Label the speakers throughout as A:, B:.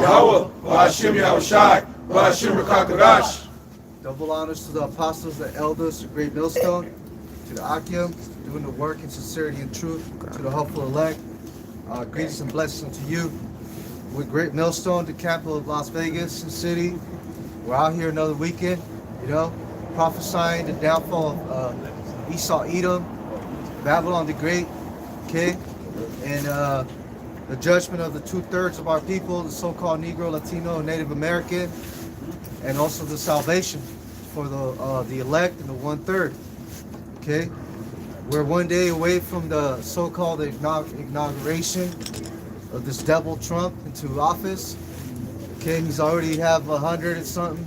A: Yahweh, Ba'Hashem Yahushai, Ba'Hashem Rakakadash.
B: Double honors to the apostles, the elders, the great millstone, to the Akim, doing the work in sincerity and truth, to the hopeful elect. Greetings and blessings to you. With Great Millstone, the capital of Las Vegas city. We're out here another weekend, prophesying the downfall of Esau, Edom, Babylon the Great, okay, and the judgment of the 2/3 of our people, the so-called Negro, Latino, and Native American, and also the salvation for the elect and the 1/3. Okay, we're one day away from the so-called inauguration of this devil Trump into office. Okay, he's already have 100 and something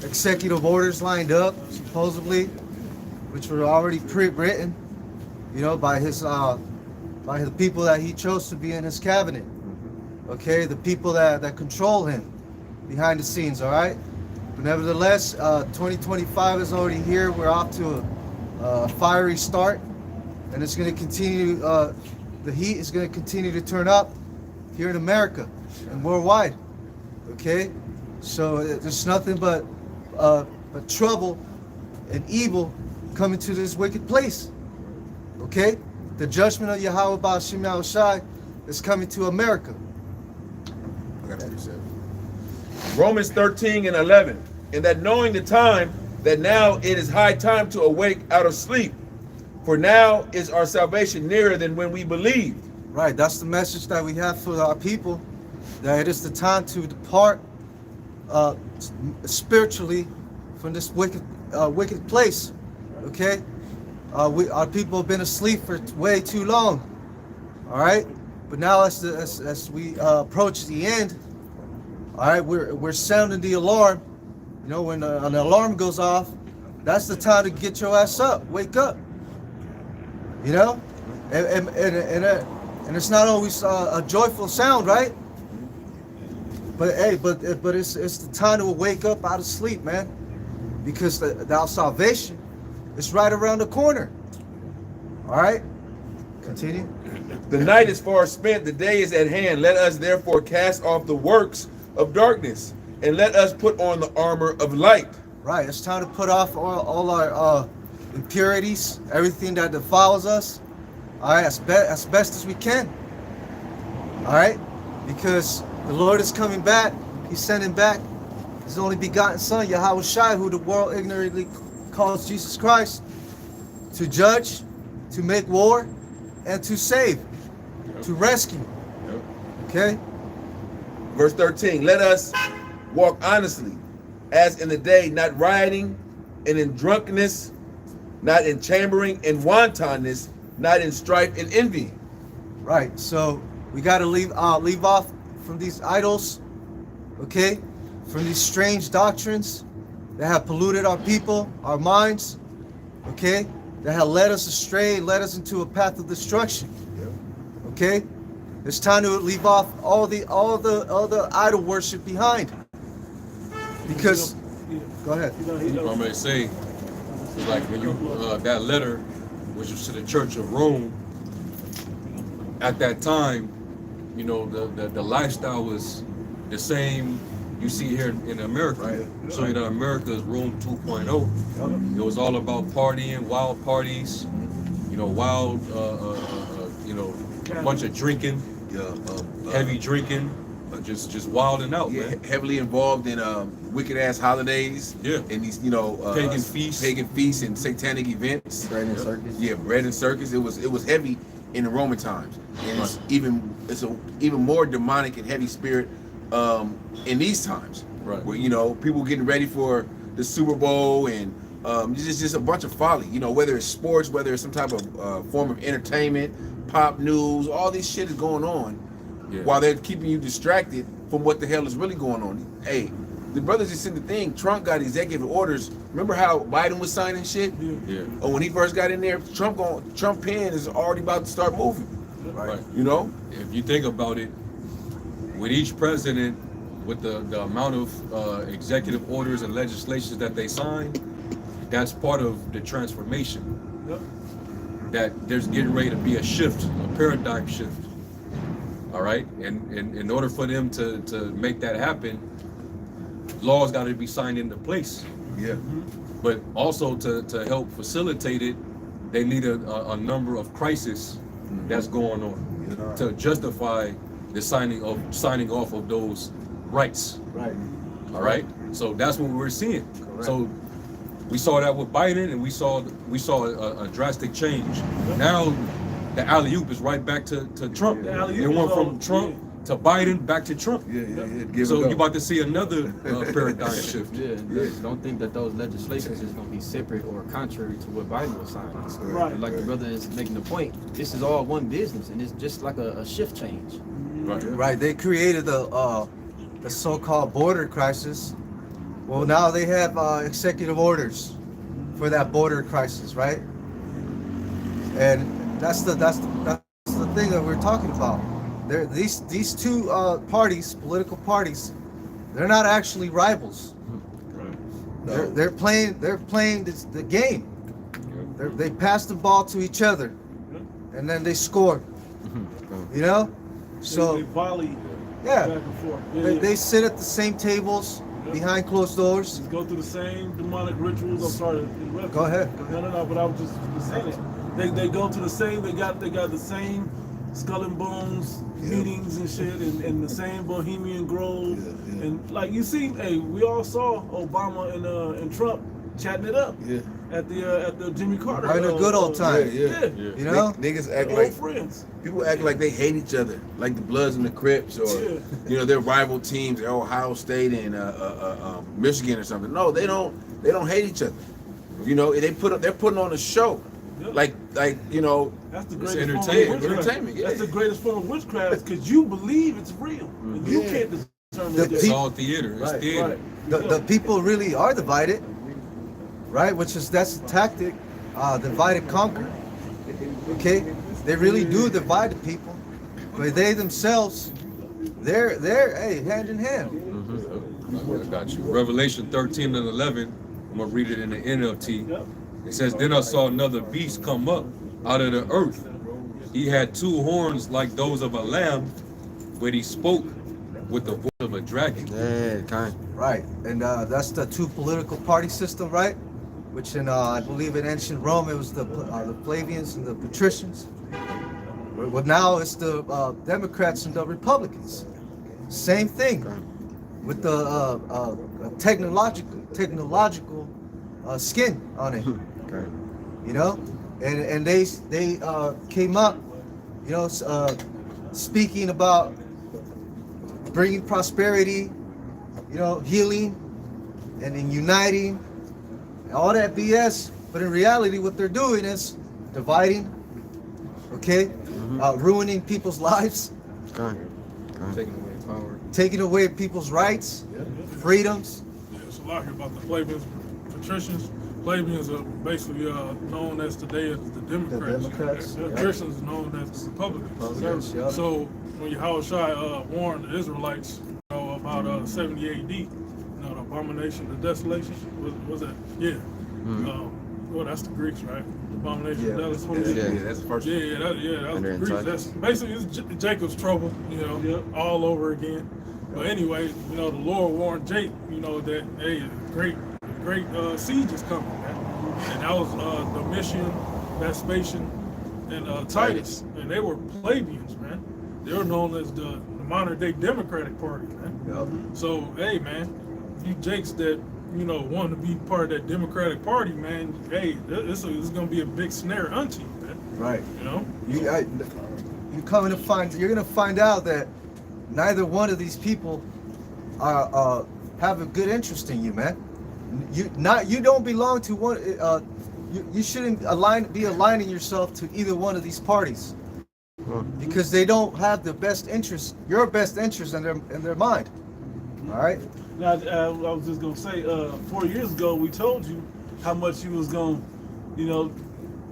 B: executive orders lined up, supposedly, which were already pre-written, by the people that he chose to be in his cabinet. Okay, the people that control him behind the scenes. All right, but nevertheless, 2025 is already here. We're off to a fiery start, and it's going to continue. The heat is going to continue to turn up here in America and worldwide. Okay, so there's nothing but trouble and evil coming to this wicked place. Okay, the judgment of Yahweh Ba'Hashem Yahushai is coming to America.
A: I got you said.
C: Romans 13:11, and that knowing the time, that now it is high time to awake out of sleep. For now is our salvation nearer than when we believed.
B: Right, that's the message that we have for our people, that it is the time to depart spiritually from this wicked place. Okay, our people have been asleep for way too long. All right, but now as we approach the end, all right, we're sounding the alarm. When an alarm goes off, that's the time to get your ass up, wake up. And it's not always a joyful sound, right? But hey, but it's the time to wake up out of sleep, man, because our salvation is right around the corner. All right, continue.
C: The night is far spent, the day is at hand. Let us therefore cast off the works of darkness, and let us put on the armor of light.
B: Right, it's time to put off all our impurities, everything that defiles us. All right, as best as we can. All right, because the Lord is coming back. He's sending back His only begotten Son, Yahweh Shai, who the world ignorantly calls Jesus Christ, to judge, to make war, and to save, to rescue. Okay.
C: Verse 13. Let us walk honestly, as in the day, not rioting and in drunkenness, not in chambering and wantonness, not in strife and envy.
B: Right. So we got to leave off from these idols, okay? From these strange doctrines that have polluted our people, our minds, okay? That have led us astray, led us into a path of destruction. Okay? It's time to leave off all the idol worship behind. Because go ahead.
D: I'm gonna say, like when you that letter, which was to the Church of Rome, at that time, the lifestyle was the same you see here in America. Right. So America is Rome 2.0. It was all about partying, wild parties, wild, bunch of drinking, heavy drinking, just wilding out, man.
A: Heavily involved in wicked ass holidays.
D: Yeah.
A: And these,
D: pagan feasts
A: and satanic events.
B: Bread and circus.
A: Yeah, bread and circus. It was heavy in the Roman times, and it's an even more demonic and heavy spirit in these times.
D: Right.
A: Where people getting ready for the Super Bowl and just a bunch of folly. Whether it's sports, whether it's some type of form of entertainment, pop news, all this shit is going on while they're keeping you distracted from what the hell is really going on. Hey, the brothers just said the thing. Trump got executive orders. Remember how Biden was signing shit?
D: Yeah.
A: Or when he first got in there, Trump pen is already about to start moving.
D: Right.
A: If
D: you think about it, with each president, with the amount of executive orders and legislations that they sign, that's part of the transformation. That there's getting ready to be a shift, a paradigm shift. All right, and in order for them to make that happen, laws got to be signed into place.
C: Yeah.
D: But also to help facilitate it, they need a number of crises that's going on to justify the signing off of those rights.
B: Right.
D: All right. So that's what we're seeing.
B: Correct.
D: So we saw that with Biden, and we saw a drastic change. Now the alley-oop is right back to Trump.
E: The alley-oop
D: It went
E: is
D: from
E: all-
D: Trump to Biden back to Trump.
C: Yeah. Give
D: So
C: it
D: you're about to see another paradigm shift.
F: Yeah, don't think that those legislations is going to be separate or contrary to what Biden was signing.
E: Right.
F: Like the brother is making the point, this is all one business, and it's just like a shift change.
B: Right. They created the so-called border crisis. Well, now they have executive orders for that border crisis, right? And that's the thing that we're talking about. These two parties, political parties, they're not actually rivals.
C: No.
B: They're playing the game. They pass the ball to each other, and then they score. You know,
E: They
B: so
E: volley
B: yeah,
E: back and forth.
B: they sit at the same tables behind closed doors.
E: Go through the same demonic rituals. I'm sorry to interrupt.
B: Go ahead.
E: No, but I was just saying it. They go to the same. They got the same Skull and Bones meetings and shit, and the same Bohemian Grove, and like you see, hey, we all saw Obama and Trump chatting it up at the Jimmy Carter.
B: Having a good old time.
C: Yeah.
B: You know,
C: Niggas act
E: Old
C: like
E: friends.
C: people act like they hate each other, like the Bloods and the Crips, or
E: Yeah.
C: you know, their rival teams, Ohio State and Michigan or something. No, they don't hate each other. You know, they're putting on a show,
E: Yeah.
C: like you know.
E: That's the
D: It's
E: greatest form of
D: entertainment.
E: witchcraft.
C: Entertainment, yeah.
E: That's the greatest form of witchcraft because you believe it's real. And you
C: Yeah.
E: can't determine
B: The
E: it.
D: It's
B: Pe-
D: all theater. It's
B: Right,
D: theater.
B: the people really are divided, right? That's the tactic, divide and conquer. Okay, they really do divide the people, but they themselves, they're hey, hand in hand.
D: I got you. Revelation 13 and 11. I'm gonna read it in the NLT.
E: Yep.
D: It says, "Then I saw another beast come up out of the earth. He had two horns like those of a lamb, but he spoke with the voice of a dragon."
F: Yeah, kind.
B: Right, and that's the two political party system, right? Which in I believe in ancient Rome it was the Flavians and the Patricians. Well, now it's the Democrats and the Republicans. Same thing with the technological skin on it. You know, and they came up, you know, speaking about bringing prosperity, you know, healing, and then uniting, and all that BS. But in reality, what they're doing is dividing, okay, ruining people's lives,
F: Taking away power.
B: taking away people's rights, freedoms.
G: Yeah, it's a lot here about the Flavians, Patricians. Flavians are basically known as today as the Democrats.
B: Democrats,
G: The
B: yeah.
G: Patricians are known as the Republicans.
B: Republicans, yeah.
G: So when Yahushua warned the Israelites, you know, about 70 AD, you know, the abomination, the desolation, was that? Yeah. Well, that's the Greeks, right? The abomination,
B: Yeah.
G: that's what it is.
C: Yeah, that's the first.
G: Yeah, that was
F: And
G: the
F: they're
G: Greeks.
F: entitled.
G: That's basically it's Jacob's trouble, you know, all over again. But anyway, you know, the Lord warned Jake, you know, that hey, great siege is coming, man. And that was Domitian, Vespasian, and Titus, and they were plebeians, man. They were known as the modern day Democratic Party, man. So hey, man, you Jakes that you know want to be part of that Democratic Party, man. Hey, this is gonna be a big snare unto you, man.
B: Right.
G: You know.
B: You're gonna find out that neither one of these people have a good interest in you, man. You don't belong to one. You shouldn't be aligning yourself to either one of these parties because they don't have the best interest, your best interest in their mind. All right.
E: Now, I was just gonna say, 4 years ago, we told you how much you was gonna, you know,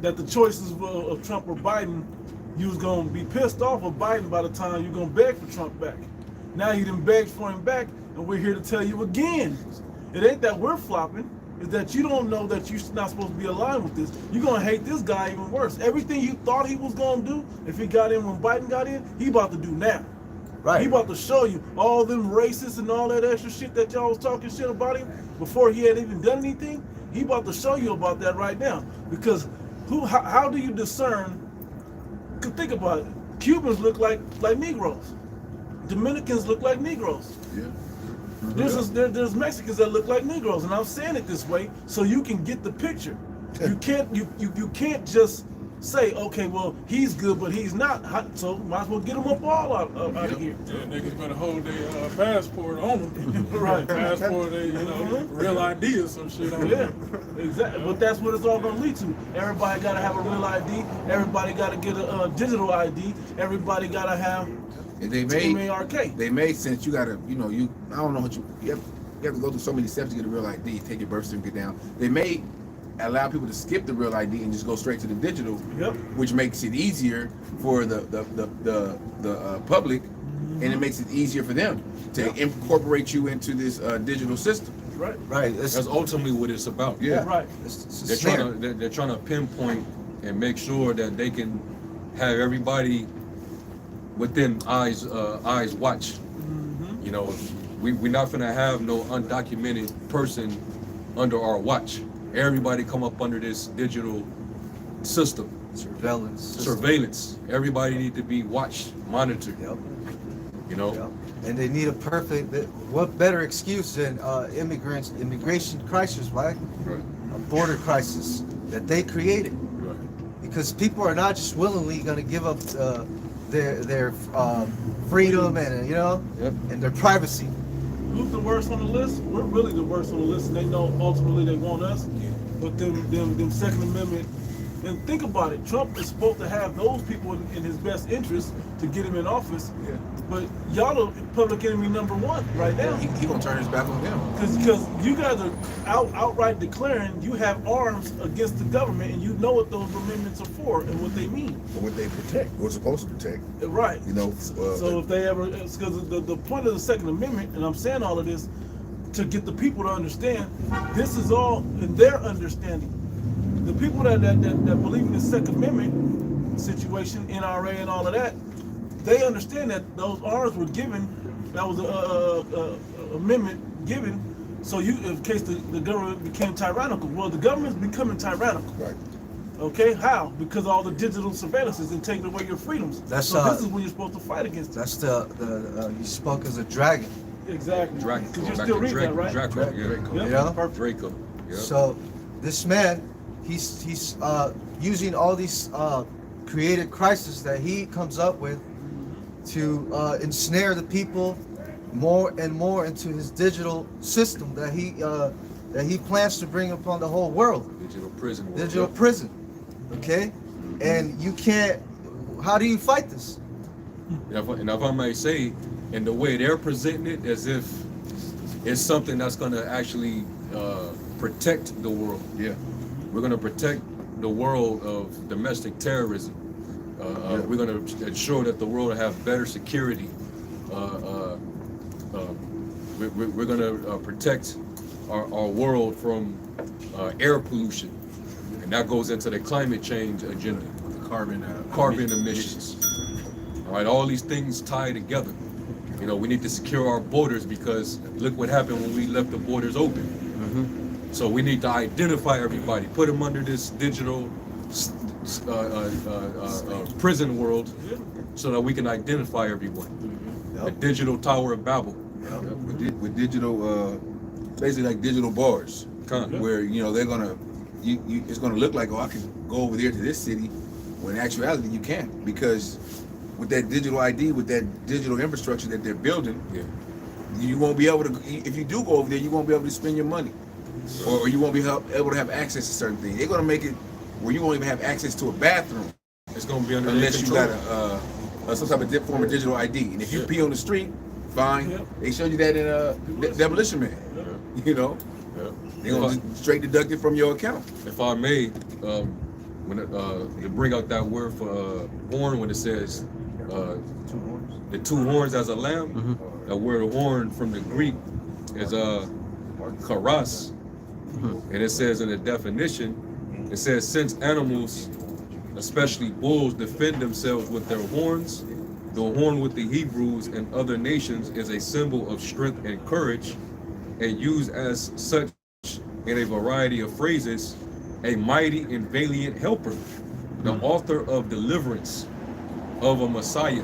E: that the choices of Trump or Biden, you was gonna be pissed off with Biden by the time you're gonna beg for Trump back. Now you done begged for him back, and we're here to tell you again. It ain't that we're flopping, it's that you don't know that you're not supposed to be aligned with this. You're gonna hate this guy even worse. Everything you thought he was gonna do, if he got in when Biden got in, he about to do now.
B: Right.
E: He about to show you all them racists and all that extra shit that y'all was talking shit about him before he had even done anything. He about to show you about that right now. Because how do you discern? Cause think about it. Cubans look like Negroes. Dominicans look like Negroes.
A: Yeah.
E: There's Mexicans that look like Negroes, and I'm saying it this way so you can get the picture. You can't just say, okay, well, he's good, but he's not. So might as well get them up all out of here.
G: Yeah, niggas better hold their passport on them.
E: Right.
G: Passport, real ID or some shit on
E: Yeah,
G: them.
E: exactly. But that's what it's all gonna lead to. Everybody gotta have a real ID. Everybody gotta get a digital ID. Everybody gotta have
A: And they made sense. You gotta, I don't know what you have to go through so many steps to get a real ID, take your birth certificate down. They may allow people to skip the real ID and just go straight to the digital, which makes it easier for the public, and it makes it easier for them to incorporate you into this digital system.
E: right.
B: Right.
D: That's ultimately what it's about.
A: Yeah.
E: Right.
D: They're trying to pinpoint and make sure that they can have everybody within eyes watch. We're not gonna have no undocumented person under our watch. Everybody come up under this digital system. Surveillance. Everybody need to be watched, monitored.
B: Yep.
D: Yep.
B: And they need a perfect. What better excuse than immigration crisis, right?
D: Right.
B: A border crisis that they created.
D: Right.
B: Because people are not just willingly going to give up their freedom and and their privacy.
E: Who's the worst on the list? We're really the worst on the list, and they know ultimately they want us. But them Second Amendment, and think about it. Trump is supposed to have those people in his best interest to get him in office.
A: Yeah.
E: But y'all are public enemy number one right now.
A: He gonna turn his back on them.
E: Because you guys are outright declaring you have arms against the government, and you know what those amendments are for and what they mean.
A: For what they protect, what supposed to protect.
E: Right. So if they ever, because the point of the Second Amendment, and I'm saying all of this to get the people to understand, this is all in their understanding. The people that believe in the Second Amendment situation, NRA and all of that, they understand that those arms were given. That was a amendment given, so in case the government became tyrannical. Well, the government's becoming tyrannical.
A: Right.
E: Okay, how? Because all the digital surveillance is taking away your freedoms.
B: That's
E: so this is when you're supposed to fight against it.
B: That's you spoke as a dragon.
E: Exactly.
D: Draco.
E: Because you're still reading that, right?
D: Draco.
E: Yeah.
B: Yeah.
E: Perfect.
D: Draco. Yeah.
B: So this man, he's using all these created crises that he comes up with to ensnare the people more and more into his digital system that he plans to bring upon the whole world.
D: Digital prison. World.
B: Digital prison. Okay? And you can't, how do you fight this?
D: And if I might say, in the way they're presenting it, as if it's something that's going to actually protect the world.
A: Yeah.
D: We're going to protect the world of domestic terrorism. We're going to ensure that the world will have better security. We're going to protect our world from air pollution, and that goes into the climate change agenda. Carbon emissions. All right, all these things tie together. We need to secure our borders because look what happened when we left the borders open.
B: Mm-hmm.
D: So we need to identify everybody, put them under this digital prison world so that we can identify everyone. The digital Tower of Babel.
A: With digital, basically like digital bars, where they're gonna, it's gonna look like, I can go over there to this city, when in actuality you can't, because with that digital ID, with that digital infrastructure that they're building, you won't be able to. If you do go over there, you won't be able to spend your money, or you won't be able to have access to certain things. They're gonna make it where you won't even have access to a bathroom.
D: It's gonna be under
A: unless you
D: control.
A: got some type of form of digital ID. And if you pee on the street, fine. They showed you that in Demolition Man. They're gonna just straight deduct it from your account.
D: If I may, when to bring out that word for horn, when it says the two horns as a lamb, that word horn from the Greek is karas, and it says in the definition, it says since animals, especially bulls, defend themselves with their horns, The horn with the Hebrews and other nations is a symbol of strength and courage, and used as such in a variety of phrases, a mighty and valiant helper, the author of deliverance, of a Messiah.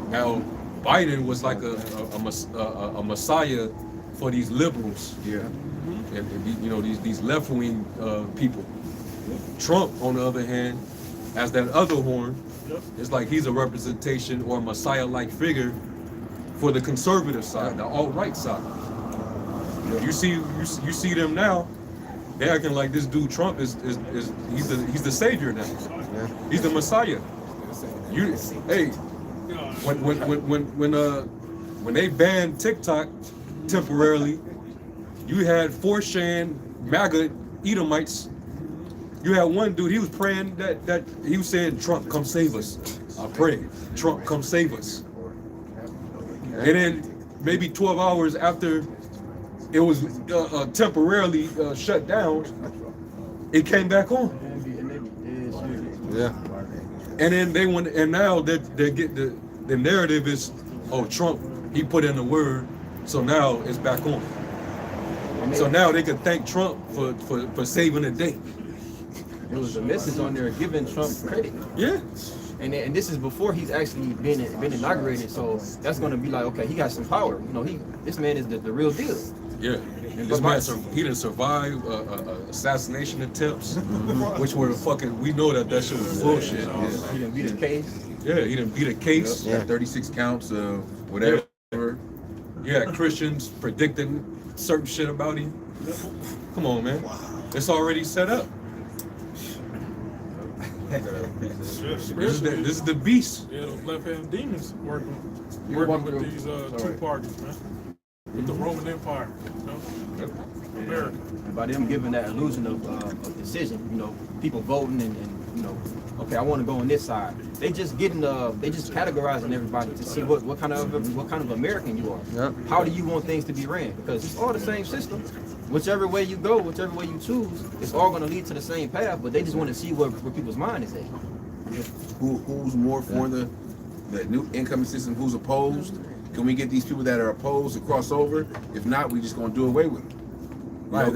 D: Now, Biden was like a Messiah for these liberals,
C: Yeah.
D: and you know, these left-wing people. Trump, on the other hand, as that other horn, it's like he's a representation or a Messiah-like figure for the conservative side, the alt-right side. You see them now. They acting like this dude Trump is he's the savior now. He's the Messiah. Hey, when they banned TikTok temporarily, you had 4chan MAGA Edomites. You had one dude, he was praying that he was saying, Trump, come save us. I pray, Trump, come save us. And then maybe 12 hours after it was temporarily shut down, it came back on.
F: Yeah.
D: And then they went, and now they get the narrative is, oh, Trump, he put in the word, so now it's back on. So now they can thank Trump for saving the day.
F: It was a message on there giving Trump credit.
D: Yeah.
F: And this is before he's actually been inaugurated, so that's gonna be like, okay, he got some power. You know, this man is the real deal.
D: Yeah. This man, he didn't survive assassination attempts, which were fucking, we know that shit was bullshit.
F: He didn't beat the case.
D: Yeah, he didn't beat a case.
C: Yeah. 36 counts of whatever.
D: You had Christians predicting certain shit about him. Come on, man. It's already set up. This is the beast.
G: Yeah, those left-hand demons working with these two parties, man. With the Roman Empire, you know, America.
F: And by them giving that illusion of decision, you know, people voting and you know, okay, I want to go on this side. They just categorizing everybody to see what kind of American you are.
B: Yep.
F: How do you want things to be ran? Because it's all the same system. Whichever way you go, whichever way you choose, it's all going to lead to the same path. But they just want to see where people's mind is at.
C: Who's more for the new income system? Who's opposed? Can we get these people that are opposed to cross over? If not, we just gonna do away with them.
B: Right,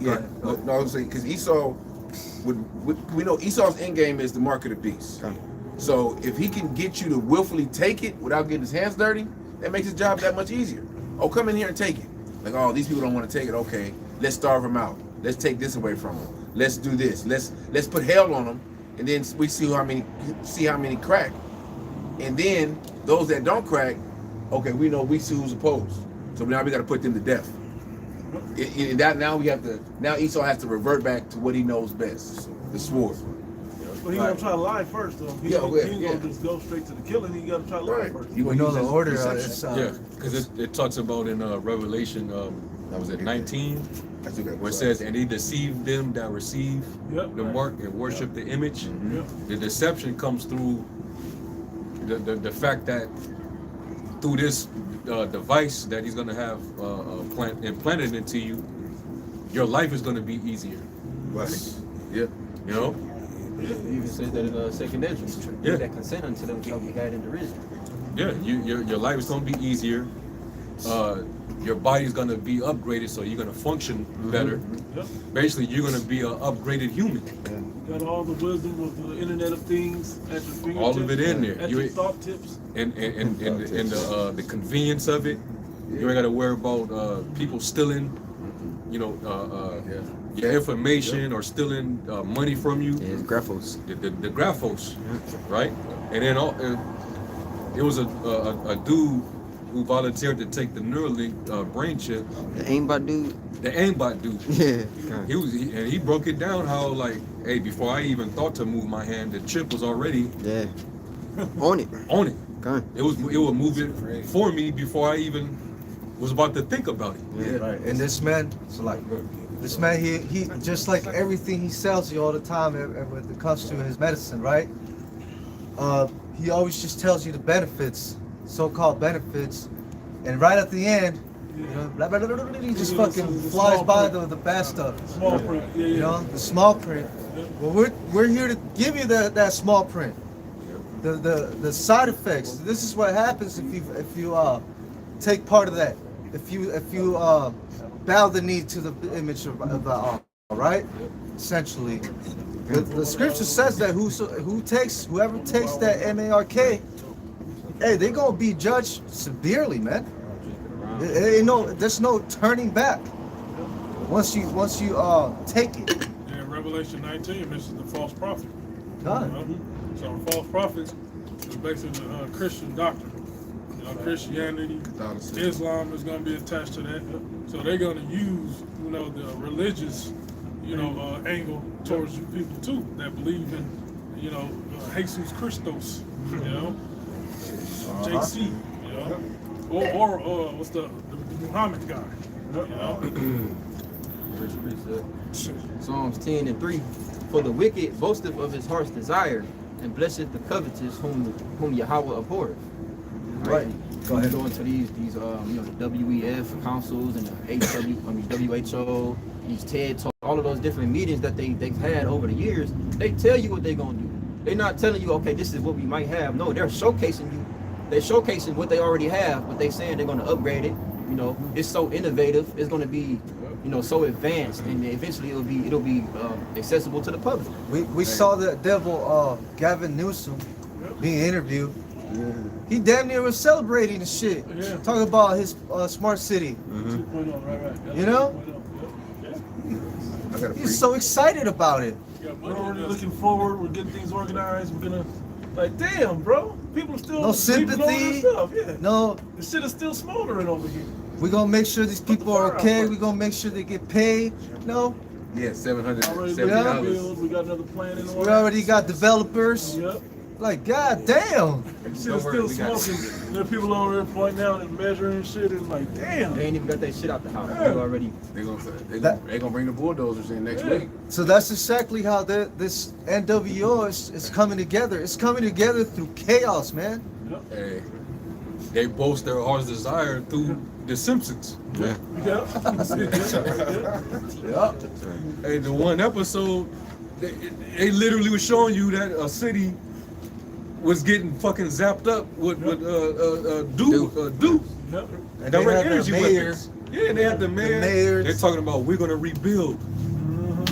C: No, I was saying because Esau, we know Esau's end game is the mark of the beast.
B: Okay.
C: So if he can get you to willfully take it without getting his hands dirty, that makes his job that much easier. Oh, come in here and take it. Like, oh, these people don't want to take it. Okay, let's starve them out. Let's take this away from them. Let's do this. Let's put hell on them, and then we see how many crack. And then those that don't crack, okay, we see who's opposed. So now we got to put them to death. Now Esau has to revert back to what he knows best, the sword.
E: But he gonna try to lie first, though. He ain't gonna just go straight to the killing. He gotta try to lie first.
C: You
B: We know the
C: use
B: order.
C: deception.
D: Yeah, because it talks about in Revelation,
C: That was it.
D: 19, where it says, and he deceived them that receive the mark and worship the image. The deception comes through the fact that through this device that he's going to have implanted into you, your life is going to be easier.
C: Right. Yeah.
D: You know?
F: It even says that in second Ezra,
D: Yeah.
F: that consent unto them shall be had in derision.
D: Yeah, your life is going to be easier. Your body's going to be upgraded, so you're going to function better. Basically, you're going to be an upgraded human.
E: Got all the wisdom of the Internet of Things at your fingertips.
D: All of it in there.
E: At your thought tips.
D: And the convenience of it. You ain't got to worry about people stealing, your information or stealing money from you.
B: Yeah, graphos.
D: The graphos, right? And then it was a dude who volunteered to take the Neuralink brain chip.
B: The aimbot dude.
D: The aimbot dude.
B: Yeah.
D: He broke it down how, like, hey, before I even thought to move my hand, the chip was already
B: On it.
D: on it.
B: Okay.
D: It would move it for me before I even was about to think about it.
B: Yeah. Right. And this man, he just like everything he sells you all the time when it comes to his medicine, right? He always just tells you the benefits, so-called benefits, and right at the end, blah, blah, blah, blah, blah, he just fucking flies by the bad stuff.
E: Small print. Yeah.
B: The small print. Well, we're here to give you that small print. the side effects. This is what happens if you take part of that. If you bow the knee to the image of Allah, right? Essentially, the scripture says that whoever takes that mark, hey, they're gonna be judged severely, man. There's no turning back once you take it.
G: Yeah, Revelation 19 mentions the false prophet.
B: God.
G: So the false prophets is basically Christian doctrine. Christianity, Islam is going to be attached to that. So they're going to use, the religious, angle towards you people too that believe in, Jesus Christos, JC, or what's the Muhammad guy,
F: Psalms 10:3. For the wicked boasteth of his heart's desire, and blesseth the covetous whom Yahweh abhorreth.
B: Right. Go ahead.
F: Go into these the WEF councils and the WHO, these TED Talks, all of those different meetings that they've had over the years. They tell you what they're gonna do. They're not telling you, okay, this is what we might have. No, they're showcasing you. They're showcasing what they already have, but they're saying they're gonna upgrade it. It's so innovative. It's gonna be, so advanced, and eventually it'll be accessible to the public.
B: We saw the devil Gavin Newsom being interviewed. Yeah. He damn near was celebrating the shit.
G: Yeah.
B: Talking about his smart city.
G: 2.0, right.
B: You know? He's so excited about it.
E: Yeah, we're already looking forward. We're getting things organized. We're gonna, damn, bro. People are still
B: No
E: sleeping on
B: sympathy.
E: this stuff. Yeah.
B: No.
E: The shit is still smoldering over here.
B: We're gonna make sure these people are okay. We're gonna make sure they get paid. No.
C: Yeah,
E: Already
C: $770.
E: we got another plan in the
B: We
E: works.
B: already got developers.
E: Yep.
B: Like, god damn.
E: Shit is still smoking. There are people over there pointing out and measuring shit and damn.
F: They ain't even got that shit out the house.
E: Yeah.
F: They already.
C: They're gonna bring the bulldozers in next week.
B: So that's exactly how this NWO is coming together. It's coming together through chaos, man.
D: Hey, they boast their heart's desire through The Simpsons.
C: Yeah.
B: Yeah.
D: Hey, the one episode, they literally was showing you that a city was getting fucking zapped up with Duke.
E: Yep.
B: And
D: Direct
B: they had
D: energy
B: the mayor.
D: weapons. Yeah, they had the mayor.
B: mayors.
D: They're talking about we're gonna rebuild.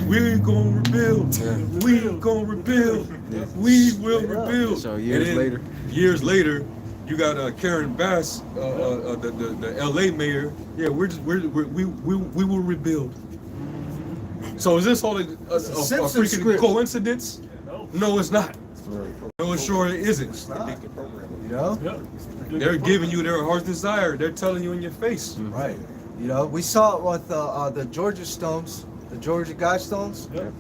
D: We're gonna rebuild. We're gonna rebuild. We will rebuild.
C: So
D: And then years later, you got Karen Bass, the LA mayor. Yeah, we will rebuild. So is this all a
B: Simpsons
D: freaking
B: script.
D: coincidence? No, it's not. No, it sure isn't.
B: You know?
E: Yep.
D: They're giving you their heart's desire. They're telling you in your face.
B: Right. You know, we saw it with the Georgia Stones, the Georgia Guidestones.
E: Yep.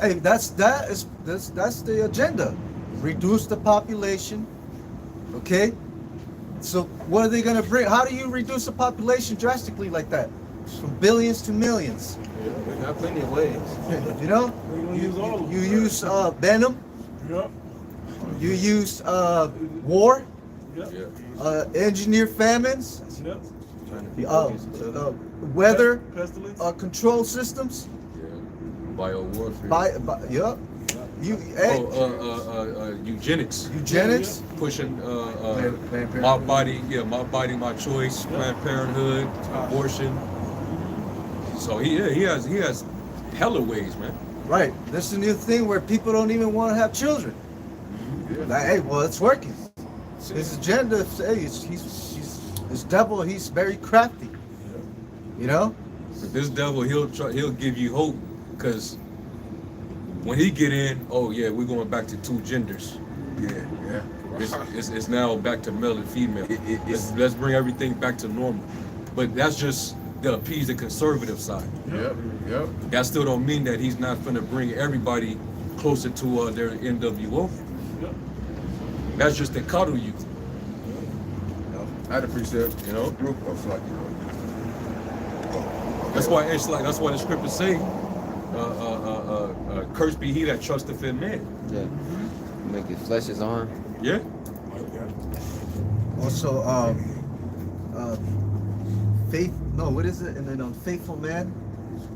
B: Hey, that's the agenda. Reduce the population. Okay? So what are they gonna bring? How do you reduce the population drastically like that? From billions to millions.
F: We got plenty of ways.
B: You know?
E: We're gonna use all of
B: You
E: them.
B: use venom,
E: Yep.
B: you use war,
E: Yep.
B: engineer famines,
E: Yep.
F: Trying to be
B: uh,
F: focused.
B: weather
E: Pestilence.
B: control systems.
D: Bio warfare.
B: Yep.
D: Eugenics.
B: Eugenics.
D: Pushing
C: Planned Parenthood.
D: my body, my choice, Planned Parenthood, abortion. So he has hella ways, man.
B: Right. This is a new thing where people don't even want to have children. Like, hey, well, it's working. His agenda, hey, he's this devil. He's very crafty. You know.
D: But this devil, he'll give you hope, because when he get in, oh yeah, we're going back to two genders.
C: Yeah.
D: It's now back to male and female. Let's bring everything back to normal. But that's just to appease the conservative side.
C: Yep.
D: That still don't mean that he's not gonna bring everybody closer to their NWO.
E: Yep.
D: That's just to coddle you.
C: I had a precept,
D: You know?
C: group of like,
D: That's why the scriptures say, cursed be he that trusteth in man.
F: Yeah. Make his flesh his arm.
D: Yeah.
B: Also, faith. No, what is it? And then faithful man.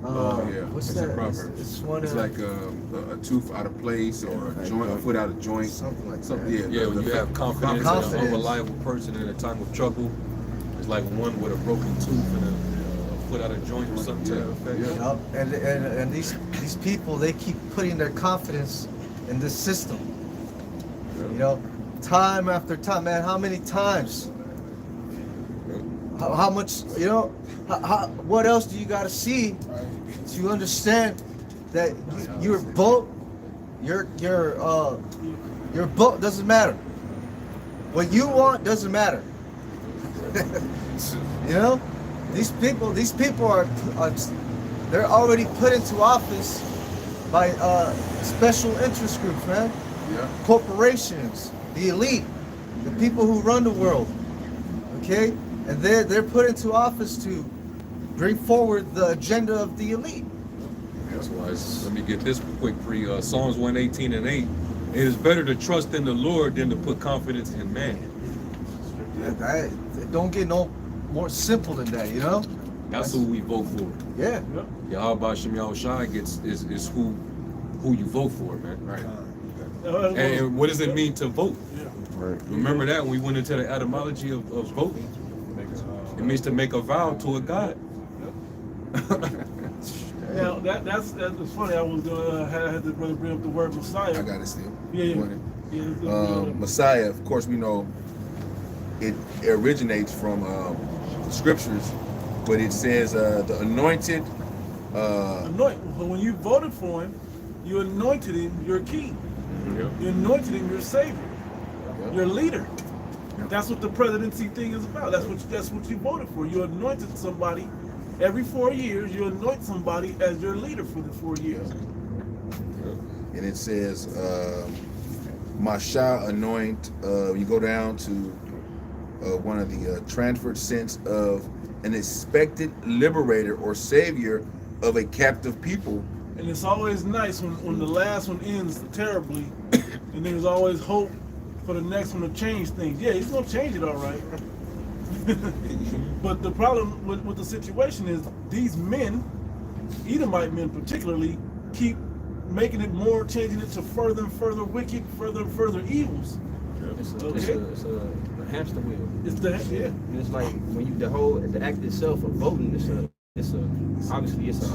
A: Yeah,
B: What's
A: it's a
B: that?
A: proverb.
B: It's one
A: It's
B: of
A: like a tooth out of place or a joint, a foot out of joint.
B: something like
A: Something,
B: that.
A: yeah.
D: Yeah, when you have confidence in
B: Confidence.
D: an unreliable person in a time of trouble, it's like one with a broken tooth and a foot out of joint or something to that effect.
A: Yeah.
B: Yup. And these people, they keep putting their confidence in this system. You know, time after time, man. How many times? How much? You know, what else do you got to see to understand that your boat, your boat doesn't matter. What you want doesn't matter. You know, these people are they're already put into office by special interest groups, man.
A: Yeah.
B: Corporations, the elite, the people who run the world. Okay, and they're put into office to bring forward the agenda of the elite.
D: That's why let me get this quick free. Psalms 118:8. It is better to trust in the Lord than to put confidence in man.
B: It don't get no more simple than that, you know.
D: That's who we vote for.
B: Yeah.
D: Yahweh Shem Yahushai is who you vote for, man.
A: Right.
D: And what does it mean to vote?
A: Right.
D: Remember that when we went into the etymology of voting. It means to make a vow to a god.
E: Now that's funny. I was gonna had the brother bring up the word Messiah.
A: I got it still.
E: Yeah,
A: You
E: yeah.
A: want it?
E: Yeah,
A: Messiah, of course, we know it originates from the scriptures, but it says the anointed.
E: When you voted for him, you anointed him your king. You anointed him your savior, your leader. That's what the presidency thing is about. That's what you voted for. You anointed somebody. Every 4 years, you anoint somebody as your leader for the 4 years.
A: And it says, Masha anoint. You go down to one of the transferred sense of an expected liberator or savior of a captive people.
E: And it's always nice when the last one ends terribly, and there's always hope for the next one to change things. Yeah, he's gonna change it all right. But the problem with the situation is these men, Edomite men particularly, keep making it more, changing it to further and further wicked, further and further evils.
F: It's
E: Okay.
F: a hamster wheel.
E: It's the yeah.
F: And it's like when you the act itself of voting. It's a obviously it's a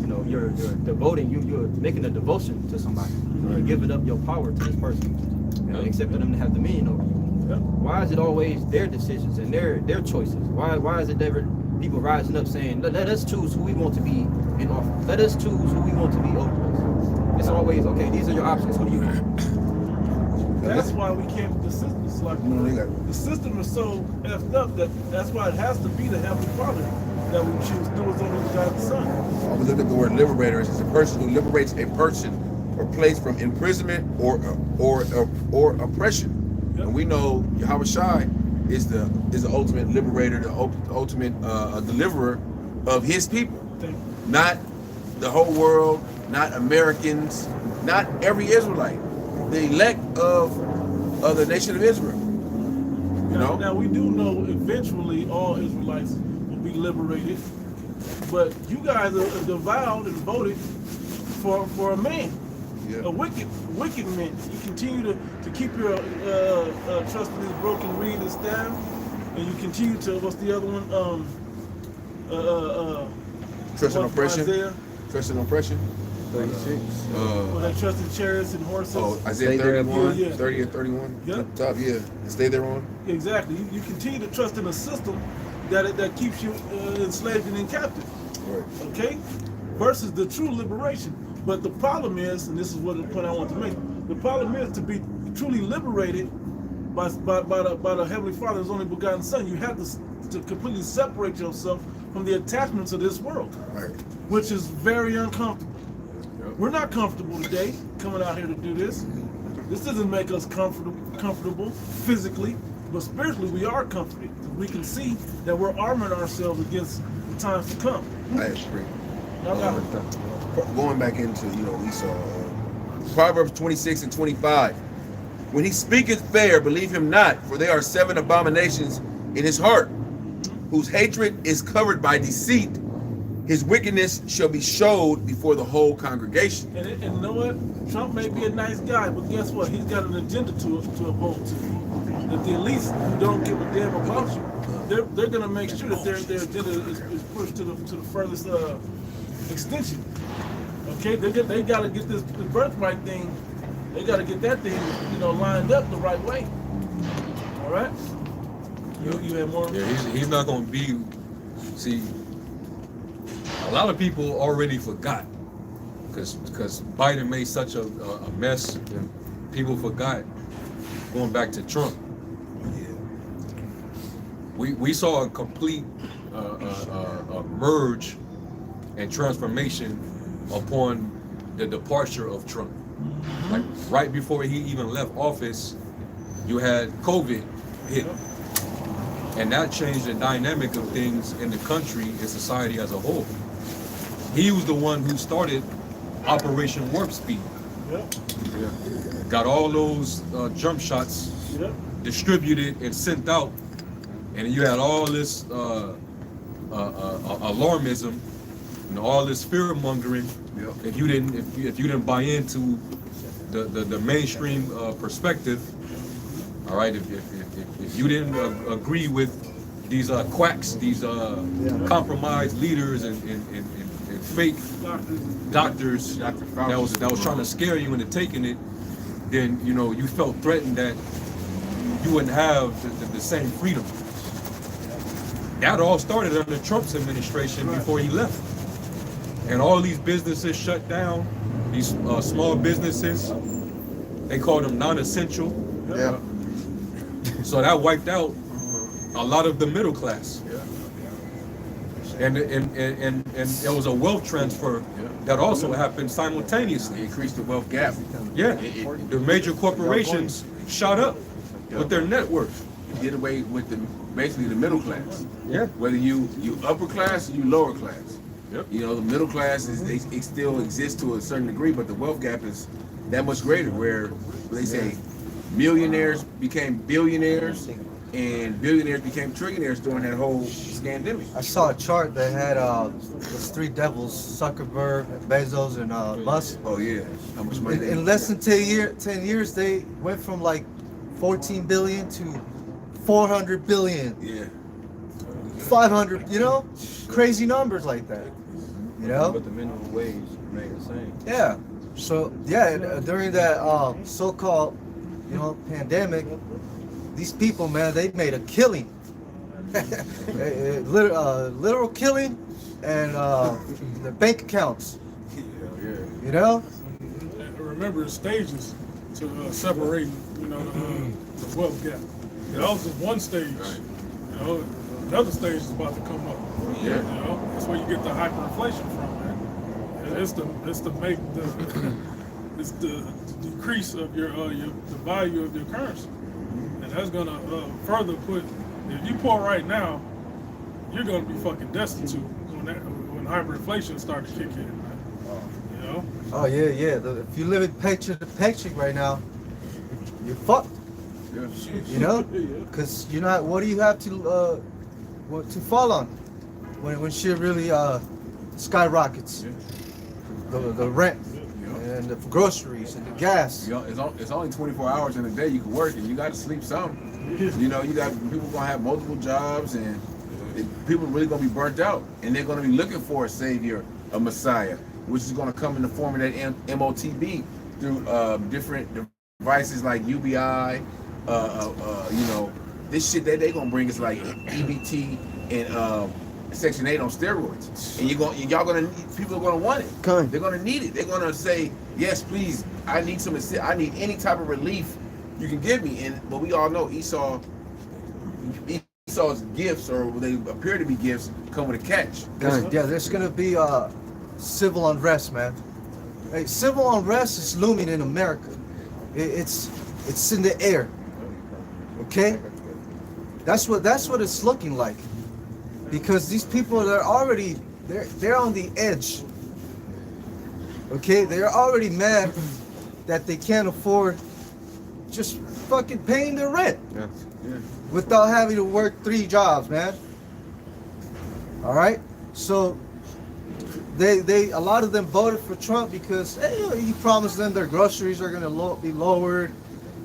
F: you know you're devoting you're making a devotion to somebody. You're giving up your power to this person, accepting them to have dominion over you. Why is it always their decisions and their choices? Why is it never people rising up saying let us choose who we want to be in office? Let us choose who we want to be over us. It's always okay. These are your options. Who do you want?
E: That's why we came with the system. It's like the system is so effed up that's why it has to be the Heavenly Father that we choose through His only begotten Son.
A: I would look at the word liberator as a person who liberates a person or place from imprisonment or oppression.
E: Yep.
A: And we know Yahweh Shai is the ultimate liberator, the ultimate deliverer of His people. Not the whole world, not Americans, not every Israelite. The elect of the nation of Israel.
E: Now we do know eventually all Israelites will be liberated, but you guys are devoured and voted for a man, a wicked man. You continue to keep your trust in His broken reed and staff, and you continue to what's the other one?
A: Trust and oppression.
E: Isaiah.
A: Trust and oppression.
B: 36.
E: When they trust in chariots and horses.
A: Oh, Isaiah 31,
E: Yeah.
A: 30 and 31.
E: Yep.
A: Up top, yeah. And stay there on.
E: Exactly. You continue to trust in a system that keeps you enslaved and in captive.
A: Right.
E: Okay? Versus the true liberation. But the problem is, and this is what the point I want to make, the problem is to be truly liberated by the Heavenly Father, His only begotten Son, you have to completely separate yourself from the attachments of this world,
A: Right.
E: which is very uncomfortable. We're not comfortable today coming out here to do this. This doesn't make us comfortable physically, but spiritually we are comforted. We can see that we're arming ourselves against the times to come.
A: I agree.
E: Y'all
A: Going back into, Esau, Proverbs 26 and 25. When he speaketh fair, believe him not, for there are 7 abominations in his heart, whose hatred is covered by deceit.
C: his wickedness shall be showed before the whole congregation.
E: And you know what? Trump may be a nice guy, but guess what? He's got an agenda to uphold to. If the elites who don't give a damn about you, they're gonna make sure that their agenda is pushed to the furthest extension. Okay, they gotta get this birthright thing. They gotta get that thing, lined up the right way. All right. You have more.
D: Yeah, he's not gonna be. See, a lot of people already forgot because Biden made such a mess, and people forgot going back to Trump. We saw a complete merge and transformation upon the departure of Trump. Like right before he even left office, you had COVID hit. And that changed the dynamic of things in the country and society as a whole. He was the one who started Operation Warp Speed.
E: Yep.
D: Got all those jump shots distributed and sent out, and you had all this alarmism, all this fear mongering. If you didn't buy into the mainstream perspective, all right. If you didn't agree with these quacks, these compromised leaders and fake doctors that was trying to scare you into taking it, then you felt threatened that you wouldn't have the same freedom. That all started under Trump's administration before he left, and all these businesses shut down. These small businesses, they called them non-essential.
B: Yeah.
D: So that wiped out a lot of the middle class. And there was a wealth transfer that also happened simultaneously.
C: It increased the wealth gap.
D: Yeah, the major corporations shot up with their net worth.
C: Did away with basically the middle class.
D: Yeah.
C: Whether you upper class or you lower class.
D: Yep.
C: The middle class it still exists to a certain degree, but the wealth gap is that much greater. Where they say millionaires became billionaires and billionaires became trillionaires during that whole scandemic.
B: I saw a chart that had those three devils: Zuckerberg, Bezos, and Musk.
C: Oh yeah, how much money?
B: In less than 10 years, they went from like 14 billion to 400 billion.
C: Yeah.
B: 500. Crazy numbers like that.
F: But the minimum wage remained the same.
B: Yeah. So during that so-called pandemic, these people, man, they made a killing. Literal killing, and their bank accounts.
C: Yeah.
G: And remember the stages to separate, the wealth gap. That was just one stage.
C: Right.
G: Another stage is about to come up.
C: Yeah.
G: That's where you get the hyperinflation from, man. And it's the decrease of the value of your currency, and that's gonna further put. If you poor right now, you're gonna be fucking destitute when hyperinflation starts to kick in, man.
B: Oh yeah. If you live in paycheck to paycheck right now, you're fucked.
C: Yeah.
B: Because what do you have to fall on when shit really skyrockets? The rent and the groceries and the gas.
C: It's only 24 hours in a day you can work, and you got to sleep some. You got people gonna have multiple jobs, and people are really gonna be burnt out, and they're gonna be looking for a savior, a messiah, which is gonna come in the form of that MOTB through different devices like UBI. This shit that they gonna bring is like EBT and Section 8 on steroids, and people are gonna want it. They're gonna need it. They're gonna say, yes, please. I need I need any type of relief you can give me. But we all know Esau's gifts, or they appear to be gifts, come with a catch.
B: Yeah, there's gonna be civil unrest, man. Hey, civil unrest is looming in America. It's in the air. Okay, that's what it's looking like. Because these people are already they're on the edge. Okay, they're already mad that they can't afford just fucking paying their rent without having to work 3 jobs, man. All right, so a lot of them voted for Trump because he promised them their groceries are gonna be lowered,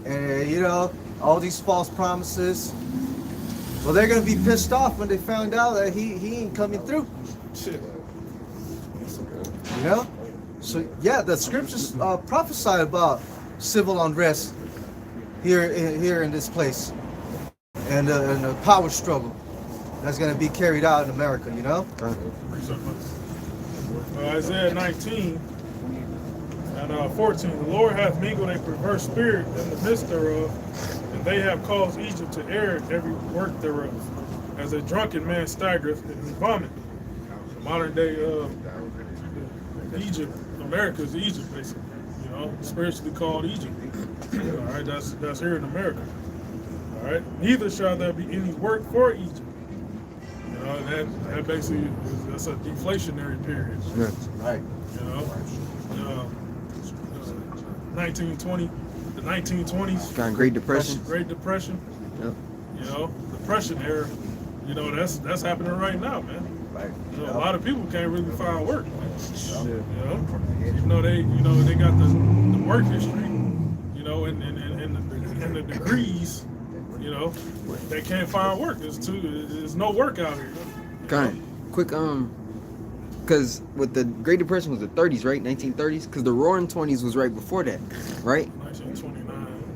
B: and you know, all these false promises. Well, they're gonna be pissed off when they found out that he ain't coming through. You know, so yeah, the scriptures prophesy about civil unrest here in this place, and a power struggle that's gonna be carried out in America. You know.
G: Isaiah 19 and 14. The Lord hath mingled a perverse spirit in the midst thereof, and they have caused Egypt to err in every work thereof, as a drunken man staggereth in his vomit. Modern day Egypt, America is Egypt, basically. You know, spiritually called Egypt. All right, that's here in America. All right, neither shall there be any work for Egypt. You know, that basically that's a deflationary period.
B: Yeah. Right.
G: You know, 1920, the 1920s.
H: Kind of Great Depression.
G: Great Depression.
H: Yep.
G: You know, Depression era. You know, that's happening right now, man.
B: Right.
G: You know, a lot of people can't really find work, man. You know, even though they got the work history, you know, and the degrees, you know, they can't find work. There's no work out here.
H: Kind of quick, because with the Great Depression was the 30s, right? 1930s, because the Roaring 20s was right before that, right?
G: 1929.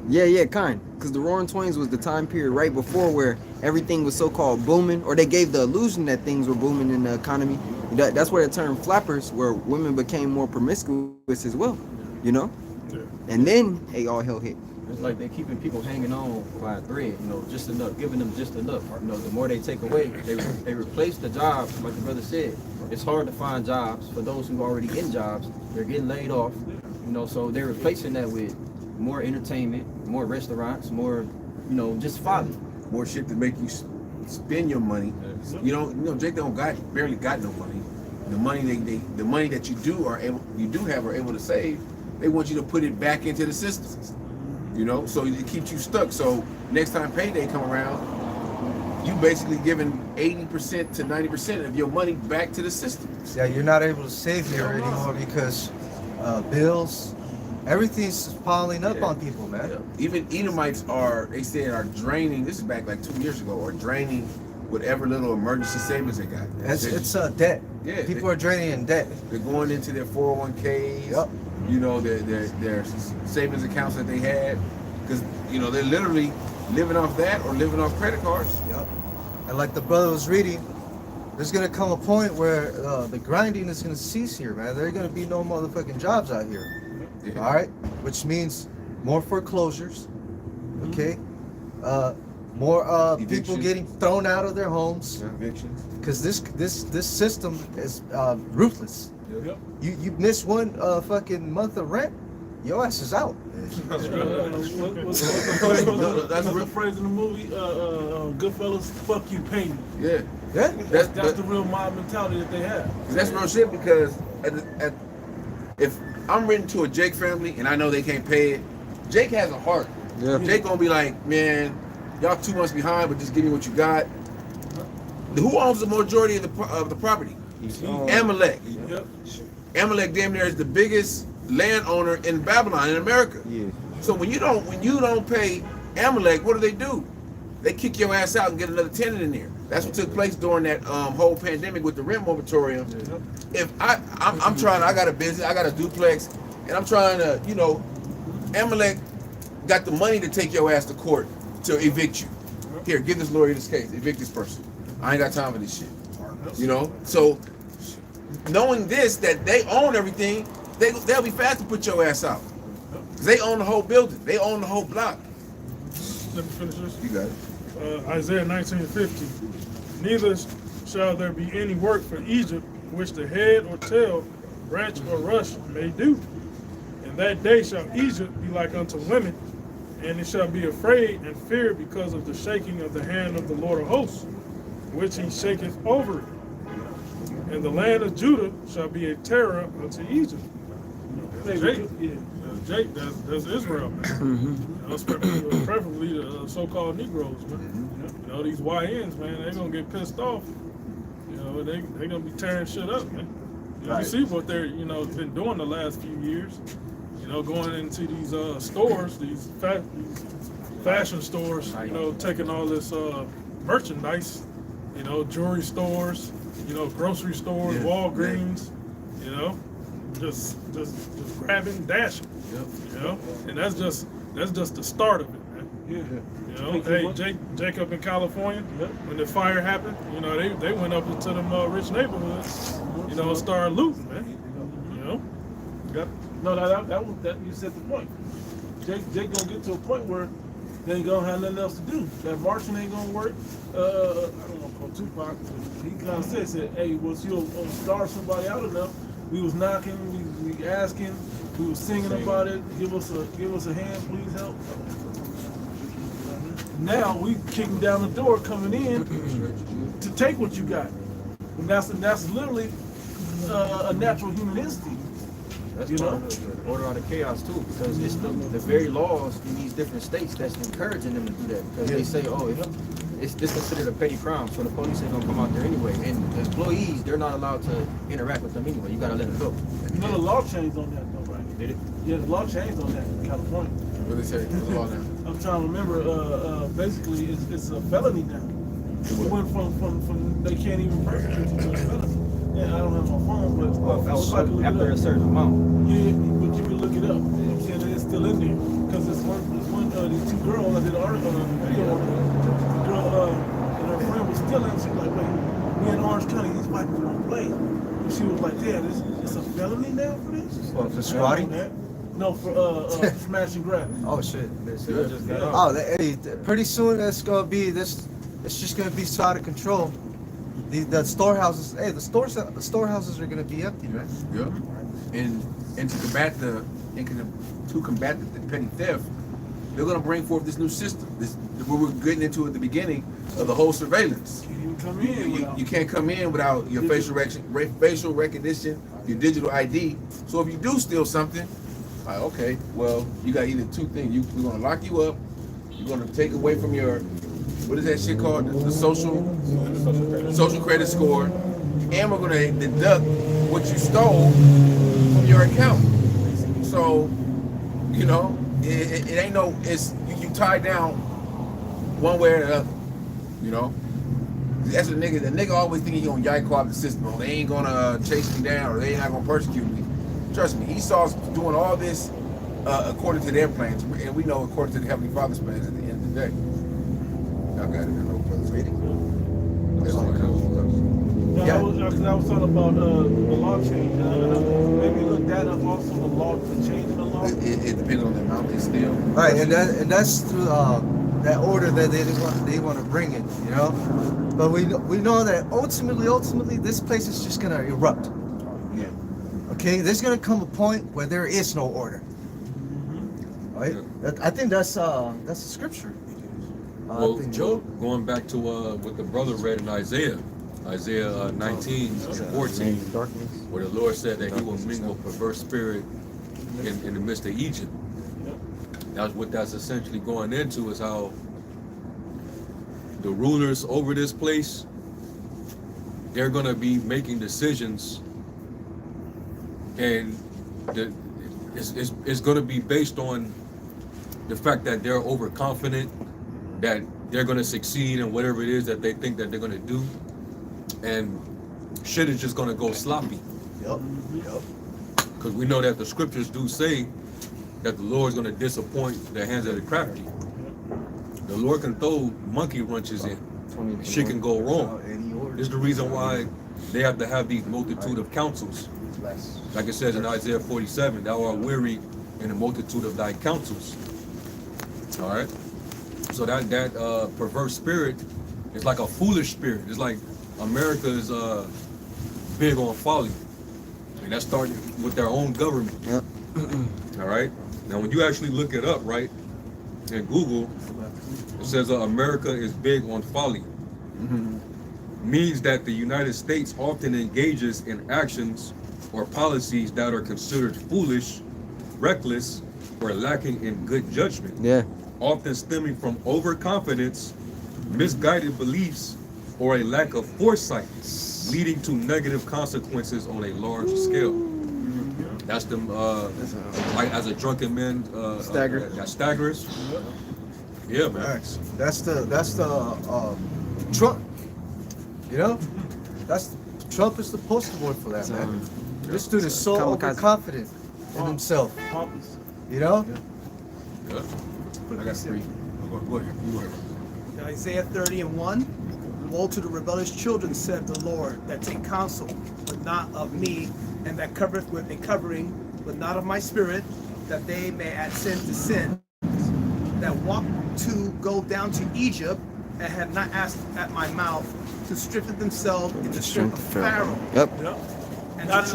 H: Yeah, kind. Because the Roaring 20s was the time period right before where everything was so-called booming, or they gave the illusion that things were booming in the economy. That's where the term flappers, where women became more promiscuous as well, you know?
G: Yeah.
H: And then, hey, all hell hit.
F: It's like they're keeping people hanging on by a thread, you know, just enough, giving them just enough. You know, the more they take away, they replace the jobs, like the brother said. It's hard to find jobs for those who are already in jobs. They're getting laid off, you know, so they're replacing that with more entertainment, more restaurants, more, you know, just folly.
C: More shit to make you spend your money. You know, Jake barely got no money. The money that you do have or able to save, they want you to put it back into the system. You know, so it keeps you stuck. So next time payday come around, you basically giving 80% to 90% of your money back to the system.
B: Yeah, you're not able to save here anymore because bills, everything's piling up on people, man.
C: Yeah. Even Edomites are draining, this is back like 2 years ago, are draining whatever little emergency savings they got.
B: It's debt.
C: Yeah,
B: people are draining in debt.
C: They're going into their 401ks,
B: Yep.
C: you know, their savings accounts that they had, because, you know, they're literally living off that or living off credit cards.
B: Yep. And like the brother was reading, there's gonna come a point where the grinding is gonna cease here, man. There are gonna be no motherfucking jobs out here.
C: Yeah.
B: All right, which means more foreclosures. Okay, more people
C: Eviction.
B: getting thrown out of their homes
C: Evictions.
B: because this system is ruthless.
G: Yep.
B: You miss one fucking month of rent, your ass is out.
G: What's the phrase in the movie? Goodfellas, fuck you, pay me.
C: Yeah.
B: Yeah.
G: That's the real mob mentality that they have.
C: That's real shit, because if I'm written to a Jake family and I know they can't pay it, Jake has a heart.
H: Yeah.
C: Jake gonna be like, man, y'all 2 months behind, but just give me what you got. Who owns the majority of the property? Amalek.
G: Yep.
C: Amalek damn near is the biggest landowner in Babylon, in America.
H: Yeah.
C: So when you don't pay Amalek, what do? They kick your ass out and get another tenant in there. That's what took place during that whole pandemic with the rent moratorium. If I'm trying, I got a business, I got a duplex, and I'm trying to, you know, Amalek got the money to take your ass to court to evict you. Here, give this lawyer this case, evict this person. I ain't got time for this shit. You know, so knowing this, that they own everything, they'll be fast to put your ass out. 'Cause they own the whole building, they own the whole block.
G: Let me finish this.
C: You got it.
G: Isaiah 19:50. Neither shall there be any work for Egypt, which the head or tail, branch or rush may do. In that day shall Egypt be like unto women, and it shall be afraid and feared because of the shaking of the hand of the Lord of hosts, which he shaketh over it. And the land of Judah shall be a terror unto Egypt. Jake, that's Israel, man. Preferably the so-called Negroes, man. You know, these YNs, man, they're gonna get pissed off. You know, they're gonna be tearing shit up, man. You see what they're, been doing the last few years. Going into these stores, these fashion stores, taking all this merchandise, jewelry stores, grocery stores, Walgreens, just grabbing, dashing. And that's just the start of it, man. Hey, Jacob in California, when the fire happened, they went up into them rich neighborhoods, and started looting, man.
E: No, that you said the point. Jake gonna get to a point where they ain't gonna have nothing else to do. That marching ain't gonna work. I don't want to call Tupac, but he kind of said, hey, once you'll starve somebody out enough, we was knocking, we asking, we was singing about it. Give us a hand, please help. Now we kicking down the door, coming in to take what you got, and that's literally a natural human instinct.
F: That's part of the order out of chaos too, because it's the very laws in these different states that's encouraging them to do that. Because they say, oh, it's considered a petty crime, so the police ain't gonna come out there anyway. And the employees, they're not allowed to interact with them anyway. You gotta let them go.
E: The law changed on that though, right?
F: Did it?
E: Yeah, the law changed on that in California.
A: What they say? What's the law now?
E: I'm trying to remember. Basically, it's a felony now. It went from they can't even persecute you to a felony. Yeah, I don't have my phone, but
F: After a certain amount.
E: Yeah, but you can look it up. I'm saying it's still in there because it's one these two girls. I did an article on a video. The girl and her friend was still in. She was like, wait, we in Orange County. These white people don't play. And she was like, yeah, it's a felony now for this.
B: What, for squatting?
E: No, for smash and grab.
B: Oh shit.
E: Yeah.
B: Pretty soon it's gonna be this. It's just gonna be so out of control. The storehouses. Hey, the storehouses are gonna be empty, man.
A: Yep. And to combat the petty theft, they're gonna bring forth this new system. This what we're getting into at the beginning of the whole surveillance.
E: You come in.
A: You can't come in without your facial recognition, your digital ID. So if you do steal something, like, okay, well, you got either two things. We're gonna lock you up. You're gonna take away from your, what is that shit called? The social credit score, and we're gonna deduct what you stole from your account. So, it ain't no. It's you tie down one way or the other. That's the nigga. The nigga always think he gonna yike off the system. Or they ain't gonna chase me down, or they ain't not gonna persecute me. Trust me, Esau's doing all this according to their plans, and we know according to the Heavenly Father's plans at the end of the day. Y'all got it. I know brothers reading.
E: I was talking about the law change. Maybe look that up also, the law, the change in the law.
A: It depends on the amount they steal.
B: Right, and that's through that order that they want to bring it, But we know that ultimately, this place is just gonna erupt.
A: Yeah.
B: Okay, there's gonna come a point where there is no order. Right?
D: Yeah.
B: I think that's a scripture.
D: Well, going back to what the brother read in Isaiah 19 and 14, where the Lord said that He will mingle perverse spirit in the midst of Egypt. That's what that's essentially going into, is how the rulers over this place, they're going to be making decisions, and it's going to be based on the fact that they're overconfident that they're going to succeed in whatever it is that they think that they're going to do, and shit is just going to go sloppy.
B: Yep.
D: Because we know that the scriptures do say that the Lord's going to disappoint the hands of the crafty. The Lord can throw monkey wrenches in. Shit can go wrong. This is the reason why they have to have these multitude of counsels. Like it says in Isaiah 47, thou art weary in the multitude of thy counsels. All right? So that perverse spirit is like a foolish spirit. It's like America is big on folly. And that started with their own government.
H: Yep.
D: All right? Now, when you actually look it up, right, in Google, it says America is big on folly. Means that the United States often engages in actions or policies that are considered foolish, reckless, or lacking in good judgment.
H: Yeah.
D: Often stemming from overconfidence, misguided beliefs, or a lack of foresight. leading to negative consequences on a large scale. That's them, like as a drunken man
H: Stagger.
D: that staggers. Yeah, man.
B: Facts. That's the Trump. You know, Trump is the poster boy for that, man. This dude is so
H: Kamikaze.
B: overconfident in himself.
E: Pompous.
B: You know,
D: Yeah. I got three. Go ahead. You go ahead.
I: Isaiah 30:1. Woe to the rebellious children, said the Lord, that take counsel, but not of me, and that covereth with a covering, but not of my spirit, that they may add sin to sin, that walk to go down to Egypt, and have not asked at my mouth, to strengthen themselves in the strength of Pharaoh.
H: Yep.
E: Yeah.
I: And
E: Not
I: to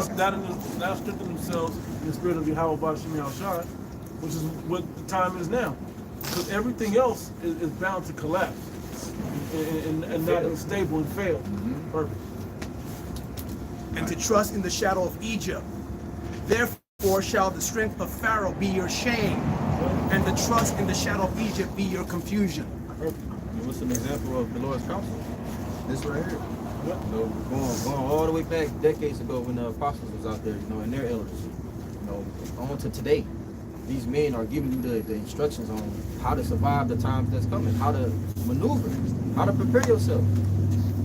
E: not strengthen themselves in the spirit of Yahweh Bashim Yahushua, which is what the time is now. Because everything else is bound to collapse and not be stable and fail. Perfect.
I: and to trust in the shadow of Egypt. Therefore shall the strength of Pharaoh be your shame, and the trust in the shadow of Egypt be your confusion.
F: And what's an example of the Lord's counsel? This right here.
E: Yep.
F: You know, going all the way back decades ago when the apostles was out there, you know, and their elders. You know, on to today. These men are giving you the instructions on how to survive the times that's coming, how to maneuver, how to prepare yourself.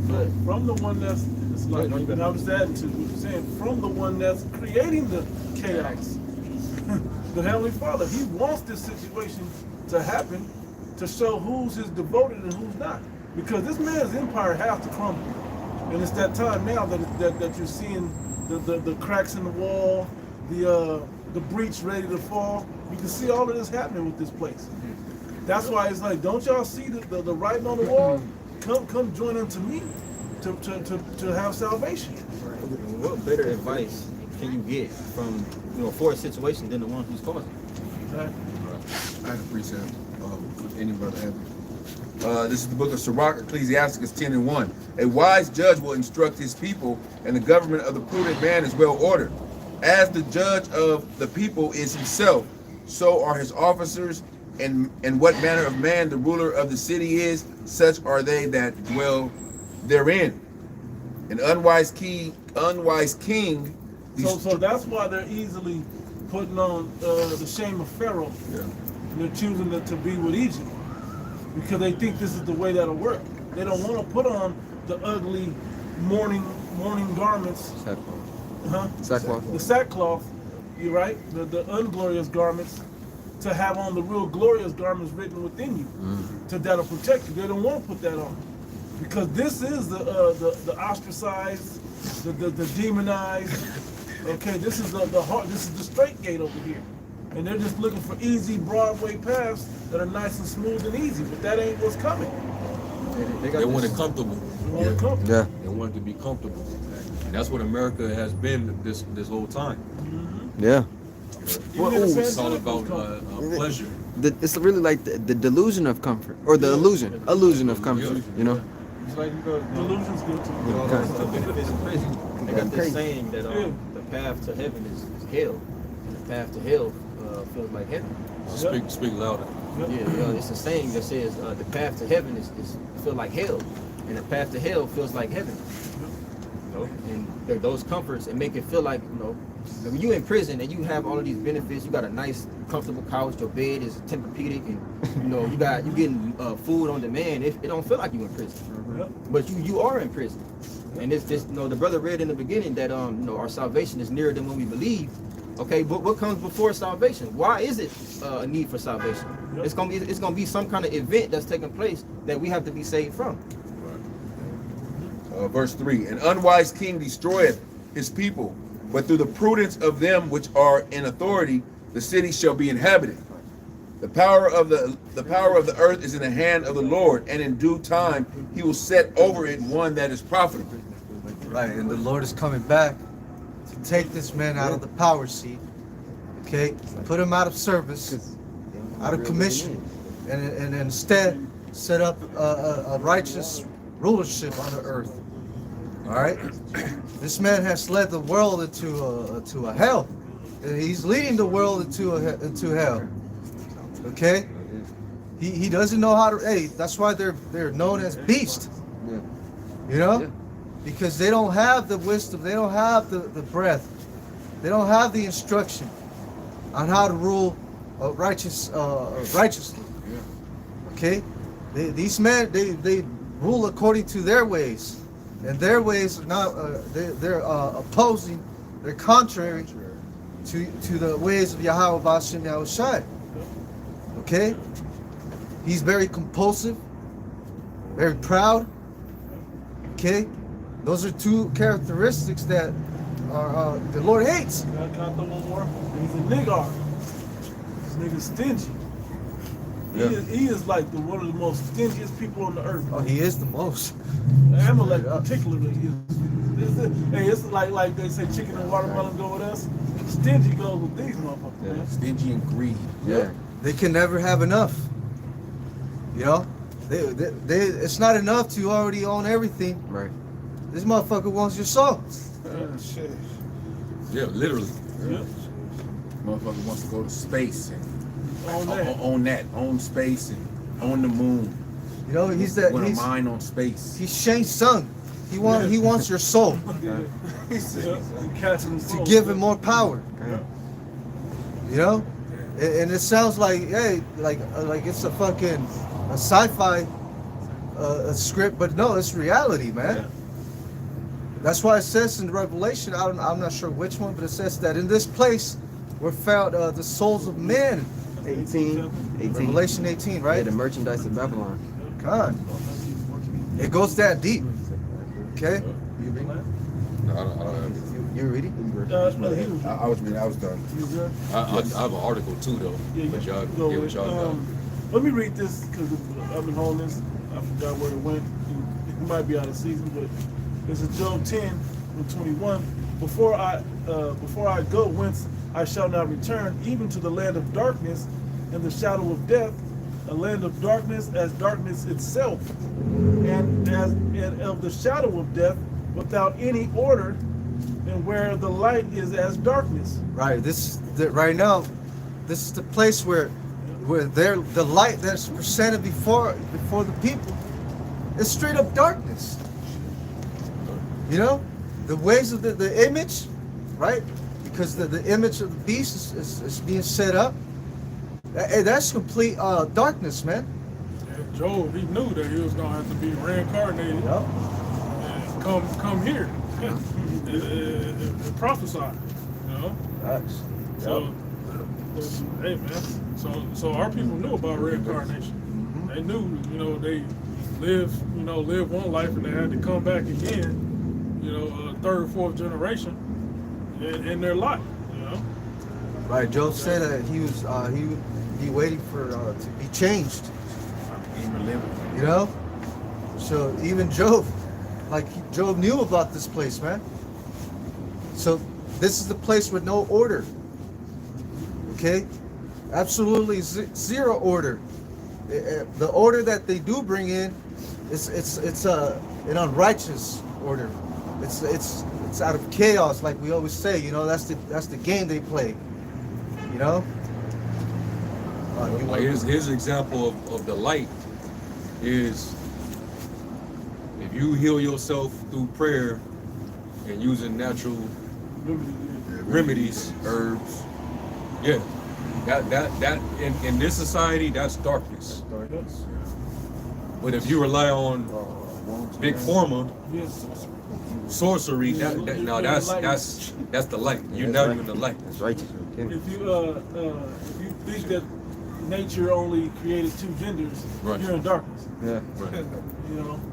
F: But
E: From the one that's, it's like, and I was adding to what you're saying, from the one that's creating the chaos. The Heavenly Father, He wants this situation to happen to show who's His devoted and who's not. Because this man's empire has to crumble. And it's that time now that you're seeing the cracks in the wall, the breach ready to fall. You can see all of this happening with this place. That's why it's like, don't y'all see the writing on the wall? Come join unto me to have salvation.
F: what better advice can you get from, you know, for a situation than the one who's causing it?
E: Right?
C: I have a precept if any brother have it. This is the book of Sirach, Ecclesiasticus 10:1. A wise judge will instruct his people, and the government of the prudent man is well ordered. As the judge of the people is himself, so are his officers, and what manner of man the ruler of the city is, such are they that dwell therein. An unwise king.
E: So that's why they're easily putting on the shame of Pharaoh.
C: Yeah.
E: And they're choosing to be with Egypt because they think this is the way that'll work. They don't want to put on the ugly mourning garments,
H: Sackcloth.
E: the sackcloth. You're right, the unglorious garments, to have on the real glorious garments written within you, that'll protect you. They don't want to put that on because this is the ostracized, the demonized. Okay, this is the heart. This is the straight gate over here, and they're just looking for easy Broadway paths that are nice and smooth and easy. But that ain't what's coming.
D: They want it comfortable.
E: They want it comfortable.
H: Yeah.
D: They want it to be comfortable. And that's what America has been this whole time.
H: Yeah.
E: Even in the
D: It's all
E: pandemic,
D: about
E: it's comfortable.
D: pleasure.
H: It's really like the delusion of comfort, or the illusion of comfort. You know.
F: It's like you go,
E: Delusion's good too.
F: you know, the benefits of prison. They got this saying that
E: Yeah.
F: the path to heaven is hell, and the path to hell feels like heaven.
D: Speak louder.
F: Yeah, it's a saying that says the path to heaven is feel like hell, and the path to hell feels like heaven. You know, and those comforts and make it feel like, you know, when you in prison and you have all of these benefits, you got a nice, comfortable couch, your bed is Tempur-Pedic, and you know you getting food on demand. It don't feel like you in prison, but you are in prison. And this you know, the brother read in the beginning that you know, our salvation is nearer than when we believe. Okay, but what comes before salvation? Why is it a need for salvation? It's gonna be some kind of event that's taking place that we have to be saved from.
C: Verse 3. An unwise king destroyeth his people, but through the prudence of them which are in authority, the city shall be inhabited. The power of the earth is in the hand of the Lord, and in due time he will set over it one that is profitable.
B: right? And the Lord is coming back to take this man out of the power seat, okay? Put him out of service, out of commission, and instead set up a righteous rulership on the earth. All right, this man has led the world into a hell. He's leading the world into hell. Okay, he doesn't know how to. Hey, that's why they're known as beasts. You know, because they don't have the wisdom, they don't have the breath, they don't have the instruction on how to rule righteously. Okay, these men they rule according to their ways, and their ways are not they're opposing, they're contrary to the ways of Yahweh Bashem Yahushai. Okay, he's very compulsive, very proud. Okay, those are two characteristics that are the Lord hates.
E: Can I throw one more? He's a niggar. This nigga's stingy. He is like one of the most stingiest people on the earth.
B: Oh, he is the most.
E: Amalek particularly it's like they say chicken and watermelon go with us. Stingy goes with these motherfuckers, man.
A: Stingy and greedy.
B: Yeah, they can never have enough. You know, they it's not enough to already own everything.
H: Right.
B: This motherfucker wants your soul.
E: Shit.
D: Yeah, literally.
E: Yeah.
A: Motherfucker wants to go to space and
E: On that.
A: own space and own the moon.
B: You know, he's
A: With a mind on space.
B: he's Shane Tsung. He wants your soul to give him more power. You know, and it sounds like like it's a fucking sci-fi script, but no, it's reality, man. That's why it says in Revelation, I'm not sure which one, but it says that in this place were found the souls of men.
H: 18.
B: Revelation 18,
H: Yeah,
B: right?
H: the merchandise of Babylon.
B: God, it goes that deep. Okay,
D: No, I don't have
B: you reading?
A: I was done.
D: I have an article too, though.
E: Yeah,
D: But y'all
E: go
D: get
E: with
D: what
E: it.
D: y'all got.
E: Let me read this because I've been holding this. I forgot where it went. It might be out of season, but it's in Job 10 and 21. Before I go whence I shall not return, even to the land of darkness and the shadow of death, a land of darkness as darkness itself, and of the shadow of death without any order, and where the light is as darkness.
B: Right. Right now, this is the place where the light that's presented before the people is straight up darkness. You know, the ways of the image, right? Because the image of the beast is being set up. That's complete darkness, man.
G: And Job, he knew that he was gonna have to be reincarnated
B: Yep.
G: and come here and prophesy. You know?
B: That's,
G: So, hey man, so our people knew about reincarnation. They knew, they lived one life and they had to come back again, third, fourth generation in their life,
B: right. Job said that he would be waiting for to be changed. You know, so even Job, Job knew about this place, man. So this is the place with no order. Okay, absolutely zero order. The order that they do bring in it's an unrighteous order. It's out of chaos, like we always say. That's the game they play. You know.
D: Like his example of the light is if you heal yourself through prayer and using natural remedies, herbs. Yeah, that in this society, that's darkness. But if you rely on big pharma, sorcery, that's the light. You're now in the light.
H: That's righteous.
E: If you think that nature only created two genders,
D: Right.
E: you're in darkness.
H: Yeah.
D: Right.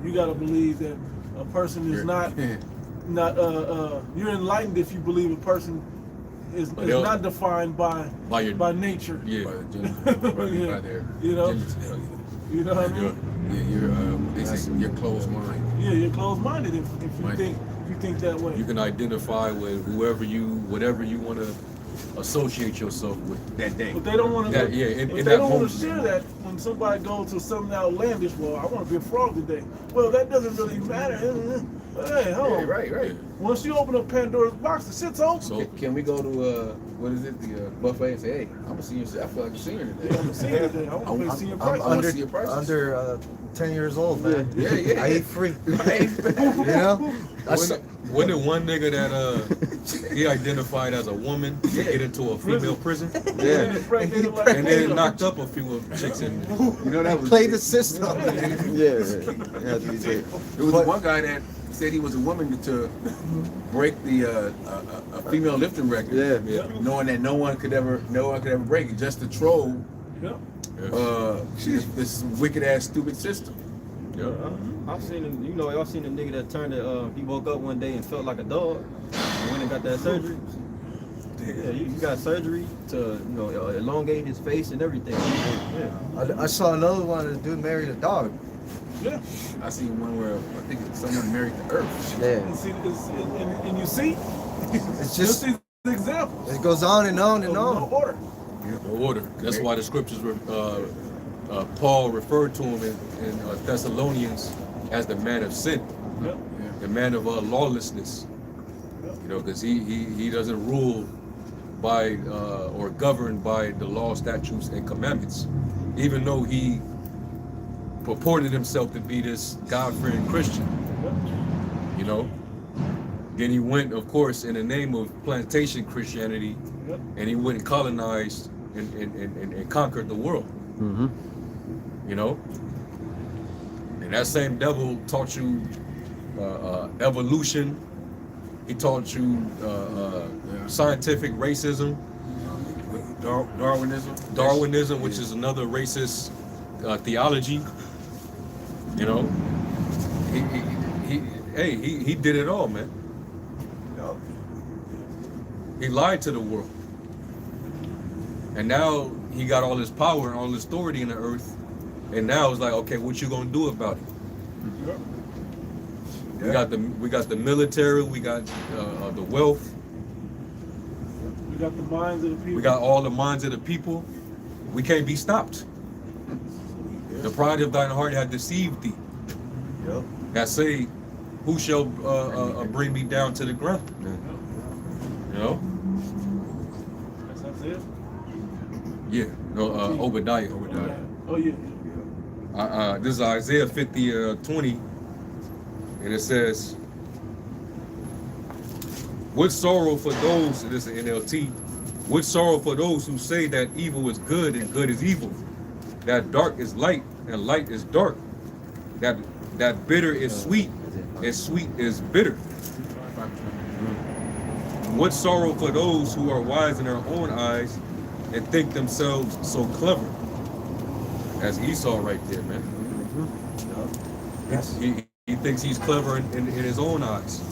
E: You got to believe that a person is not you're enlightened if you believe a person is not defined by nature.
D: Yeah.
E: Yeah. You know what I mean?
A: You're closed mind.
E: Yeah, you're closed-minded if you
D: Right.
E: think that way.
D: You can identify with whatever you want to associate yourself with
C: That day.
E: But they don't want to.
D: that. Yeah, in
E: But
D: that
E: they don't want
D: moment.
E: to share that when somebody goes to something outlandish. Well, I want to be a frog today. Well, that doesn't really matter. Hey, hold on.
C: Right.
E: Once you open up Pandora's box, the shit's over.
D: So
C: Can we go to what is it, the buffet and say, hey, I'm a senior. I feel like a senior today.
E: I'm a senior today. I want to pay senior
B: I'm
E: price.
C: wanna
B: under
C: see your prices.
B: under 10 years old, man.
C: Yeah.
B: I eat free. You know? That's,
D: when did one nigga that he identified as a woman get into a female prison
H: Yeah.
D: and then knocked up a few chicks in there?
C: You know that was
B: play the system.
H: Yeah. It has to be said.
C: There was one guy that said he was a woman to break the a female lifting record.
H: Yeah.
C: Knowing that no one could ever break it, just to troll
E: Yep.
C: this wicked ass stupid system.
D: Yeah.
F: I've seen him, you know, y'all seen the nigga that turned it, he woke up one day and felt like a dog and went and got that surgery. Yeah, he got surgery to, you know, elongate his face and everything. Yeah.
B: I saw another one. The dude married a dog.
E: Yeah.
C: I seen one where I think someone married the earth.
B: Yeah.
E: And see, and you see,
B: It's
E: just
B: just
E: these examples.
B: it goes on and on and
E: No
B: on.
E: order.
D: No order. That's why the scriptures were Paul referred to him in Thessalonians as the man of sin,
E: Yep.
D: the man of lawlessness. You know, because he doesn't rule by or govern by the law, statutes, and commandments, even though he purported himself to be this God-fearing Christian. You know, then he went, of course, in the name of plantation Christianity,
E: Yep.
D: and he went and colonized and conquered the world.
H: Mm-hmm.
D: You know, and that same devil taught you evolution. He taught you scientific racism, Darwinism, which is another racist theology. You know, he did it all, man. He lied to the world, and now he got all his power and all his authority in the earth. And now it's like, okay, what you gonna do about it?
E: Yep.
D: We got the military, we got the wealth,
E: We got the minds of the people.
D: we got all the minds of the people. We can't be stopped. The pride of thine heart had deceived thee.
B: Yep.
D: That say, who shall bring me down to the ground? You know?
E: That's it.
D: Yeah. No, Obadiah.
E: Oh yeah.
D: This is Isaiah 50:20, and it says, "What sorrow for those," this is NLT, "what sorrow for those who say that evil is good and good is evil, that dark is light and light is dark, that bitter is sweet and sweet is bitter. What sorrow for those who are wise in their own eyes and think themselves so clever." That's Esau right there, man. He thinks he's clever in his own eyes.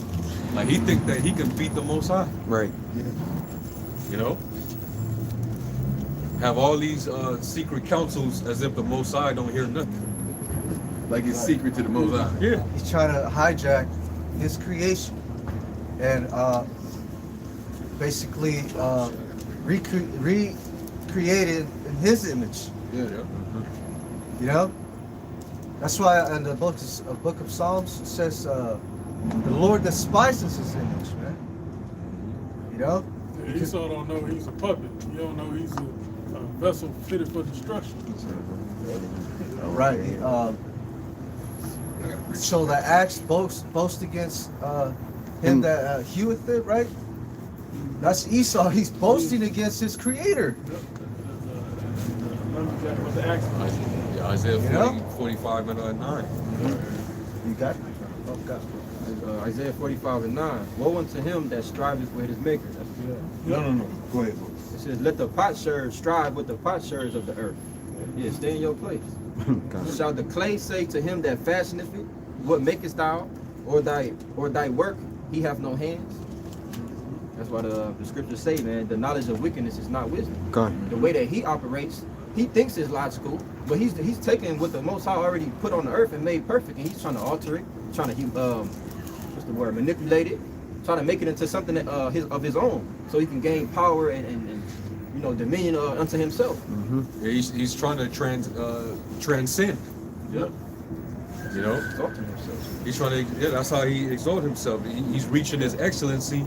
D: Like he thinks that he can beat the Most High.
H: Right.
D: You know? Have all these secret councils as if the Most High don't hear nothing.
C: Like it's secret to the Most High.
D: Yeah.
B: He's trying to hijack his creation and basically recreate it in his image.
C: Yeah.
B: You know, that's why in the book of Psalms it says the Lord despises his image, man. You know,
G: Yeah, Esau don't know he's a puppet. You don't know he's a vessel fitted for destruction.
B: right? So the acts boast against him that heweth it, right? That's Esau. He's boasting against his creator.
E: What the accent.
D: Yeah, Isaiah 40,
B: You know?
D: 45 and 9.
B: You got it? Oh, God.
F: Isaiah 45:9. Woe unto him that striveth with his maker. That's
C: No. Go ahead.
F: It says, let the potsherds strive with the potsherds of the earth. Yeah, stay in your place. Shall the clay say to him that fashioneth it, what makest thou? Or thy work, he hath no hands? That's why the scriptures say, man, the knowledge of wickedness is not wisdom.
H: Gone.
F: The way that he operates, he thinks is logical, but he's taking what the Most High already put on the earth and made perfect, and he's trying to alter it, trying to manipulate it, trying to make it into something that, of his own, so he can gain power and you know, dominion unto himself.
D: Yeah, he's trying to transcend.
E: Yep.
D: You know,
F: Exalting himself.
D: he's trying to. Yeah, that's how he exalts himself. He's reaching his excellency.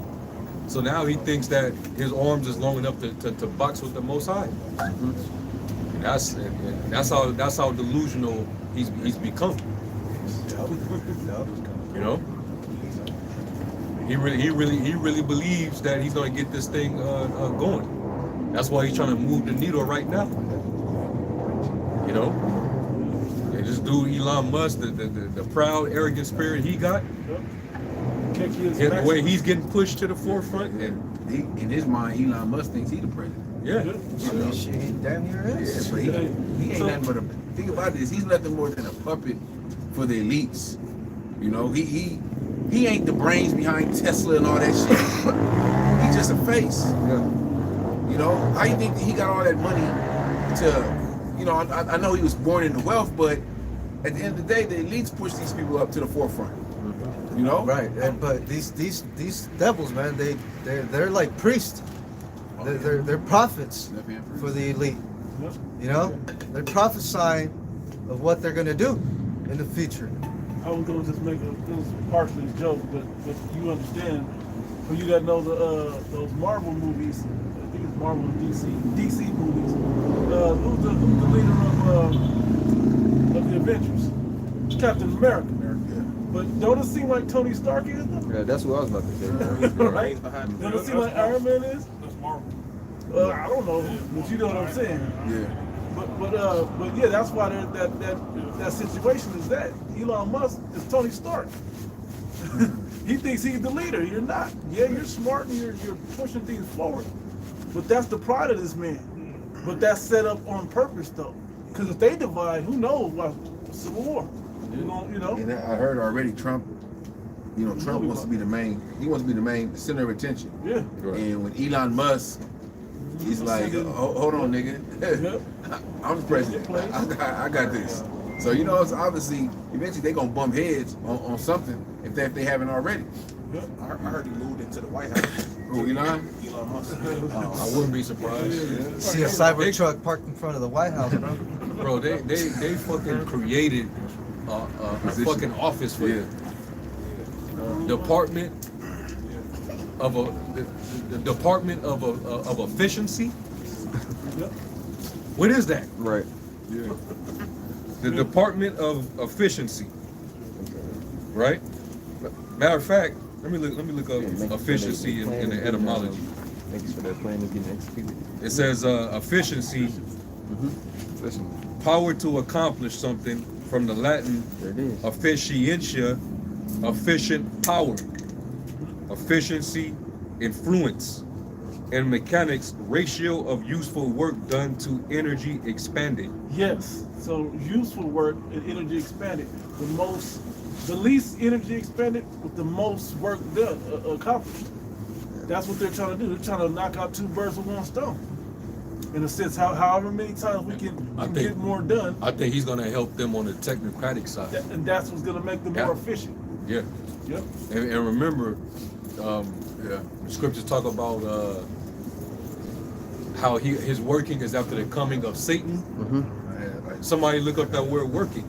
D: So now he thinks that his arms is long enough to box with the Most High. And that's how delusional he's become. You know, he really believes that he's gonna get this thing going. That's why he's trying to move the needle right now. You know, and this dude Elon Musk, the proud, arrogant spirit he got, the way he's getting pushed to the forefront, and
A: He, in his mind, Elon Musk thinks he's the president.
D: yeah,
A: You know?
B: Shit, he damn near is.
A: Yeah, but he ain't nothing but a. Think about this. He's nothing more than a puppet for the elites. You know, he ain't the brains behind Tesla and all that shit. He's just a face.
H: Yeah.
A: You know, how you think that he got all that money to? You know, I know he was born into wealth, but at the end of the day, the elites push these people up to the forefront. You know,
B: Right, but these devils, man, they're like priests. They're prophets for the elite. You know, they're prophesying of what they're gonna do in the future.
E: I was gonna just make it was partially a joke, but you understand. For you that know those Marvel movies, I think it's Marvel and DC movies. Who's the leader of the Avengers? Captain America. But don't it seem like Tony Stark is though?
H: Yeah, that's what I was about to say.
E: Right? Don't it seem like Iron Man is?
G: That's Marvel.
E: I don't know, but you know what I'm saying.
A: yeah.
E: But yeah, that's why that situation is that Elon Musk is Tony Stark. He thinks he's the leader. You're not. Yeah, you're smart and you're pushing things forward. But that's the pride of this man. But that's set up on purpose though. Because if they divide, who knows what civil war? You know.
A: And I heard already Trump. You know, Trump wants to be the main. He wants to be the center of attention.
E: Yeah.
A: And when Elon Musk, he's like, hold on, nigga. I'm the president. I got this. So you know, it's obviously eventually they gonna bump heads on something if they haven't already.
J: I heard he moved into the White House.
A: Who, Elon?
J: Elon Musk.
D: I wouldn't be surprised.
B: See a cyber truck parked in front of the White House, bro.
D: Bro, they fucking created a fucking office for you. Department of the Department of Efficiency. What is that?
H: Right.
D: The Department of Efficiency. Right? Matter of fact, let me look up efficiency in the etymology.
H: Thanks for that plan of getting executed.
D: It says efficiency, power to accomplish something, from the Latin
H: There it is.
D: efficientia, efficient power, efficiency, influence, and mechanics, ratio of useful work done to energy expanded.
E: Yes. So useful work and energy expanded. The least energy expended with the most work done accomplished. That's what they're trying to do. They're trying to knock out two birds with one stone. In a sense, however many times we can get more done.
D: I think he's gonna help them on the technocratic side.
E: And that's what's gonna make them more efficient.
D: Yeah.
E: Yep.
D: And remember, the scriptures talk about how his working is after the coming of Satan. Somebody look up that word "working."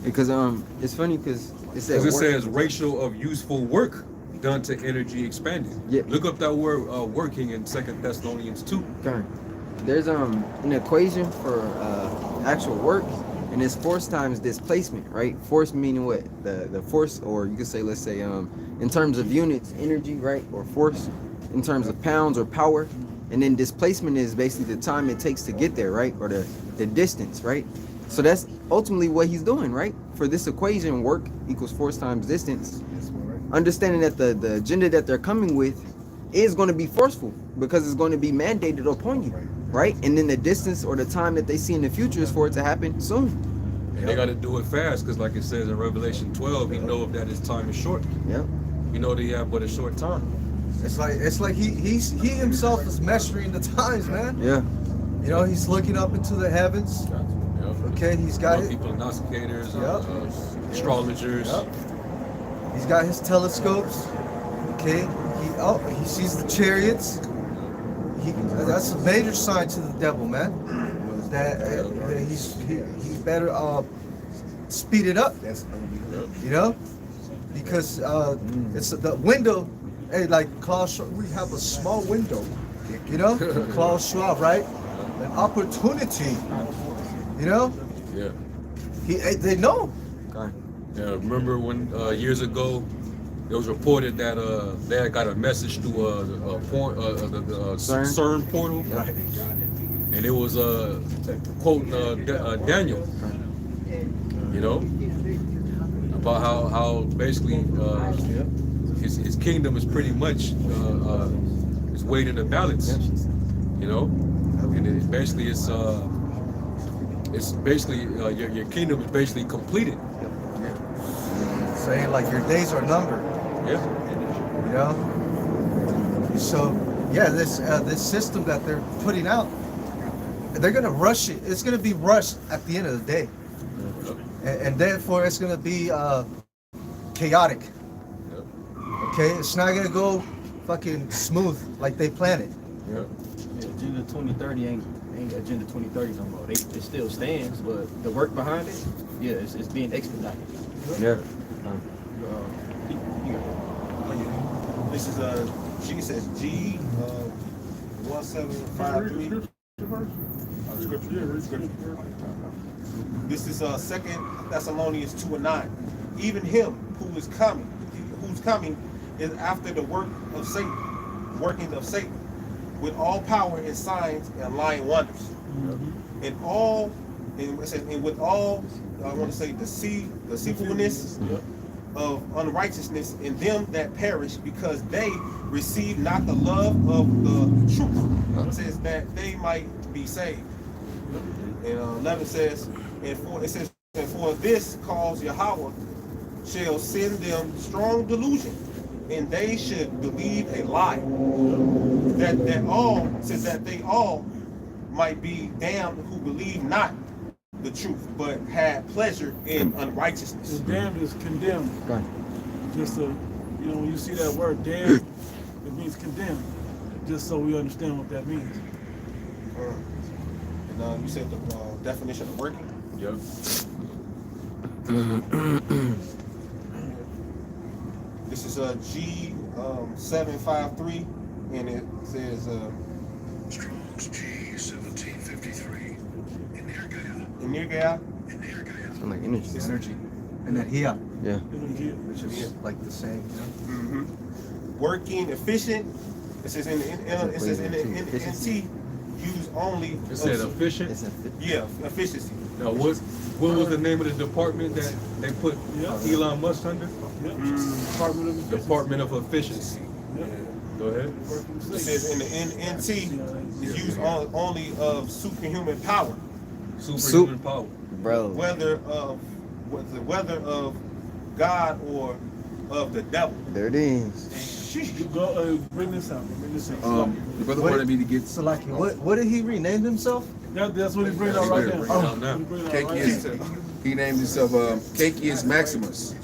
H: Because it's funny because it says
D: Because it says ratio of useful work done to energy expanded.
H: Yeah.
D: Look up that word "working" in 2 Thessalonians 2.
H: Okay. There's an equation for actual work, and it's force times displacement, right? Force meaning what? The force, or you could say, let's say, in terms of units, energy, right? Or force in terms of pounds or power. And then displacement is basically the time it takes to get there, right? Or the distance, right? So that's ultimately what he's doing, right? For this equation, work equals force times distance. Understanding that the agenda that they're coming with is going to be forceful because it's going to be mandated upon you, right? And then the distance or the time that they see in the future is for it to happen soon.
D: And they got to do it fast because, like it says in Revelation 12, he know that his time is short.
H: Yep.
D: You know that he have but a short time.
B: It's like he himself is measuring the times, man.
H: Yeah.
B: You know, he's looking up into the heavens.
D: Yep.
B: Okay, he's got it.
D: People, prognosticators,
B: Yep.
D: astrologers.
B: Yep. He's got his telescopes. Okay, he sees the chariots. That's a major sign to the devil, man. That he better speed it up. You know, because it's the window. Hey, like Klaus, we have a small window. You know, Klaus Schwab, right? An opportunity. You know.
D: Yeah.
B: They know.
D: Yeah. Remember when years ago it was reported that they had got a message through the CERN portal,
B: Right.
D: and it was quoting Daniel. You know, about how basically his kingdom is pretty much is weighed in the balance. You know, and it basically it's basically your kingdom is basically completed.
B: Saying like your days are numbered.
D: Yeah.
B: You know. So yeah, this system that they're putting out, they're gonna rush it. It's gonna be rushed at the end of the day, and therefore it's gonna be chaotic. Okay, it's not gonna go fucking smooth like they planned it.
F: Yeah, Agenda 2030 ain't Agenda 2030 no more. It still stands, but the work behind it, yeah, it's being expedited.
H: Yeah.
J: This is G says G 1753. Scripture. This is 2 Thessalonians 2:9. Even him who's coming is after the working of Satan, with all power and signs and lying wonders, and with all I want to say deceitfulness of unrighteousness in them that perish, because they receive not the love of the truth. It says that they might be saved. And 11 says, and for this cause Yahweh shall send them strong delusion, and they should believe a lie, that they all might be damned who believe not the truth, but had pleasure in unrighteousness.
E: The damned is condemned.
H: Right.
E: Just so, when you see that word damned, it means condemned. Just so we understand what that means.
J: And you said the definition of working?
D: Yeah.
J: This is G 753, and it says
K: Strong's G 1753.
J: Energia.
H: Sound like energy.
J: It's energy.
B: And then here,
H: Yeah.
B: which is like the same. You know?
J: Working efficient. It says in the NT use only.
D: It said efficient.
J: Yeah, efficiency.
D: Now what was the name of the department that they put Elon Musk under? Department of Efficiency. Go ahead.
J: It says in the NT is used only of superhuman power.
D: Superhuman power.
H: Bro.
J: Whether of God or of the devil.
H: There it is.
E: Go, bring this out.
A: The brother wanted me to get
B: So like, what did he rename himself?
E: That's what he brings out right now.
A: He named himself Cacius Maximus,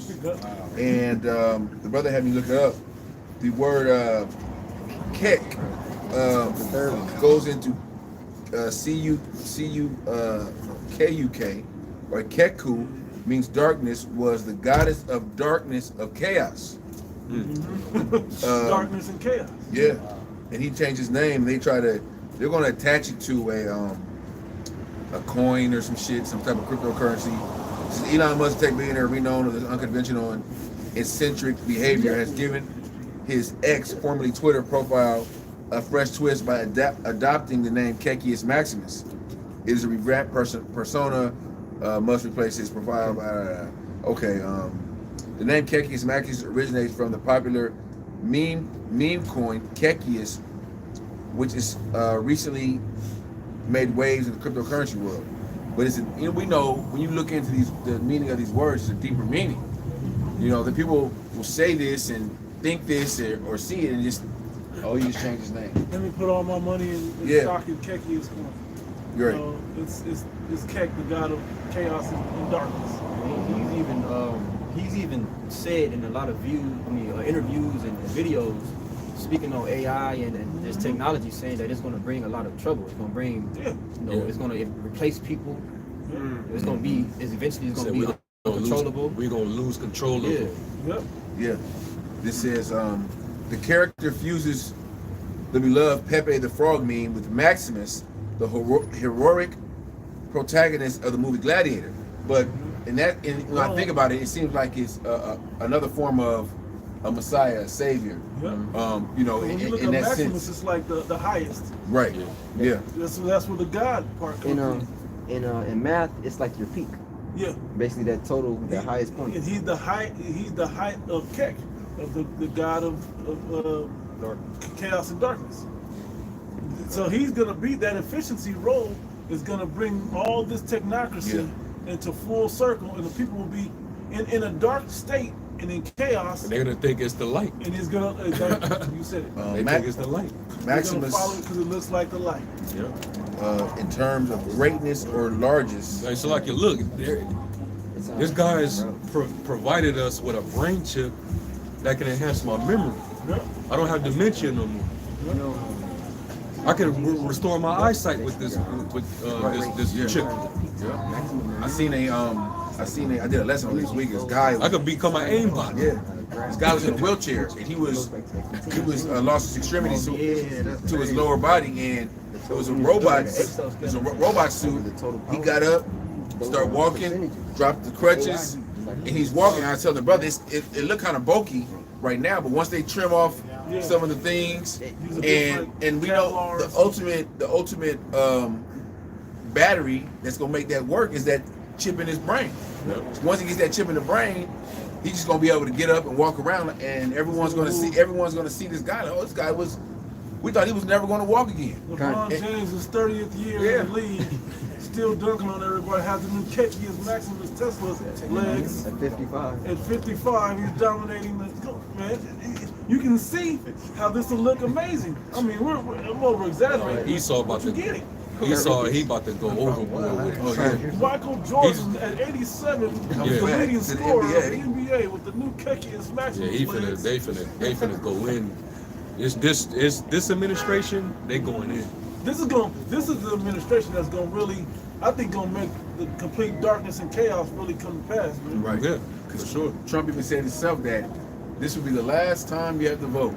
A: and the brother had me look it up. The word kek goes into Kuk, or Keku, means darkness, was the goddess of darkness of chaos.
E: Darkness and chaos.
A: Yeah, and he changed his name. They're going to attach it to a coin or some shit, some type of cryptocurrency. This is Elon Musk, tech billionaire, renowned for his unconventional and eccentric behavior, has given his ex, formerly Twitter profile, a fresh twist by adopting the name Cacius Maximus. It is a revamped persona. Must replace his profile. The name Cacius Maximus originates from the popular meme coin Cacius, which is recently made waves in the cryptocurrency world. But it's we know when you look into the meaning of these words, it's a deeper meaning. The people will say this and think this or see it and just he just changed his name.
E: Let me put all my money in stock in Keki's coin.
A: You're right.
E: It's Kek, the god of chaos and darkness.
F: He's even said in a lot of interviews and videos, speaking on AI and this technology, saying that it's going to bring a lot of trouble. It's going to bring, it's going to replace people. It's going to be, eventually it's going to be uncontrollable.
D: We're going to lose control of it.
A: Yeah. This says, the character fuses the beloved Pepe the Frog meme with Maximus, the heroic protagonist of the movie Gladiator. But when I think about it, it seems like it's another form of a Messiah, a Savior.
E: When you look at
A: that
E: Maximus,
A: sense.
E: it's like the highest.
A: Right. Yeah.
E: That's where the God part comes in.
H: In math, it's like your peak.
E: Yeah.
H: Basically, the highest point.
E: And he's the height of Kek, of the God of chaos and darkness. So he's gonna be that efficiency role is gonna bring all this technocracy into full circle, and the people will be in a dark state and in chaos.
D: And they're gonna think it's the light.
E: And he's gonna you said it.
D: They think it's the light.
A: Maximus,
E: follow it because it looks like the light.
A: in terms of greatness or largest.
D: Like, so like you look, this guy has provided us with a brain chip that can enhance my memory. I don't have dementia no more. I can restore my eyesight with this this chip.
A: I did a lesson on this week. This guy,
D: I could become an aimbot.
A: Yeah, this guy was in a wheelchair and he was lost his extremities to his lower body, and it was a robot suit. He got up, started walking, dropped the crutches, and he's walking. I tell the brother, it looked kind of bulky right now, but once they trim off some of the things, and we know the ultimate battery that's gonna make that work is that chip in his brain. Once he gets that chip in the brain, he's just gonna be able to get up and walk around, and everyone's gonna see this guy. Oh, this guy we thought he was never gonna walk again.
E: LeBron James is 30th year in the league, still dunking on everybody. Has the new catchy as Maximus Tesla's legs.
H: At 55.
E: At 55, he's dominating the man. You can see how this will look amazing. I mean, I'm over exaggerating.
D: Esau about to
E: get it.
D: He about to go overboard with it.
E: Michael Jordan at 87, the leading scorer of the NBA with the new catchy as Maximus.
D: Yeah, they finna go in. This administration, they going in.
E: This is the administration that's gonna really, I think, gonna make the complete darkness and chaos really come to pass. Man.
A: Right.
D: Yeah, for sure.
A: Trump even said himself that this will be the last time you have to vote.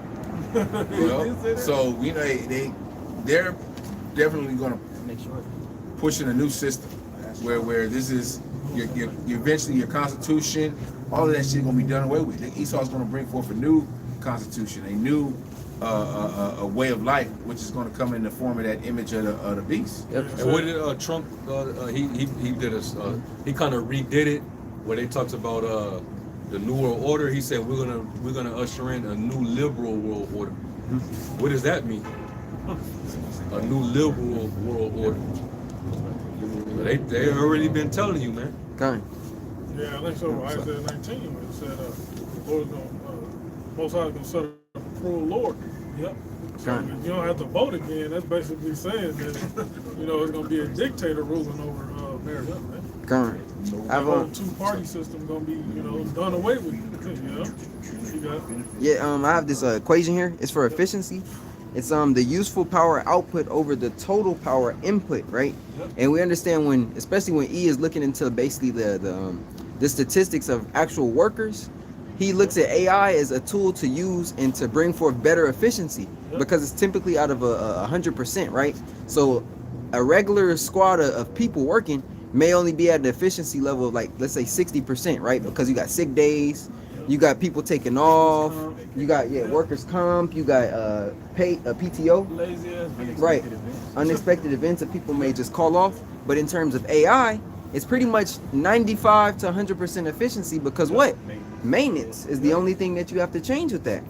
A: You know? So they're definitely gonna push in a new system where this is eventually your constitution, all of that shit gonna be done away with. Esau's gonna bring forth a new constitution, a new a way of life, which is going to come in the form of that image of the beast.
D: Yep. And what did Trump? He did he kind of redid it where they talked about the New World Order. He said we're gonna usher in a new liberal world order. What does that mean? A new liberal world order. They already been telling you, man.
H: Kind.
G: Yeah, I think so. Isaiah 19 when it said the Lord's gonna, Most High is gonna set up a cruel Lord.
E: Yep.
G: So if you don't have to vote again, that's basically saying that it's gonna be a dictator ruling over America. Man.
H: Kind.
G: The whole two-party system gonna be done away with.
H: I have this equation here. It's for efficiency. It's the useful power output over the total power input, right? Yep. And we understand especially when E is looking into basically the statistics of actual workers, he looks at AI as a tool to use and to bring forth better efficiency, because it's typically out of 100%, right? So a regular squad of people working may only be at the efficiency level of, like, let's say 60%, right? Because you got sick days, you got people taking off, you got workers comp, you got PTO, right? Unexpected events that people may just call off. But in terms of AI, it's pretty much 95 to 100% efficiency, because what? Maintenance is the only thing that you have to change with that.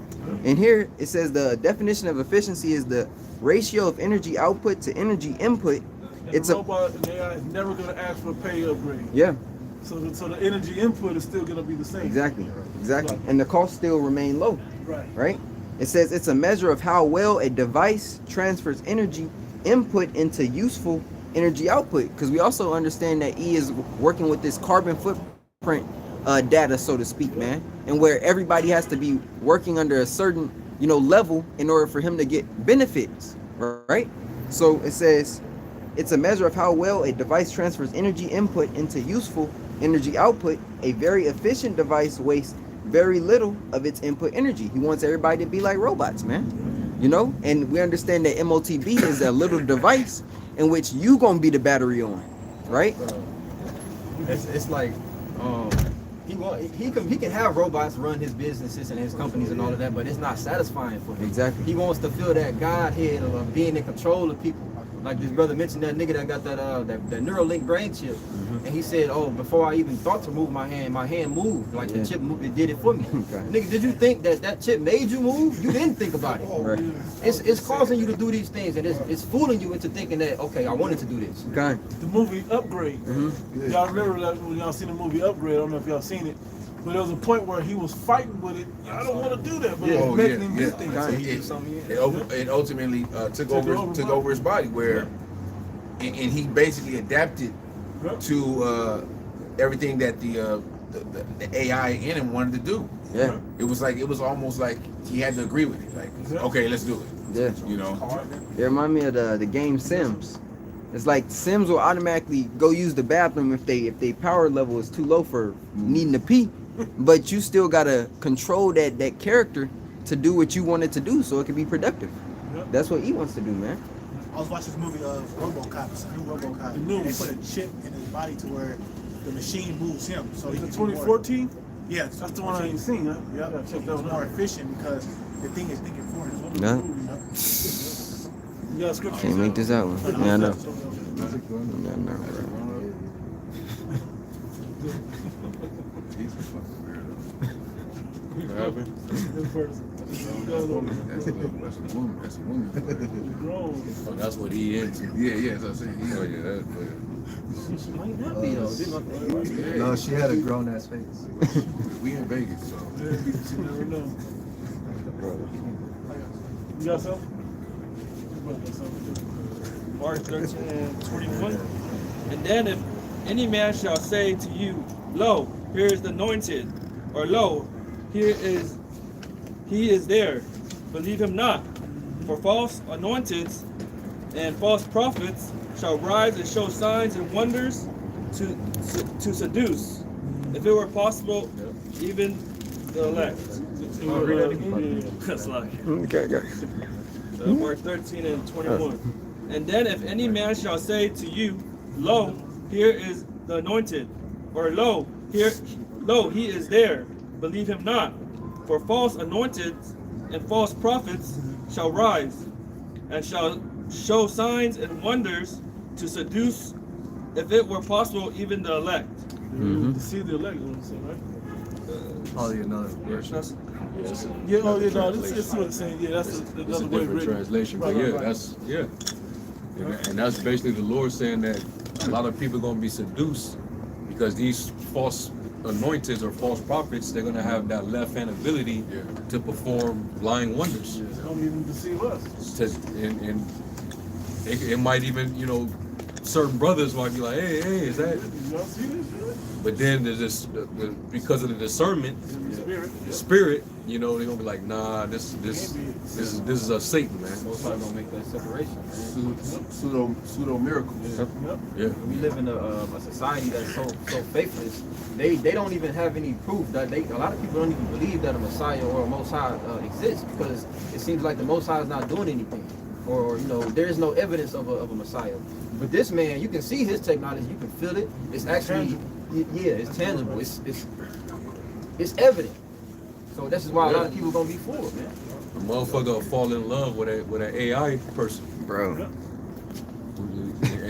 H: And here it says the definition of efficiency is the ratio of energy output to energy input.
E: And the robot and AI is never going to ask for a pay upgrade.
H: Yeah.
E: So the energy input is still going to be the same.
H: Exactly. And the costs still remain low. Right? It says it's a measure of how well a device transfers energy input into useful energy output, because we also understand that E is working with this carbon footprint data, so to speak, man, and where everybody has to be working under a certain, level in order for him to get benefits, right? So it says it's a measure of how well a device transfers energy input into useful energy output. A very efficient device wastes very little of its input energy. He wants everybody to be like robots, man. And we understand that MOTB is a little device in which you gonna be the battery on, right?
F: It's like he can have robots run his businesses and his companies and all of that, but it's not satisfying for him.
H: Exactly.
F: He wants to feel that Godhead of being in control of people. Like this brother mentioned, that nigga that got that Neuralink brain chip, and he said, "Oh, before I even thought to move my hand moved. Like the chip moved, it did it for me."
H: Okay.
F: Nigga, did you think that chip made you move? You didn't think about it.
H: Right.
F: It's causing you to do these things, and it's fooling you into thinking that, okay, I wanted to do this.
H: Okay.
E: The movie Upgrade. Y'all remember that when y'all seen the movie Upgrade? I don't know if y'all seen it, but there was a point where he was fighting with it. I don't want to do that, but it was making him do things.
A: It ultimately took over his body, where and he basically adapted to everything that the AI in him wanted to do.
H: Yeah.
A: It was almost like he had to agree with it. Like, okay, let's do it.
H: Yeah. It remind me of the game Sims. It's like Sims will automatically go use the bathroom if they power level is too low for needing to pee, but you still gotta control that character to do what you want it to do so it can be productive. That's what he wants to do, man.
L: I was watching this movie of RoboCop, it's a new RoboCop. And they put a chip in his body to where the machine moves him. So
E: Is it 2014?
L: Yeah,
E: That's the one I ain't seen. Huh? Yeah, I gotta check that
L: It's
E: one
L: more
E: out.
L: efficient because the thing is thinking for him.
H: Yeah.
E: You got scripture?
H: Can't make this out one. Yeah, I know. Yeah, I know, bro.
D: What happened?
E: This person.
A: That's a woman.
D: Oh, that's what he into.
A: Yeah, that's what I'm saying.
D: Oh yeah, that's good.
E: She might not be though.
B: No, she had a grown ass face.
A: We in Vegas, so.
E: Yeah, you never know. You got something? You got something?
M: Mark 13 and 21. And then if any man shall say to you, Lo, here is the anointed, or Lo, he is there, believe him not. For false anointeds and false prophets shall rise and show signs and wonders to seduce, if it were possible, even the elect. Read that again? That's like
H: Okay.
M: Mark 13 and 21. And then if any man shall say to you, Lo, here is the anointed, or Lo, he is there, believe him not. For false anointed and false prophets shall rise, and shall show signs and wonders to seduce, if it were possible, even the elect.
E: To see the elect, you say, right?
B: Probably another version.
E: Yeah, oh yeah, no, this is what it's saying. Yeah, that's
D: It's
E: another
D: a
E: way
D: different
E: written.
D: translation, but
E: Right,
D: yeah,
E: right.
D: that's and that's basically the Lord saying that a lot of people are gonna be seduced because these false anointeds or false prophets, they're gonna have that left-hand ability to perform lying wonders.
E: Don't even deceive us.
D: And it might even, certain brothers might be like, hey, is that?
E: Y'all see this?
D: But then there's this, because of the discernment, the spirit, they're gonna be like, nah, this is a Satan, man.
F: Most High gonna make that separation, man.
A: Pseudo miracles.
D: Yeah.
F: We live in a society that's so faithless. They don't even have any proof that a lot of people don't even believe that a Messiah or a Most High exists, because it seems like the Most High is not doing anything, or there is no evidence of a Messiah. But this man, you can see his technology, you can feel it. It's actually, it's tangible. It's evident. So this is why a lot of people gonna be fooled, man.
D: A motherfucker will fall in love with an AI person,
H: Bro.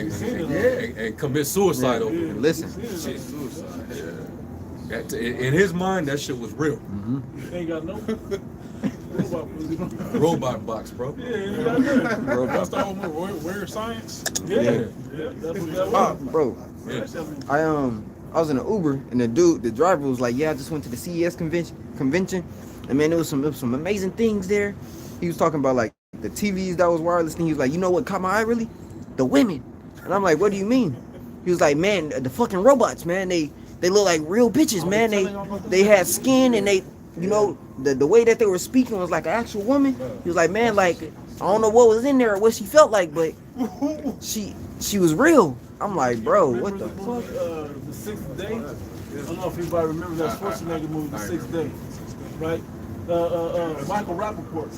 D: and commit suicide over it.
H: Listen.
D: In his mind, that shit was real.
E: Ain't got no
D: Robot box, bro.
E: Yeah, ain't got nothing.
G: That's the whole movie. Weird science.
E: Yeah, that's what that was.
H: Bro, I was in an Uber and the driver was like, yeah, I just went to the CES convention, and man, there was some amazing things there. He was talking about like the TVs that was wireless, and he was like, you know what caught my eye really? The women. And I'm like, what do you mean? He was like, man, the fucking robots, man, they they look like real bitches, man. They had skin and they, you know, the way that they were speaking was like an actual woman. He was like, man, like I don't know what was in there or what she felt like, but she was real. I'm like, bro, what the fuck?
E: The Sixth Day. I don't know if anybody remembers that Schwarzenegger movie, The Sixth Day, right? Michael Rappaport,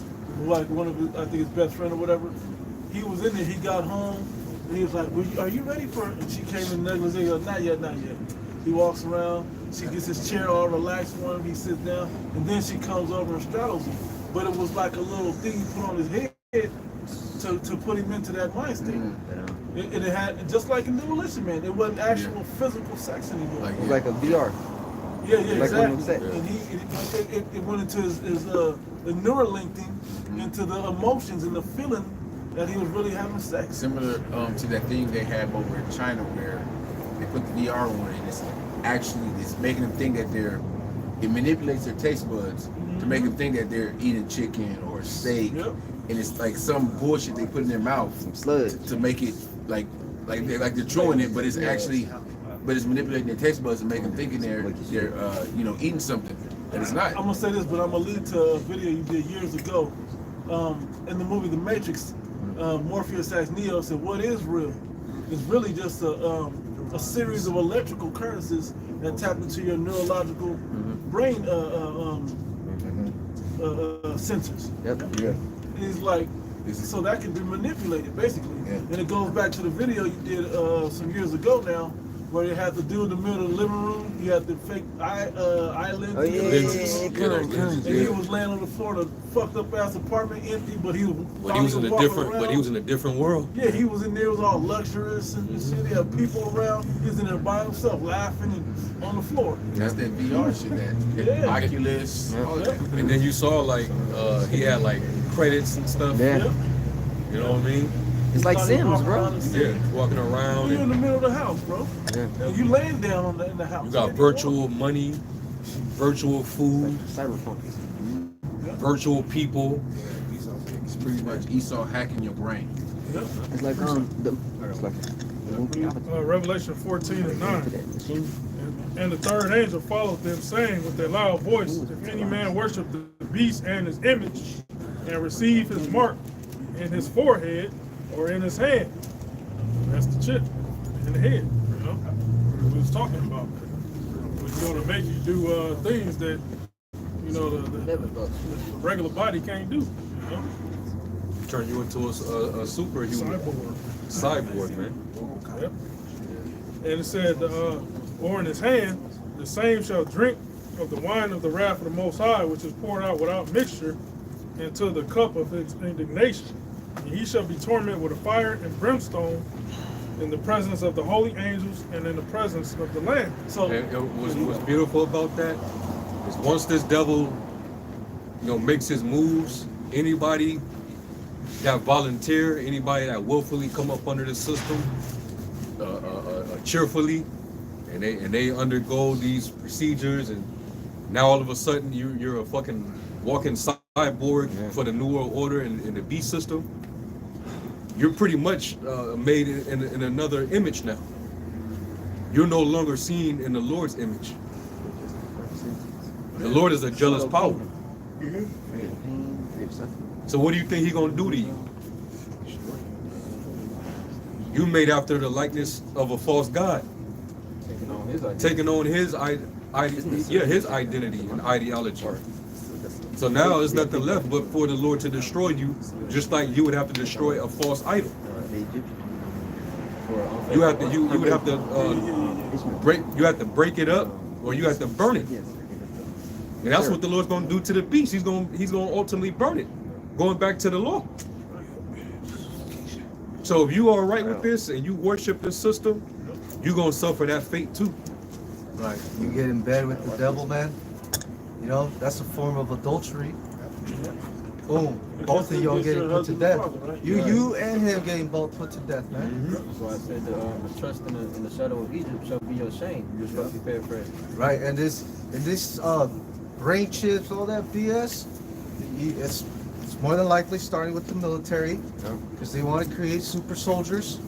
E: like one of his, I think his best friend or whatever. He was in there. He got home and he was like, "Are you ready for?" And she came in negligee. He goes, "Not yet, not yet." He walks around. She gets his chair all relaxed for him. He sits down, and then she comes over and straddles him. But it was like a little thing he put on his head to put him into that mind state. It had, just like in Demolition Man, it wasn't actual physical sex anymore.
H: It was like a VR.
E: Yeah,
H: like
E: exactly. And it went into his the Neuralink thing, into the emotions and the feeling that he was really having sex.
A: Similar to that thing they have over in China where they put the VR on and it's making them think that it manipulates their taste buds to make them think that they're eating chicken or steak.
E: Yep.
A: And it's like some bullshit they put in their mouth to make it like they're chewing it, but it's actually it's manipulating their taste buds and making them thinking they're eating something that it's not.
E: I'm gonna say this, but I'm gonna lead to a video you did years ago. In the movie The Matrix, Morpheus asked Neo, said, "What is real?" It's really just a series of electrical currencies that tap into your neurological brain sensors.
H: Yep.
A: Yeah.
E: And he's like, so that can be manipulated, basically.
A: Yeah.
E: And it goes back to the video you did some years ago now, where you had the dude in the middle of the living room. You had the fake eyelid.
H: Oh yeah.
E: And he was laying on the floor in a fucked up ass apartment, empty, but he was.
D: But he was in a different world.
E: Yeah, he was in there. It was all luxurious and shit. He had people around. He was in there by himself, laughing and on the floor.
A: That's that VR shit, that Oculus. All that.
D: And then you saw like he had like credits and stuff.
H: Yeah.
D: You know what I mean?
H: It's like Sims, bro.
D: Yeah, walking around.
E: You're in the middle of the house, bro.
H: Yeah.
E: And you laying down in the house.
D: You got virtual money, virtual food,
H: Cyberpunk.
D: virtual people.
A: It's pretty much Esau hacking your brain.
H: It's like it's like the movie Avatar.
G: Revelation 14 and 9. And the third angel followed them, saying with a loud voice, "If any man worship the beast and his image, and receive his mark in his forehead or in his hand," that's the chip in the head. You know, we was talking about. It's going to make you do things that the regular body can't do. You know?
D: Turn you into a superhuman. Cyborg, man.
G: Yep. And it said, or in his hand, the same shall drink of the wine of the wrath of the Most High, which is poured out without mixture into the cup of his indignation. And he shall be tormented with a fire and brimstone in the presence of the holy angels and in the presence of the Lamb.
D: So what's beautiful about that is once this devil, makes his moves, anybody that volunteer, anybody that willfully come up under the system, cheerfully, and they undergo these procedures, and now all of a sudden you're a fucking walking cyborg for the New World Order and the beast system. You're pretty much made in another image now. You're no longer seen in the Lord's image. The Lord is a jealous power. So what do you think he's gonna do to you? You made after the likeness of a false god. Taking on his identity and ideology. So now there's nothing left but for the Lord to destroy you, just like you would have to destroy a false idol. You would have to break it up, or you have to burn it. And that's what the Lord's gonna do to the beast. He's gonna ultimately burn it, going back to the law. So if you are right with this and you worship this system, you're gonna suffer that fate too.
B: Right. You get in bed with the devil, man. That's a form of adultery. Boom. Both of y'all getting put to death. You and him getting both put to death, man.
F: That's why I said the trust in the shadow of Egypt shall be your shame. You're supposed to be paraphrased.
B: Right, and this brain chips, all that BS, it's more than likely starting with the military, because they want to create super soldiers.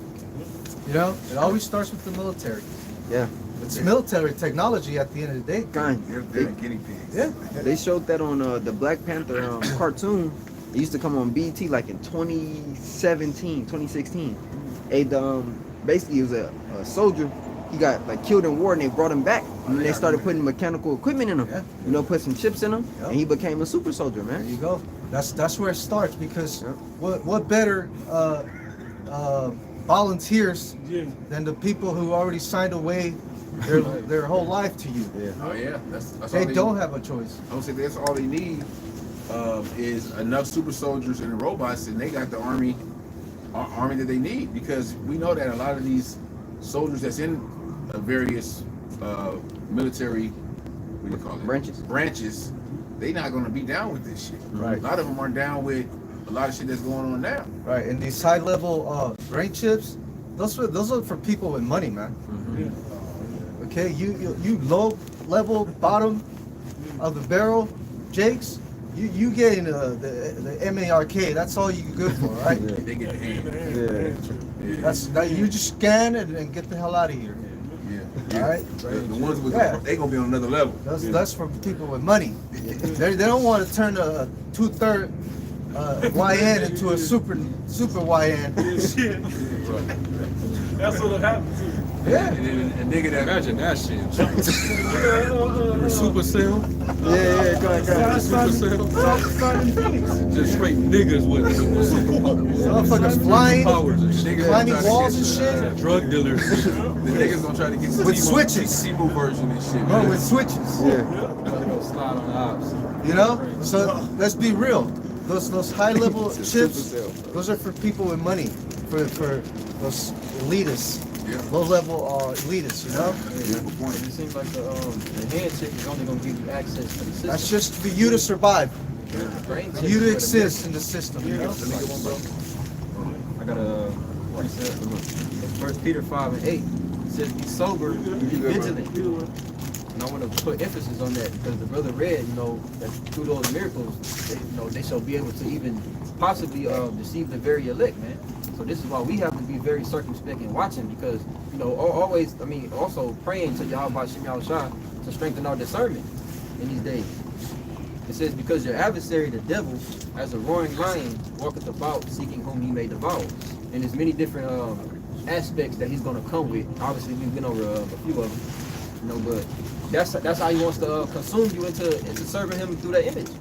B: It always starts with the military.
H: Yeah.
B: It's military technology at the end of the day.
H: Kind.
A: They're guinea pigs.
B: Yeah.
H: They showed that on the Black Panther cartoon. It used to come on BET like in 2017, 2016. Basically, he was a soldier. He got like killed in war, and they brought him back. And they started putting mechanical equipment in him.
B: Yeah.
H: You know, put some chips in him,
B: Yep.
H: and he became a super soldier,
B: There
H: man.
B: you go. That's where it starts, because
H: Yep.
B: what better volunteers
E: Yeah.
B: than the people who already signed away their whole life to you.
A: Oh yeah, that's
B: They
A: all
B: don't have a choice.
A: I would say that's all they need is enough super soldiers and robots, and they got the army that they need. Because we know that a lot of these soldiers that's in various military, what do you call it? Branches, they not going to be down with this shit.
B: Right.
A: A lot of them are down with a lot of shit that's going on now.
B: Right, and these high level brain chips, those are for people with money, man. Okay, you low level bottom of the barrel, Jakes, you getting the MARK. That's all you good for, right?
A: They get the hand.
H: Yeah.
B: That you just scan it and get the hell out of here.
A: Yeah.
B: All right.
A: The ones with
B: Yeah.
A: they gonna be on another level.
B: That's for people with money. They don't want to turn a 2/3 YN into a super YN.
E: That's what happens.
B: Yeah.
A: And nigga that
D: Imagine that shit. Super cell.
H: Yeah, go ahead.
D: Super cell. Just straight niggas with
B: Motherfuckers flying,
D: powers and shit.
B: climbing walls and shit.
D: Drug dealers.
A: the niggas gonna try to get the
B: With
A: Timo-
B: switches.
A: Timo version and shit.
B: Bro,
A: man.
B: with switches.
F: Slide on the ops.
B: You know? So let's be real. Those high level
H: It's a
B: chips,
H: super cell.
B: those are for people with money. For those elitists.
A: Yeah.
B: Low level elitists, you know?
A: Good point.
F: It seems like the head chip is only gonna give you access to the system.
B: That's just for you to survive.
F: The brain
B: For
F: chip
B: you to
F: is what it
B: exist in the system, you know?
F: is. I got a what it says. 1 Peter 5:8. It says, "Be sober, be vigilant." And I want to put emphasis on that because the brother read, that through those miracles, they shall be able to even possibly deceive the very elect, man. So this is why we have to be very circumspect and watching, because always, also praying to Yahweh Shem Yahushua to strengthen our discernment in these days. It says, because your adversary, the devil, as a roaring lion, walketh about seeking whom he may devour. And there's many different aspects that he's going to come with. Obviously, we've been over a few of them, but that's how he wants to consume you into serving him through that image.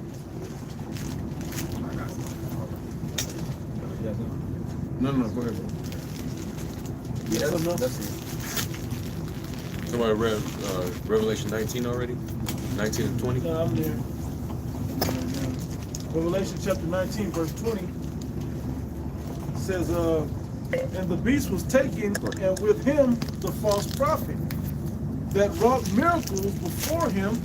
A: No, go ahead.
F: Yeah, that's it.
D: Somebody read Revelation 19 already? 19 and 20?
E: No, I'm there. Revelation chapter 19, verse 20 says, and the beast was taken, and with him the false prophet, that wrought miracles before him,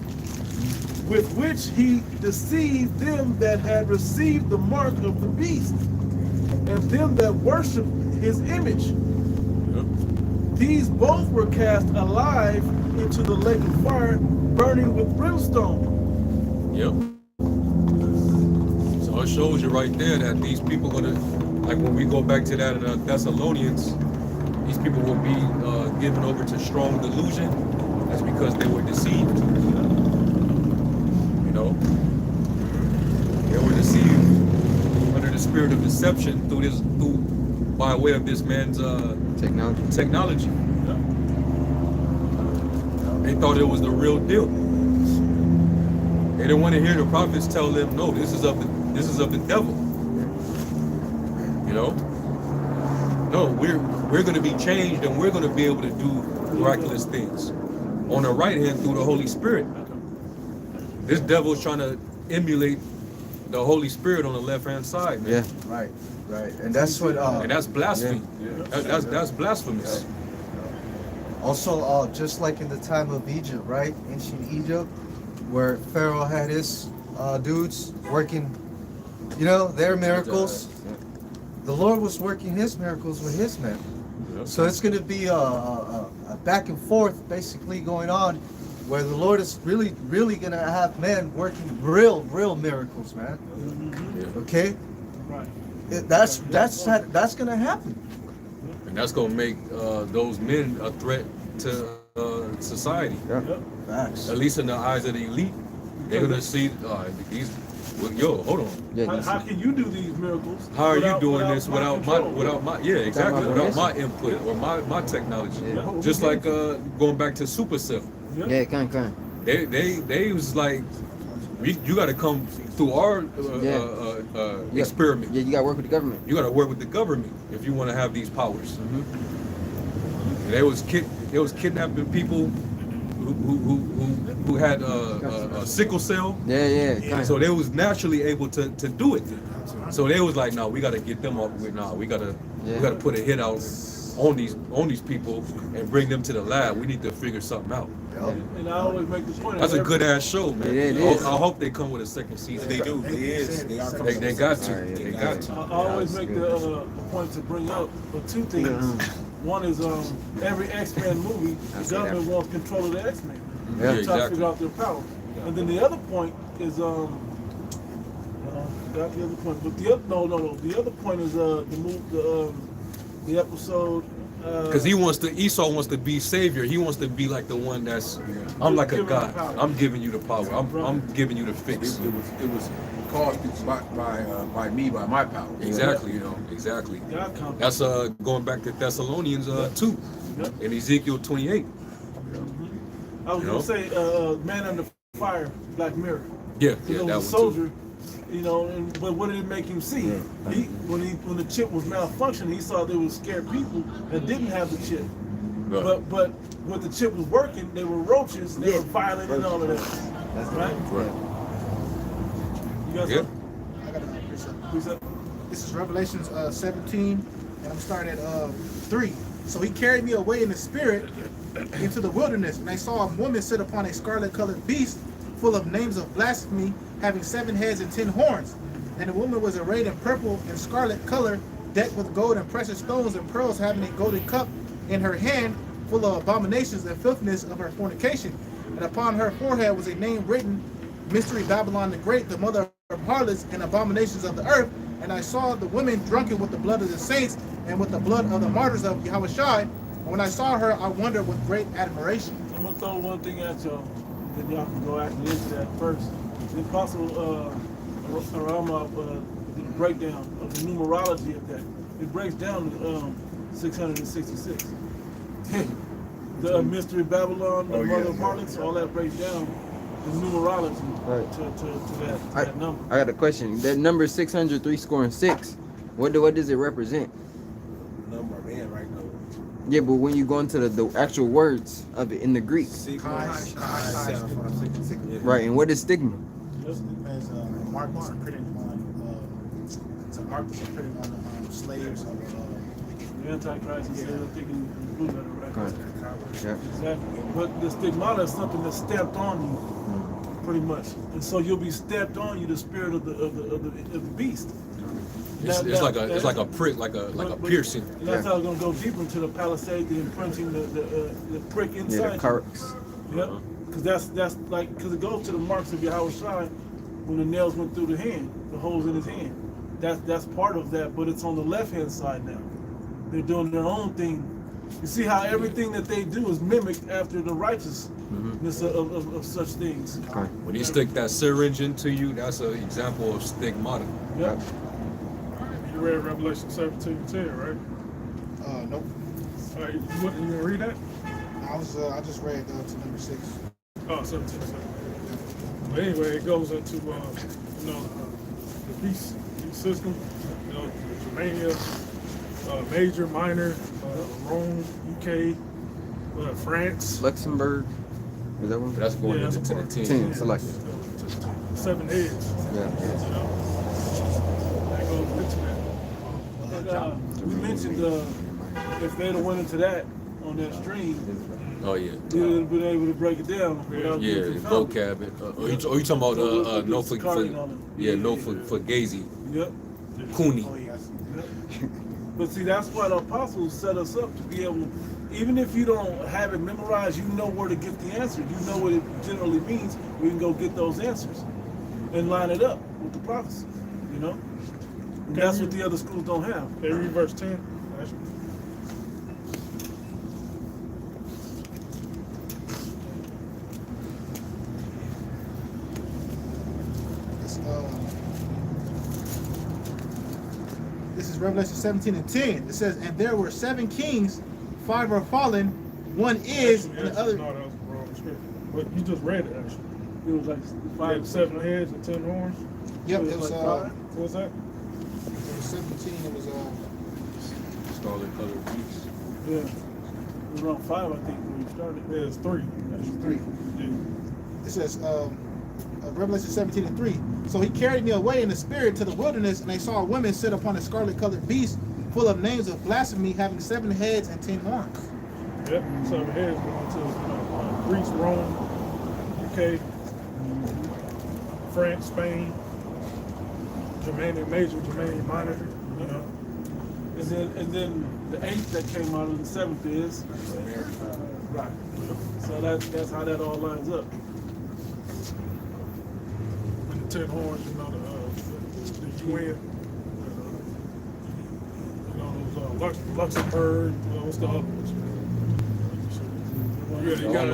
E: with which he deceived them that had received the mark of the beast, and them that worshipped his image.
D: Yep.
E: These both were cast alive into the lake of fire, burning with brimstone.
D: Yep. So it shows you right there that these people gonna, like when we go back to that in Thessalonians, these people will be given over to strong delusion. That's because they were deceived. They were deceived under the spirit of deception by way of this man's technology. They thought it was the real deal. They didn't want to hear the prophets tell them, no, this is of the devil. No, we're going to be changed, and we're going to be able to do miraculous things on the right hand through the Holy Spirit. This devil is trying to emulate the Holy Spirit on the left hand side, man.
H: Yeah.
B: Right. And that's what
D: And that's blasphemy.
H: Yeah.
D: That's blasphemous.
B: also just like in the time of Egypt, right? Ancient Egypt, where Pharaoh had his dudes working, their miracles. The Lord was working his miracles with his men.
D: Yep.
B: So it's going to be a back and forth basically going on, where the Lord is really going to have men working real miracles, man. Okay?
E: Right.
B: That's going to happen.
D: And that's gonna make those men a threat to society.
H: Yeah.
E: Yep.
B: Facts.
D: At least in the eyes of the elite, they're gonna see these. Well, yo, hold on.
H: Yeah,
E: How can you do these miracles?
D: How are you
E: without-
D: doing this without my
E: control?
D: yeah, exactly,
H: my
D: without my
H: permission.
D: input or my technology.
H: Yeah.
D: Just like going back to Supercell.
H: Yeah, kind.
D: They was like, you got to come through our
H: Yeah.
D: experiment.
H: Yeah, you gotta work with the government.
D: You got to work with the government if you want to have these powers. And they was kidnapping people who had sickle cell.
H: Yeah, kind.
D: So they was naturally able to do it. So they was like, no, we got to get them up with we got to put a hit out on these people and bring them to the lab. We need to figure something out.
E: And I always make the point.
D: That's a good ass show, man.
H: Yeah, it is.
D: I hope they come with a second season.
J: They do. They are.
D: They got to.
H: Alright,
D: They got to.
E: I always make the point to bring up two things. One is every X-Men movie, the government wants control of the X-Men.
H: Yeah,
E: Try to
D: exactly.
E: figure out their power. And then the other point is got the other point, but the other the other point is the episode.
D: Because Esau wants to be savior. He wants to be like the one that's. I'm like a
E: Giving
D: god.
E: the power.
D: I'm giving you the power. I'm giving you the fix.
A: It was caused by me, by my power.
D: Exactly.
A: You know.
D: Exactly.
E: God comes.
D: That's going back to Thessalonians 2
E: Yep.
D: in Ezekiel 28.
E: I was
D: You
E: gonna
D: know?
E: say Man Under Fire, Black Mirror.
D: Yeah,
E: He
D: yeah,
E: was
D: that
E: a
D: one
E: soldier,
D: too.
E: you know, but what did it make him see? When the chip was malfunctioning, he saw there was scared people that didn't have the chip.
D: Right.
E: But when the chip was working, they were roaches, they were violent and all of that.
B: That's
E: Right?
D: Right.
E: You got
D: Yeah.
E: something?
L: I got another precept.
E: Precept?
L: This is Revelations 17, and I'm starting at 3. So he carried me away in the spirit into the wilderness, and I saw a woman sit upon a scarlet-colored beast, full of names of blasphemy, having 7 heads and 10 horns. And the woman was arrayed in purple and scarlet color, decked with gold and precious stones and pearls, having a golden cup in her hand, full of abominations and filthiness of her fornication. And upon her forehead was a name written, Mystery Babylon the Great, the mother of harlots and abominations of the earth. And I saw the women drunken with the blood of the saints and with the blood of the martyrs of Yahushua. And when I saw her, I wondered with great admiration.
E: I'm gonna throw one thing at y'all, then y'all can go actually into that first. The Apostle Arama did a breakdown of the numerology of that. It breaks down to 666. The Mystery Babylon, the mother of harlots, all that breaks down the numerology to that number.
H: I got a question. That number 603 scoring 6. What does it represent?
J: Number of man right now.
H: Yeah, but when you go into the actual words of it in the Greek, right? And what is stigma?
L: As marks are printed on, it's a mark that's printed on slaves of
E: The Antichrist is still thinking blue letter, right?
H: Correct. Yeah.
E: Exactly. But the stigmata is something that's stamped on you, pretty much. And so you'll be stamped on you the spirit of the beast.
D: It's like a prick, like a piercing.
E: And that's how it's gonna go deeper into the palisade, the imprinting, the prick
H: Yeah,
E: inside.
H: the carx.
E: Yep. Because that's like it goes to the marks of Yahushua when the nails went through the hand, the holes in his hand. That's part of that, but it's on the left hand side now. They're doing their own thing. You see how everything that they do is mimicked after the righteousness of such things.
D: When you stick that syringe into you, that's an example of stigmata.
E: Yep.
G: You read Revelation 17:10, right?
L: nope.
G: All right, you want to read that?
L: I just read to number 6.
G: Oh, 17. But anyway, it goes into the beast system. Germania, major, minor, Rome, UK, France.
H: Luxembourg. Is that one?
D: That's going
E: Yeah,
D: into
E: that's
D: the
E: part
D: 10.
H: 10 selected.
G: 7 heads.
H: Yeah.
G: That goes into that.
E: But, we mentioned if they'd have went into that on that stream,
D: Oh yeah.
E: they would have been able to break it down without
D: Yeah,
E: getting confounded.
D: vocab. Are you talking about no for Gazy,
E: Yep.
D: Cooney?
E: But see, that's why the apostles set us up to be able, even if you don't have it memorized, you know where to get the answer. You know what it generally means. We can go get those answers and line it up with the prophecy, you know? And that's what the other schools don't have.
G: They read verse 10.
L: to Revelation 17 and 10. It says, and there were 7 kings, 5 are fallen, 1 is, and the other.
G: No, that was the wrong scripture. But you just read it actually. It was like 5, 7 heads and 10 horns.
L: Yep, it was
G: like 5. What was that?
L: it was 17. It was
D: Scarlet colored beast.
E: Yeah. It was around 5, I think, when we started. Yeah, it's 3. Actually.
L: 3.
E: Yeah.
L: It says Revelation 17 and 3. So he carried me away in the spirit to the wilderness, and I saw a woman sit upon a scarlet-colored beast, full of names of blasphemy, having 7 heads and 10 horns.
E: Yep. 7 heads going to Greece, Rome, UK, France, Spain, Germania Major, Germania Minor, you know. And then the 8th that came out of the 7th is right. So that's how that all lines up. And the 10 horns, you know, the UN, you know, those Luxembourg, what's the other ones? Yeah, you gotta,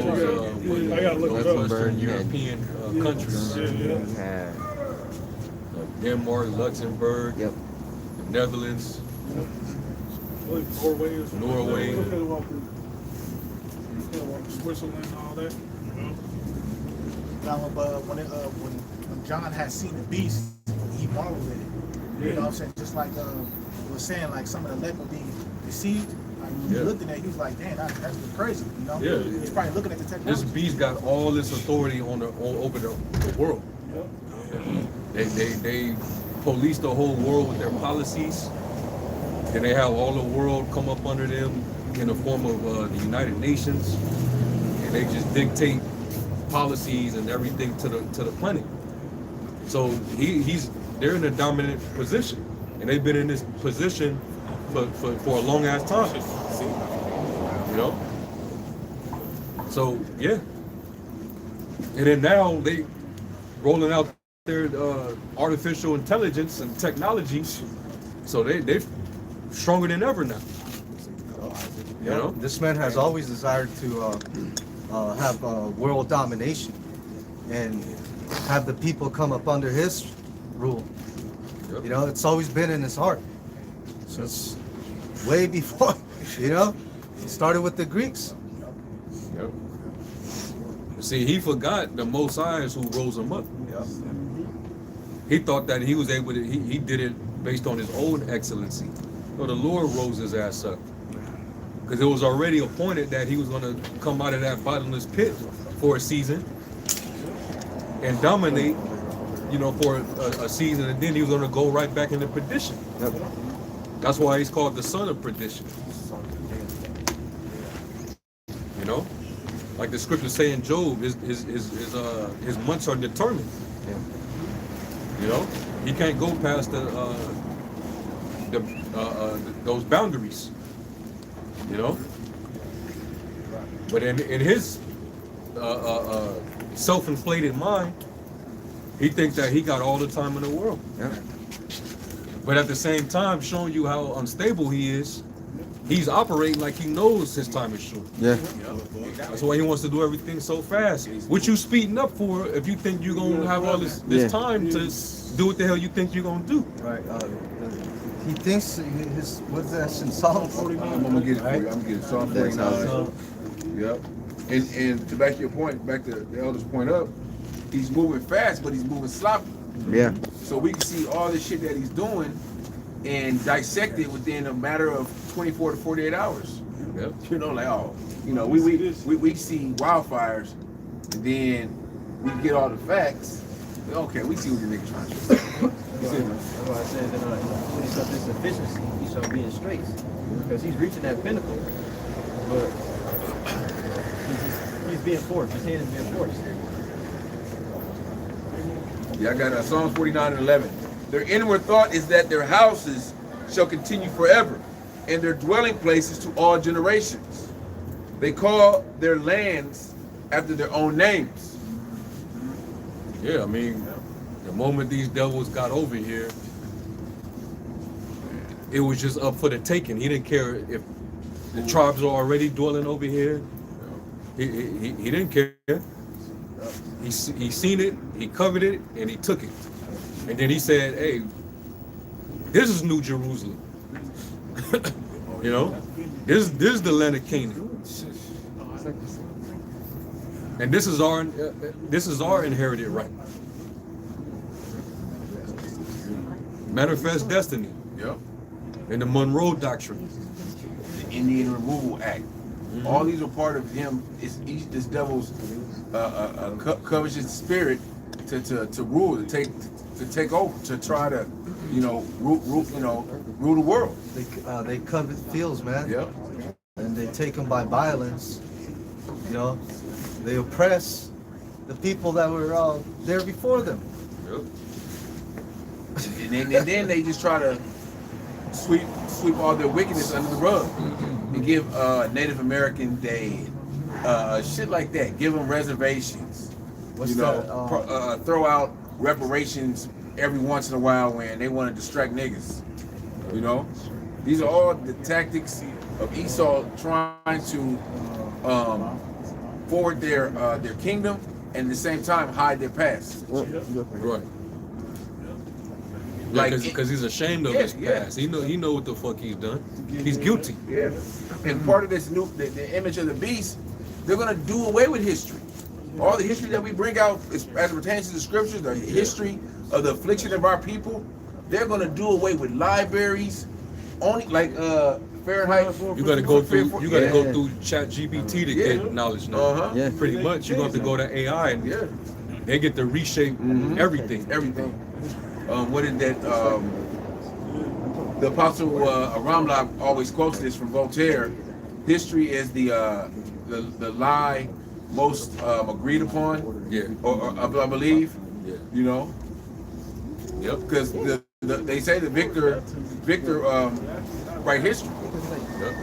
E: I gotta look it up.
D: Western European countries.
E: Yeah.
D: Denmark, Luxembourg,
H: Yep.
D: the Netherlands,
E: Norway or something.
D: Norway.
E: Look at Switzerland and all that.
L: Now, when John had seen the beast, he marveled at it. You know what I'm saying? Just like it was saying, like some of the elect were being deceived. Like, when he looked at it, he was like, "Damn, that's crazy." You know?
D: Yeah.
L: He's probably looking at the
D: This
L: technology.
D: beast got all this authority over the world. They police the whole world with their policies. Then they have all the world come up under them in the form of the United Nations, and they just dictate policies and everything to the planet. So they're in a dominant position, and they've been in this position for a long ass time. You know. So yeah, and then now they rolling out their artificial intelligence and technology, so they're stronger than ever now. You know,
B: This man has always desired to have world domination and have the people come up under his rule.
D: Yep.
B: You know, it's always been in his heart. Since way before, you know, it started with the Greeks.
D: Yep. See, he forgot the Most High is who rose him up.
B: Yep.
D: He thought that he was able to, he did it based on his own excellency. So the Lord rose his ass up. Because it was already appointed that he was going to come out of that bottomless pit for a season and dominate, you know, for a season, and then he was going to go right back into perdition.
H: Yep.
D: That's why he's called the son of perdition. You know, like the scriptures say in Job, his months are determined.
H: Yeah.
D: You know, he can't go past those boundaries. You know, but in his self-inflated mind, he thinks that he got all the time in the world.
H: Yeah.
D: But at the same time, showing you how unstable he is, he's operating like he knows his time is short.
H: Yeah.
D: That's why he wants to do everything so fast. What you speeding up for if you think you're gonna have all this time to do what the hell you think you're gonna do?
B: Right. He thinks his, what's that in Psalm 49?
C: I'm gonna get it for you. I'm gonna get it. Psalm 49. Yep. And to back your point, back to the elder's point up, he's moving fast, but he's moving sloppy.
H: Yeah.
C: So we can see all the shit that he's doing and dissect it within a matter of 24 to 48 hours.
D: Yep.
C: You know, like, oh, you know, we see wildfires, and then we get all the facts. Okay, we see what the nigga trying to do.
F: That's why I said that when he's up his efficiency, he shall be in straits. Because he's reaching that pinnacle, but he's being forced. His hand is being forced.
C: Yeah, I got Psalms 49 and 11. Their inward thought is that their houses shall continue forever, and their dwelling places to all generations. They call their lands after their own names.
D: Yeah, I mean, the moment these devils got over here, it was just up for the taking. He didn't care if the tribes are already dwelling over here. He didn't care. He seen it, he covered it, and he took it. And then he said, hey, this is New Jerusalem. You know, this is the land of Canaan, and this is our inherited right. Manifest destiny.
A: Yep.
D: And the Monroe Doctrine.
A: The Indian Removal Act. All these are part of him. It's this devil's covetous spirit to rule, to take over, to try to, rule the world.
B: They covet fields, man.
A: Yep.
B: And they take them by violence. They oppress the people that were there before them.
D: Yep.
A: And then they just try to sweep all their wickedness under the rug and give Native American Day, shit like that. Give them reservations. Throw out reparations every once in a while when they want to distract niggas. These are all the tactics of Esau trying to forward their kingdom and at the same time hide their past.
D: Right. Because he's ashamed of his past. He know what the fuck he's done. He's guilty.
A: Yeah. And part of this the image of the beast, they're gonna do away with history. All the history that we bring out as it pertains to the scriptures, the history of the affliction of our people, they're gonna do away with libraries. Only like Fahrenheit.
D: You gotta go through ChatGPT to get knowledge now.
H: Yeah.
D: Pretty much. You got to go to AI and they get to reshape everything.
A: What is that? The Apostle Ramla always quotes this from Voltaire. History is the lie most agreed upon.
D: Yeah.
A: Or I believe.
D: Yeah.
A: Yep. Because they say the victor write history. Yep.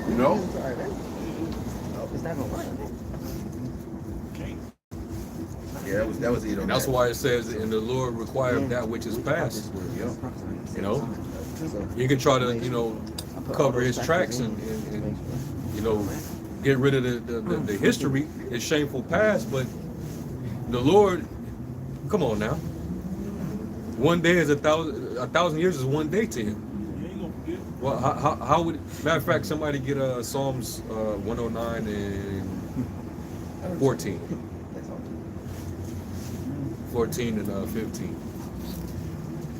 A: Yeah, that was it on
D: That's why it says, and the Lord required that which is past. You can try to, cover his tracks and get rid of the history, his shameful past, but the Lord, come on now. One day is a thousand years is one day to him. Well, how would, matter of fact, somebody get Psalms 109 and 14. 14 and 15.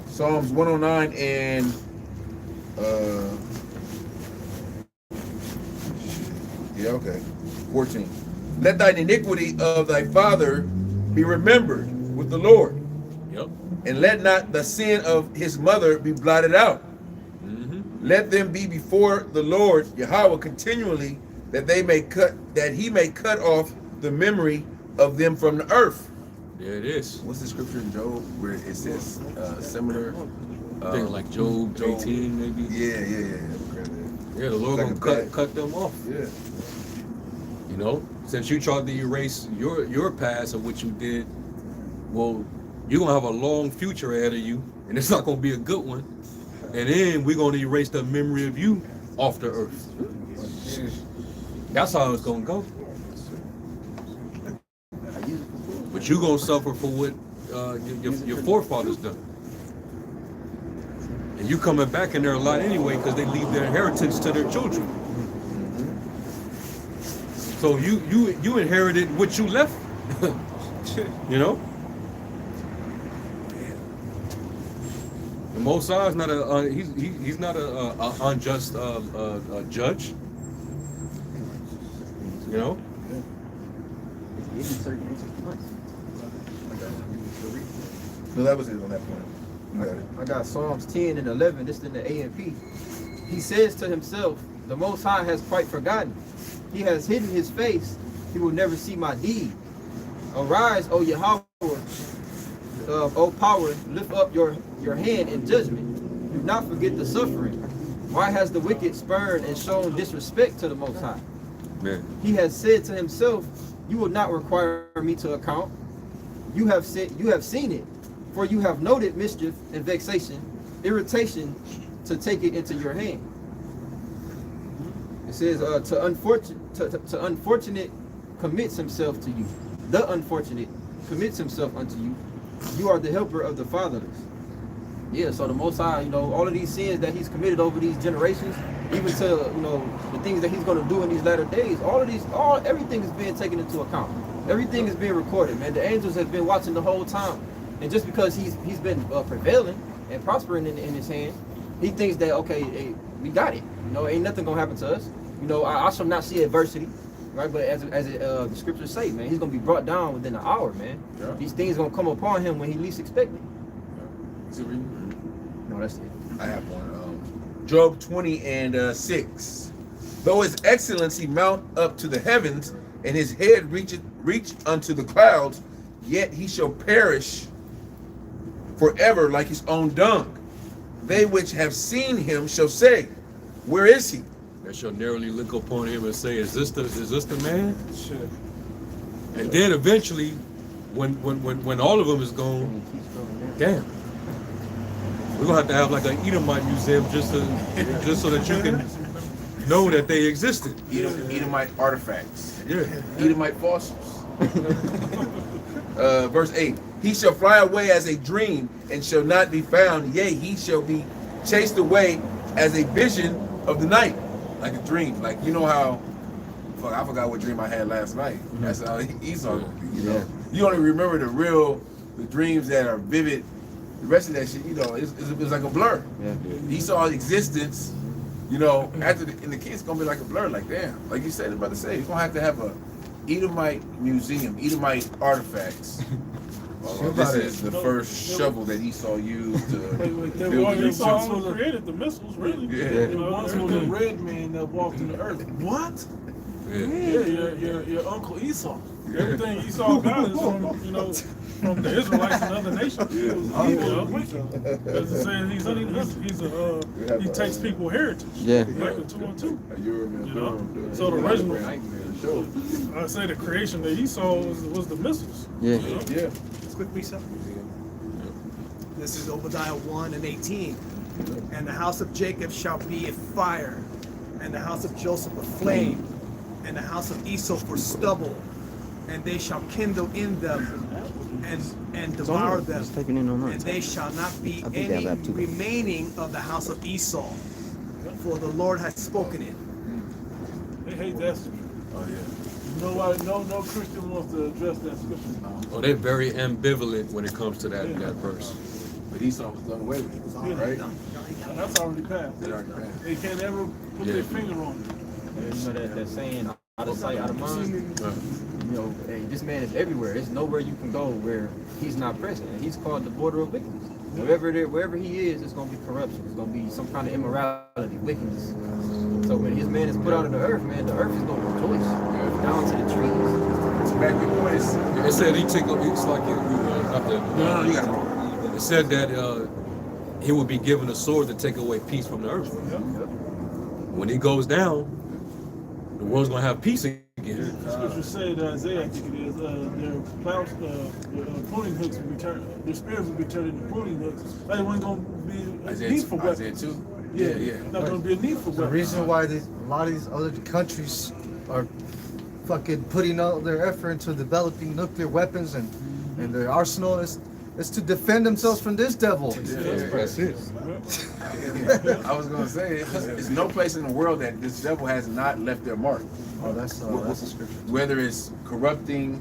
A: Psalms 109 and yeah, okay. 14. Let thine iniquity of thy father be remembered with the Lord.
D: Yep.
A: And let not the sin of his mother be blotted out. Let them be before the Lord Yahweh continually, that he may cut off the memory of them from the earth.
D: There it is.
A: What's the scripture in Job where it says similar?
D: I think like Job 18 maybe.
A: Yeah.
D: Yeah, the Lord
A: Like
D: gonna cut them off.
A: Yeah.
D: Since you tried to erase your past of what you did, well, you're gonna have a long future ahead of you, and it's not gonna be a good one. And then we're gonna erase the memory of you off the earth. That's how it's gonna go. But you're gonna suffer for what your forefathers done. And you coming back in there a lot anyway, because they leave their inheritance to their children. So you inherited what you left. The Most High is not he's not a unjust judge.
A: No, that was it on that point. You got it.
F: I got Psalms 10 and 11. This is in the A&P. He says to himself, the Most High has quite forgotten. He has hidden his face. He will never see my deed. Arise, O Yahweh, O power, lift up your hand in judgment. Do not forget the suffering. Why has the wicked spurned and shown disrespect to the Most High?
D: Man.
F: He has said to himself, you will not require me to account. You have seen it, for you have noted mischief and vexation, irritation to take it into your hand. It says, to unfortunate commits himself to you. The unfortunate commits himself unto you. You are the helper of the fatherless. Yeah, so the Most High, you know, all of these sins that he's committed over these generations, even to, you know, the things that he's going to do in these latter days, everything is being taken into account. Everything is being recorded, man. The angels have been watching the whole time. And just because he's been prevailing and prospering in his hand, he thinks that, okay, hey, we got it. You know, ain't nothing going to happen to us. You know, I shall not see adversity, right? But as the scriptures say, man, he's going to be brought down within an hour, man.
C: Yeah.
F: These things going to come upon him when he least expects it. No, that's it.
C: I have one. Job 20 and 6. Though his excellency mount up to the heavens, and his head reach unto the clouds, yet he shall perish forever like his own dung. They which have seen him shall say, where is he?
D: They shall narrowly look upon him and say, is this the man? Shit. And then eventually, when all of them is gone, damn. We're gonna have to have like an Edomite museum just so that you can know that they existed.
C: Edomite artifacts.
D: Yeah.
C: Edomite fossils. Verse 8. He shall fly away as a dream and shall not be found. Yea, he shall be chased away as a vision of the night. Like a dream. Like, you know how, I forgot what dream I had last night. That's how Esau, you know. You only remember the dreams that are vivid. The rest of that shit, you know, it's like a blur.
H: Yeah.
C: Esau's existence, you know, after the kid's gonna be like a blur. Like, damn, like you said, about to say, you're gonna have a Edomite museum, Edomite artifacts. This is the first shovel that Esau used to build the
E: Esau only created the missiles, really.
C: Yeah.
E: The ones was a red man that walked in the earth. What? Yeah, your Uncle Esau. Everything Esau got is from, you know, from the Israelites and other nations. As it says, he takes people heritage.
H: Yeah.
E: Like a 2 on 2. You know? So the original, I say the creation that Esau was the missiles.
H: Yeah.
E: You know?
C: Yeah.
I: Quick reset. This is Obadiah 1 and 18. And the house of Jacob shall be a fire, and the house of Joseph a flame, and the house of Esau for stubble, and they shall kindle in them and devour them,
H: Just taking in on
I: and they shall not be
H: I think I
I: any
H: have two.
I: remaining of the house of Esau, for the Lord has spoken it.
E: They hate that scripture.
C: Oh yeah.
E: No Christian wants to address that scripture.
D: Oh, they're very ambivalent when it comes to that verse.
C: But Esau was done away with, right?
E: And that's already passed. They can't ever put their finger on it.
F: And you know that saying, out of sight, out of mind. You know, hey, this man is everywhere. There's nowhere you can go where he's not present. And he's called the border of wickedness. Wherever he is, it's going to be corruption. It's going to be some kind of immorality, wickedness. So when his man is put out of the earth, man, the earth is going to rejoice down to the trees.
C: Back to the point.
D: It said it's like it said that he would be given a sword to take away peace from the earth. When he goes down, the world's gonna have peace again.
E: The scripture said, Isaiah, I think it is, their plows, their pruning hooks will be turned, their spears will be turned into pruning hooks. Like it wasn't gonna be a need for weapons.
C: Isaiah 2.
E: Yeah. Not gonna be a need for weapons.
B: The reason why a lot of these other countries are fucking putting all their effort into developing nuclear weapons and their arsenal is to defend themselves from this devil.
D: That's it.
C: I was gonna say, there's no place in the world that this devil has not left their mark.
B: Oh, that's a scripture.
C: Whether it's corrupting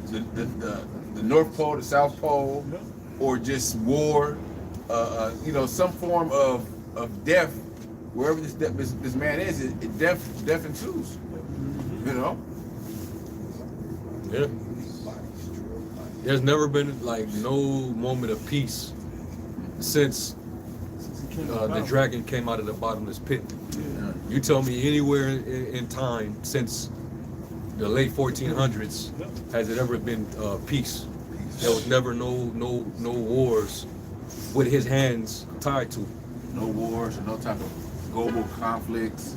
C: the North Pole, the South Pole, or just war, you know, some form of death, wherever this man is, death ensues. You know?
D: Yeah. There's never been like no moment of peace since the dragon came out of the bottomless pit. You tell me anywhere in time since the late 1400s has it ever been peace? There was never no wars with his hands tied to.
C: No wars or no type of global conflicts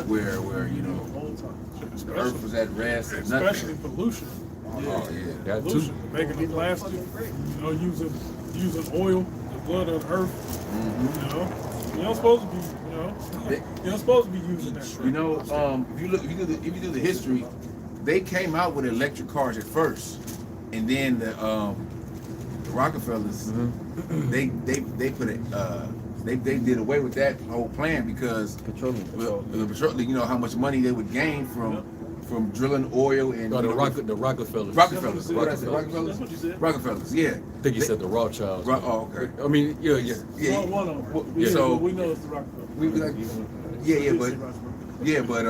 C: where you know the earth was at rest and nothing.
E: Especially pollution.
C: Oh yeah,
D: that too.
E: Pollution, making the plastic, you know, using oil, the blood of the earth. You know, you're not supposed to be, you know, you're not supposed to be using that.
C: You know, if you do the history, they came out with electric cars at first, and then the
A: Rockefellers,
H: Mm-hmm.
A: they put it. They did away with that whole plan because
H: Petroleum.
A: the petroleum. You know how much money they would gain from drilling oil and
D: No,
A: you know,
D: the Rockefellers.
A: Rockefellers. What did I say?
E: That's
A: Rockefellers.
E: what you said.
A: Rockefellers. Yeah.
D: I think you said the Rothschilds.
A: Oh, okay.
D: I mean, yeah.
A: Yeah.
E: One of them.
A: Well,
E: Yeah,
A: so-
E: we know it's the Rockefeller.
A: We like, yeah, but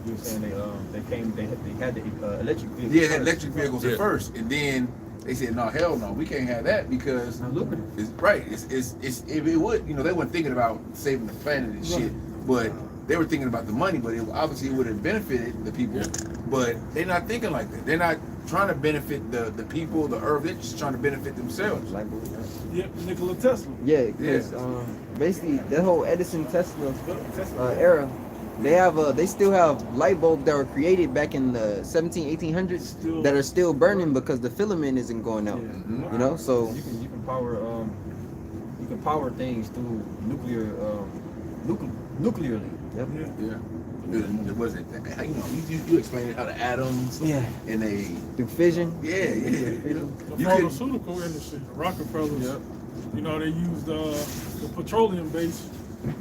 F: You were saying they had the electric vehicles.
A: yeah, that electric vehicles
D: Yeah.
A: at first, and then they said, no, hell no, we can't have that because
F: Not lucrative.
A: it's right. It would, you know, they weren't thinking about saving the planet and shit, but they were thinking about the money. But it obviously would have benefited the people, but they're not thinking like that. They're not trying to benefit the people, the earth. They're just trying to benefit themselves.
E: Yep, Nikola Tesla.
H: Yeah, because basically that whole Edison Tesla era, they still have light bulbs that were created back in the 1800s that are still burning because the filament isn't going out. You know, so
F: you can power things through nuclearly.
H: Yep.
A: Yeah. Was it? You know, you explained how the atoms.
H: Yeah.
A: And they.
H: Through fission.
A: Yeah.
G: The pharmaceutical industry, the Rockefellers, you know, they used the petroleum base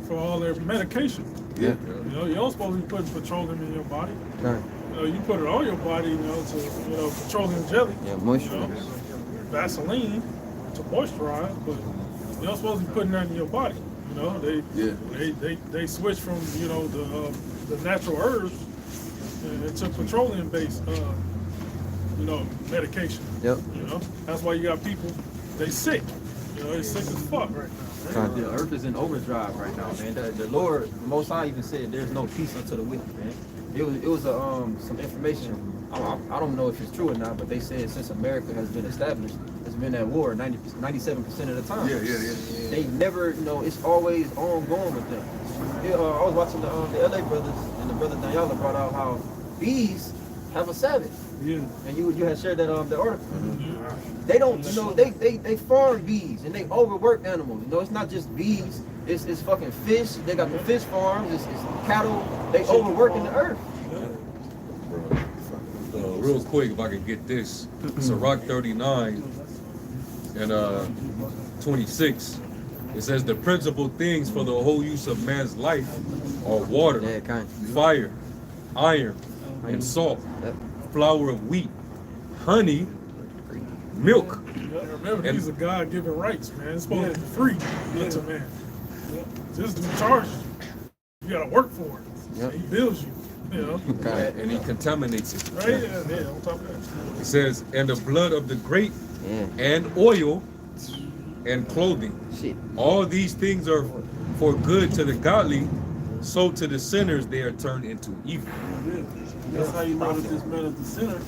G: for all their medication.
A: Yeah.
G: You know, you don't supposed to be putting petroleum in your body.
H: Right.
G: You know, you put it on your body, you know, to, you know, petroleum jelly.
H: Yeah,
G: You
H: moisture.
G: know, Vaseline to moisturize, but you're not supposed to be putting that in your body. You know, they switched from, you know, the natural herbs and to petroleum based, you know, medication.
H: Yep.
G: You know, that's why you got people, they sick. You know, they sick as fuck right now.
H: Right.
F: The earth is in overdrive right now, man. The Lord, the Most High even said there's no peace unto the wicked, man. It was some information. I don't know if it's true or not, but they said since America has been established, it's been at war 97% of the time.
A: Yeah.
F: They never, you know, it's always ongoing with them. I was watching the LA brothers, and the brother Daniela brought out how bees have a Sabbath.
E: Yeah.
F: And you had shared that the article. They don't, you know, they farm bees and they overwork animals. You know, it's not just bees. It's fucking fish. They got the fish farms. It's cattle. They overworking the earth.
D: Real quick, if I can get this, Sirach 39 and 26. It says the principal things for the whole use of man's life are water,
H: Yeah, kind.
D: fire, iron, and salt, flour of wheat, honey, milk.
G: Remember, these are God-given rights, man. It's supposed to be free to man. Just to charge you. You gotta work for it.
H: Yep.
G: He builds you. You know,
D: And he contaminates it.
G: right? Yeah, on top of that.
D: It says, and the blood of the grape
H: Yeah.
D: and oil and clothing.
H: Shit.
D: All these things are for good to the godly, so to the sinners they are turned into evil.
E: Yeah. That's how you know that this man is the sinner,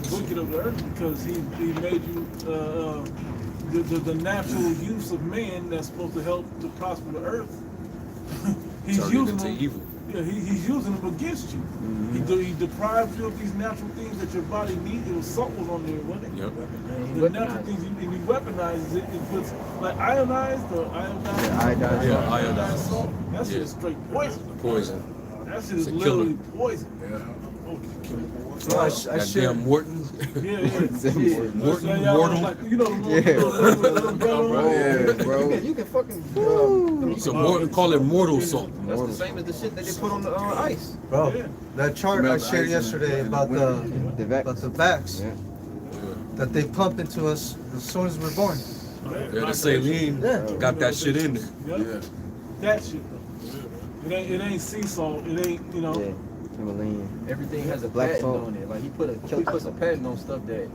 E: the wicked of the earth, because he made you the natural use of man that's supposed to help to prosper the earth. He's
D: Turned it
E: using
D: into
E: them.
D: evil.
E: Yeah, he's using them against you. He deprives you of these natural things that your body needs. It was salt was on there, wasn't it?
D: Yep.
E: The natural things, and he weaponizes it. It puts like iodized or iodized.
D: Yeah, iodized.
E: Salt. That shit
D: Yeah.
E: is straight poison.
D: Poison.
E: That shit is
D: It's a
E: literally
D: killer.
E: poison.
B: So I
D: That
B: shared.
D: damn Morton.
E: Yeah.
D: Morton,
E: Yeah, y'all
D: Mortal.
E: like, you know the
H: Yeah, bro.
F: You can fucking.
D: So Morton, call it mortal salt.
F: That's the same as the shit that they put on the ice.
B: Bro, that chart I shared yesterday about the vax
H: Yeah.
B: that they pump into us as soon as we're born.
D: Yeah, the saline got that shit in there.
E: Yeah. That shit though. It ain't sea salt. It ain't, you know.
H: Yeah. Himalayan.
F: Everything has a
H: Black
F: patent
H: salt.
F: on it. Like he puts a patent on stuff that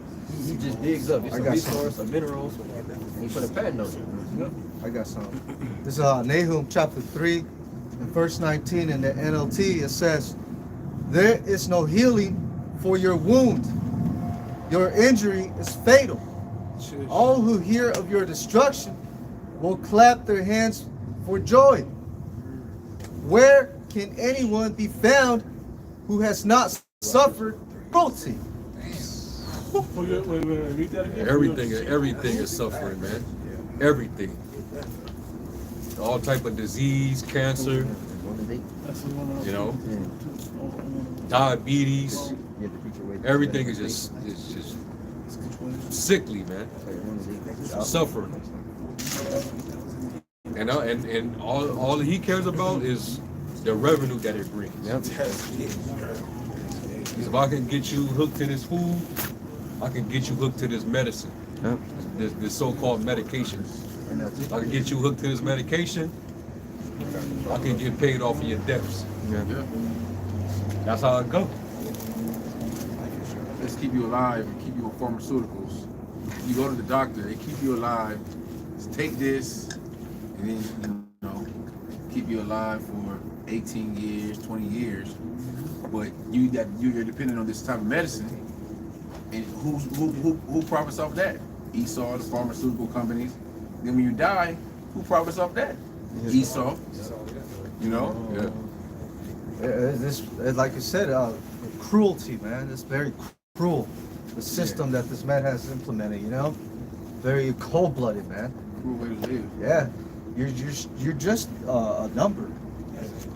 F: he just digs up. It's
B: I
F: a
B: got
F: resource, a mineral, and he put a patent on it.
B: I got some. This is Nahum chapter 3 and verse 19 in the NLT. It says, "There is no healing for your wound. Your injury is fatal. All who hear of your destruction will clap their hands for joy. Where can anyone be found who has not suffered cruelty?"
E: Wait, read that again.
D: Everything is suffering, man. Everything. All type of disease, cancer,
E: That's the one.
D: you know, diabetes. Everything is just sickly, man, suffering, and all he cares about is the revenue that it brings. If I can get you hooked to this food, I can get you hooked to this medicine, this so-called medication. If I can get you hooked to this medication, I can get paid off of your debts. That's how it goes.
A: Let's keep you alive and keep you on pharmaceuticals. You go to the doctor, they keep you alive. Just take this, and then keep you alive for 18 years, 20 years. But you're dependent on this type of medicine, and who profits off that? Esau, the pharmaceutical companies. Then when you die, who profits off that? Esau.
B: This, like you said, cruelty, man. It's very cruel. The system that this man has implemented, very cold-blooded, man.
A: Cruel way to live.
B: Yeah, you're just a number.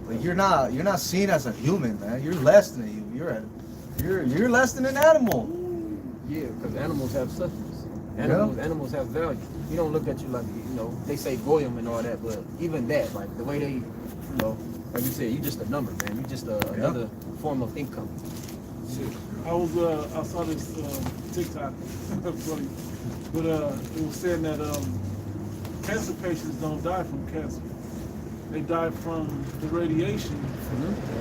B: Like you're not seen as a human, man. You're less than a human. You're less than an animal.
F: Yeah, because animals have substance. Animals have value. You don't look at you like, they say goyim and all that, but even that, like the way they, like you said, you just a number, man. You just another form of income.
E: I saw this TikTok, funny, but it was saying that cancer patients don't die from cancer. They die from the radiation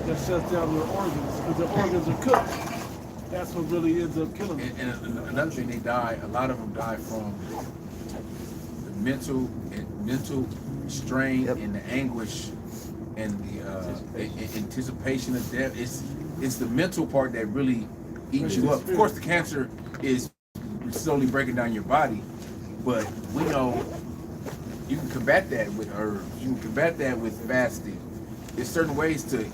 E: that shuts down their organs, because their organs are cooked. That's what really ends up killing them.
A: And another thing, a lot of them die from the mental strain and the anguish and the anticipation of death. It's the mental part that really eats you up. Of course, the cancer is slowly breaking down your body, but we know you can combat that with herbs. You can combat that with fasting. There's certain ways to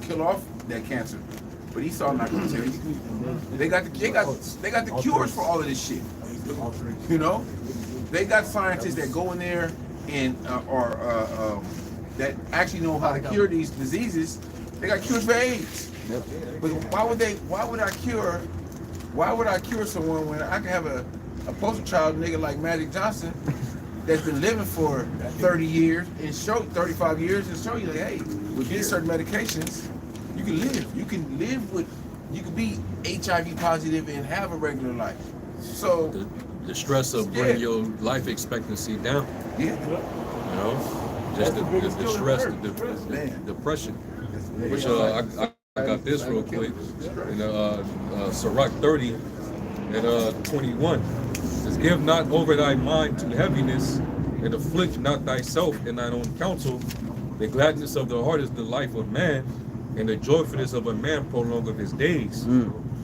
A: kill off that cancer. But Esau not gonna tell you. They got the cures for all of this shit. They got scientists that go in there and that actually know how to cure these diseases. They got cures for AIDS. But why would I cure someone when I can have a poster child nigga like Magic Johnson that's been living for 30 years and 35 years and show you like, hey, with these certain medications, you can live. You can be HIV positive and have a regular life. So
D: the stress of bringing your life expectancy down.
A: Yeah.
D: Just the stress, the depression. Which I got this real quick. In Sirach 30 and 21. It says, give not over thy mind to heaviness, and afflict not thyself in thine own counsel. The gladness of the heart is the life of man, and the joyfulness of a man prolongeth his days.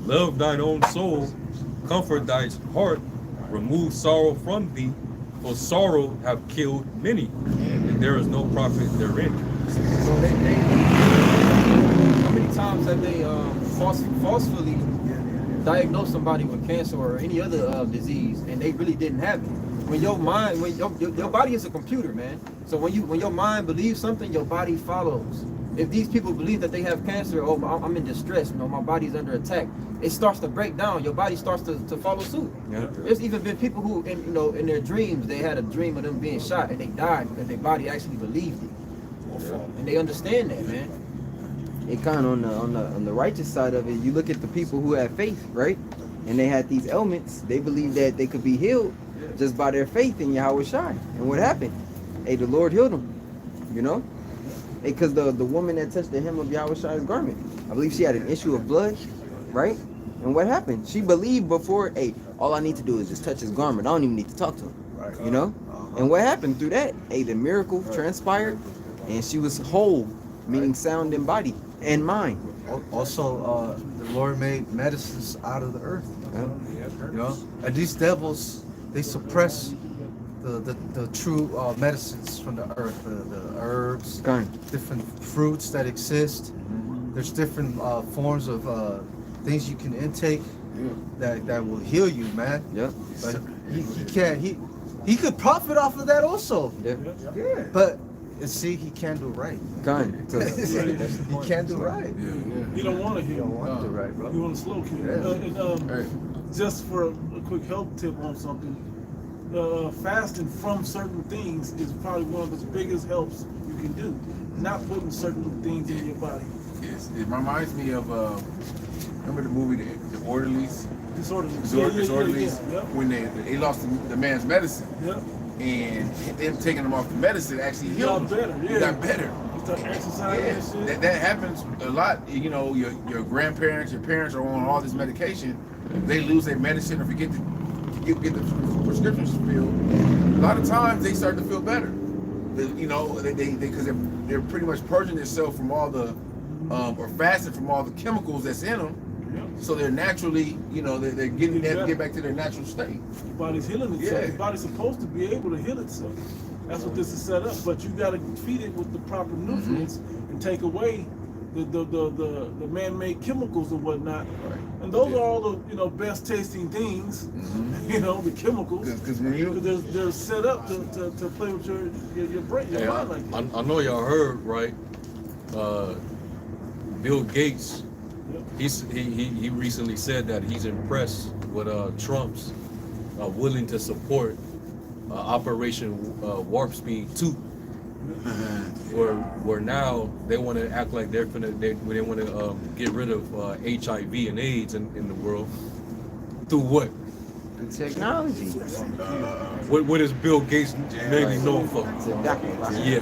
D: Love thine own soul, comfort thy heart, remove sorrow from thee, for sorrow have killed many, and there is no profit therein.
F: So how many times have they falsely diagnosed somebody with cancer or any other disease, and they really didn't have it? When your mind, your body is a computer, man. So when your mind believes something, your body follows. If these people believe that they have cancer, I'm in distress, my body's under attack, it starts to break down. Your body starts to follow suit. There's even been people who, in their dreams, they had a dream of them being shot and they died because their body actually believed it. And they understand that, man.
H: It kind of on the righteous side of it, you look at the people who have faith, right? And they had these ailments. They believed that they could be healed just by their faith in Yahweh Shai. And what happened? Hey, the Lord healed them, because the woman that touched the hem of Yahweh Shai's garment, I believe she had an issue of blood, right? And what happened? She believed before, hey, all I need to do is just touch his garment. I don't even need to talk to him, And what happened through that? Hey, the miracle transpired, and she was whole, meaning sound in body and mind.
B: Also, the Lord made medicines out of the earth. And these devils, they suppress the true medicines from the earth, the herbs, different fruits that exist. There's different forms of things you can intake that will heal you, man. But he could profit off of that also. But And see, he can't do right.
H: Kind. So,
B: He can't do right.
E: You don't want to
B: You
E: hear.
B: don't want to do right, bro.
E: You want a slow kill.
B: Yeah.
E: Just for a quick help tip on something, fasting from certain things is probably one of the biggest helps you can do. Not putting certain things in your body.
A: Yes, it reminds me of remember the movie The Orderlies?
E: Disorderlies.
A: Disorderlies.
E: Yeah.
A: When they lost the man's medicine,
E: Yep.
A: and them taking him off the medicine actually
E: He
A: healed
E: got
A: him.
E: better.
A: He
E: Yeah.
A: got better.
E: You start exercising
A: Yeah,
E: and shit.
A: that happens a lot. You know, your grandparents, your parents are on all this medication. They lose their medicine or forget to get the prescriptions filled. A lot of times they start to feel better. You know, they because they're pretty much purging themselves from all the or fasting from all the chemicals that's in them.
E: Yep.
A: So they're naturally, you know, they're getting they have to get back to their natural state.
E: Your body's healing itself.
A: Yeah.
E: Your body's supposed to be able to heal itself. That's what this is set up. But you got to feed it with the proper nutrients and take away the man-made chemicals and whatnot.
A: Right.
E: And those are all the best tasting things. You know, the chemicals.
A: Because when you
E: They're set up to play with your brain, your
D: Hey,
E: mind like that.
D: I know y'all heard, right? Bill Gates, he recently said that he's impressed with Trump's willing to support Operation Warp Speed 2, where now they want to act like they want to get rid of HIV and AIDS in the world through what?
H: the technology.
D: What is Bill Gates mainly known for? Yeah.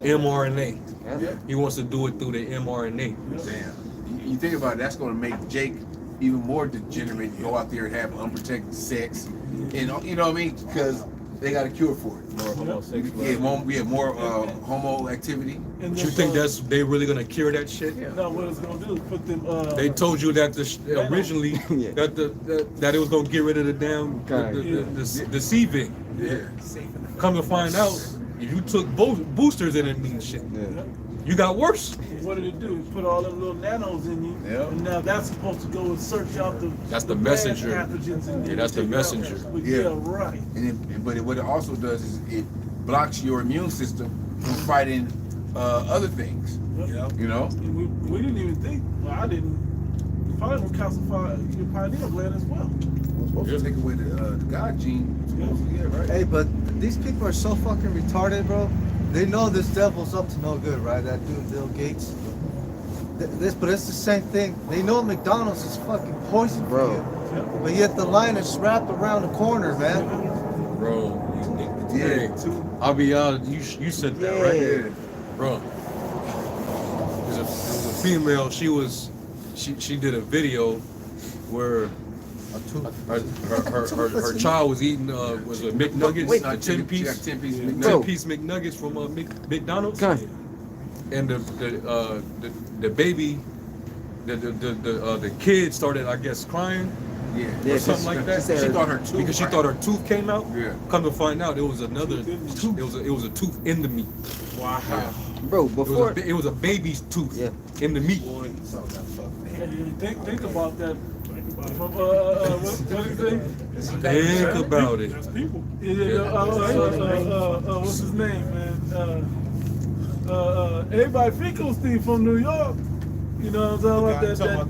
D: mRNA.
H: Yeah.
D: He wants to do it through the mRNA.
A: Damn. You think about it, that's going to make Jake even more degenerate and go out there and have unprotected sex. And you know what I mean? Because they got a cure for it.
D: More homosexual.
A: We have more homo activity.
E: And
D: But you think they really gonna cure that shit?
E: No, what it's gonna do is put them.
D: They told you that originally
H: Yeah.
D: that it was gonna get rid of the damn the CVIC.
A: Yeah.
D: Come to find out, if you took both boosters in it and shit,
H: Yeah.
D: you got worse.
E: What did it do? It put all them little nanos in you,
A: Yeah.
E: and now that's supposed to go and search out the.
D: That's the
E: bad
D: messenger.
E: pathogens in you
D: Yeah, that's the
E: and take it out.
D: messenger.
E: But
A: Yeah.
E: yeah, right.
A: But what it also does is it blocks your immune system from fighting other things.
E: Yeah.
A: You know?
E: And we didn't even think. Well, I didn't. Probably gonna calcify your pineal gland as well.
A: We're supposed to take away the God gene. Yeah, right.
B: Hey, but these people are so fucking retarded, bro. They know this devil's up to no good, right? That dude, Bill Gates. But it's the same thing. They know McDonald's is fucking poison
H: Bro.
B: for you. But yet the line is wrapped around the corner, man.
D: Bro,
A: Yeah.
D: I'll be honest, you said that, right?
A: Yeah.
D: Bro, there's a female, she did a video where her child was eating was a McNuggets,
H: Wait.
D: a 10 piece,
A: 10 piece
D: 10 piece McNuggets from McDonald's,
H: Okay.
D: and the baby, the kid started, I guess, crying.
A: Yeah.
H: Yeah,
D: Or something like that.
A: She thought her tooth.
D: Because she thought her tooth came out.
A: Yeah.
D: Come to find out, it was another tooth. It was a tooth in the meat.
E: Wow.
H: Bro,
D: It was
H: before
D: it was a baby's tooth
H: Yeah.
D: in the meat.
E: Think about that. From what did you say?
D: Think about it.
E: That's people. What's his name, man? Everybody Finkelstein from New York. You know what I'm talking about?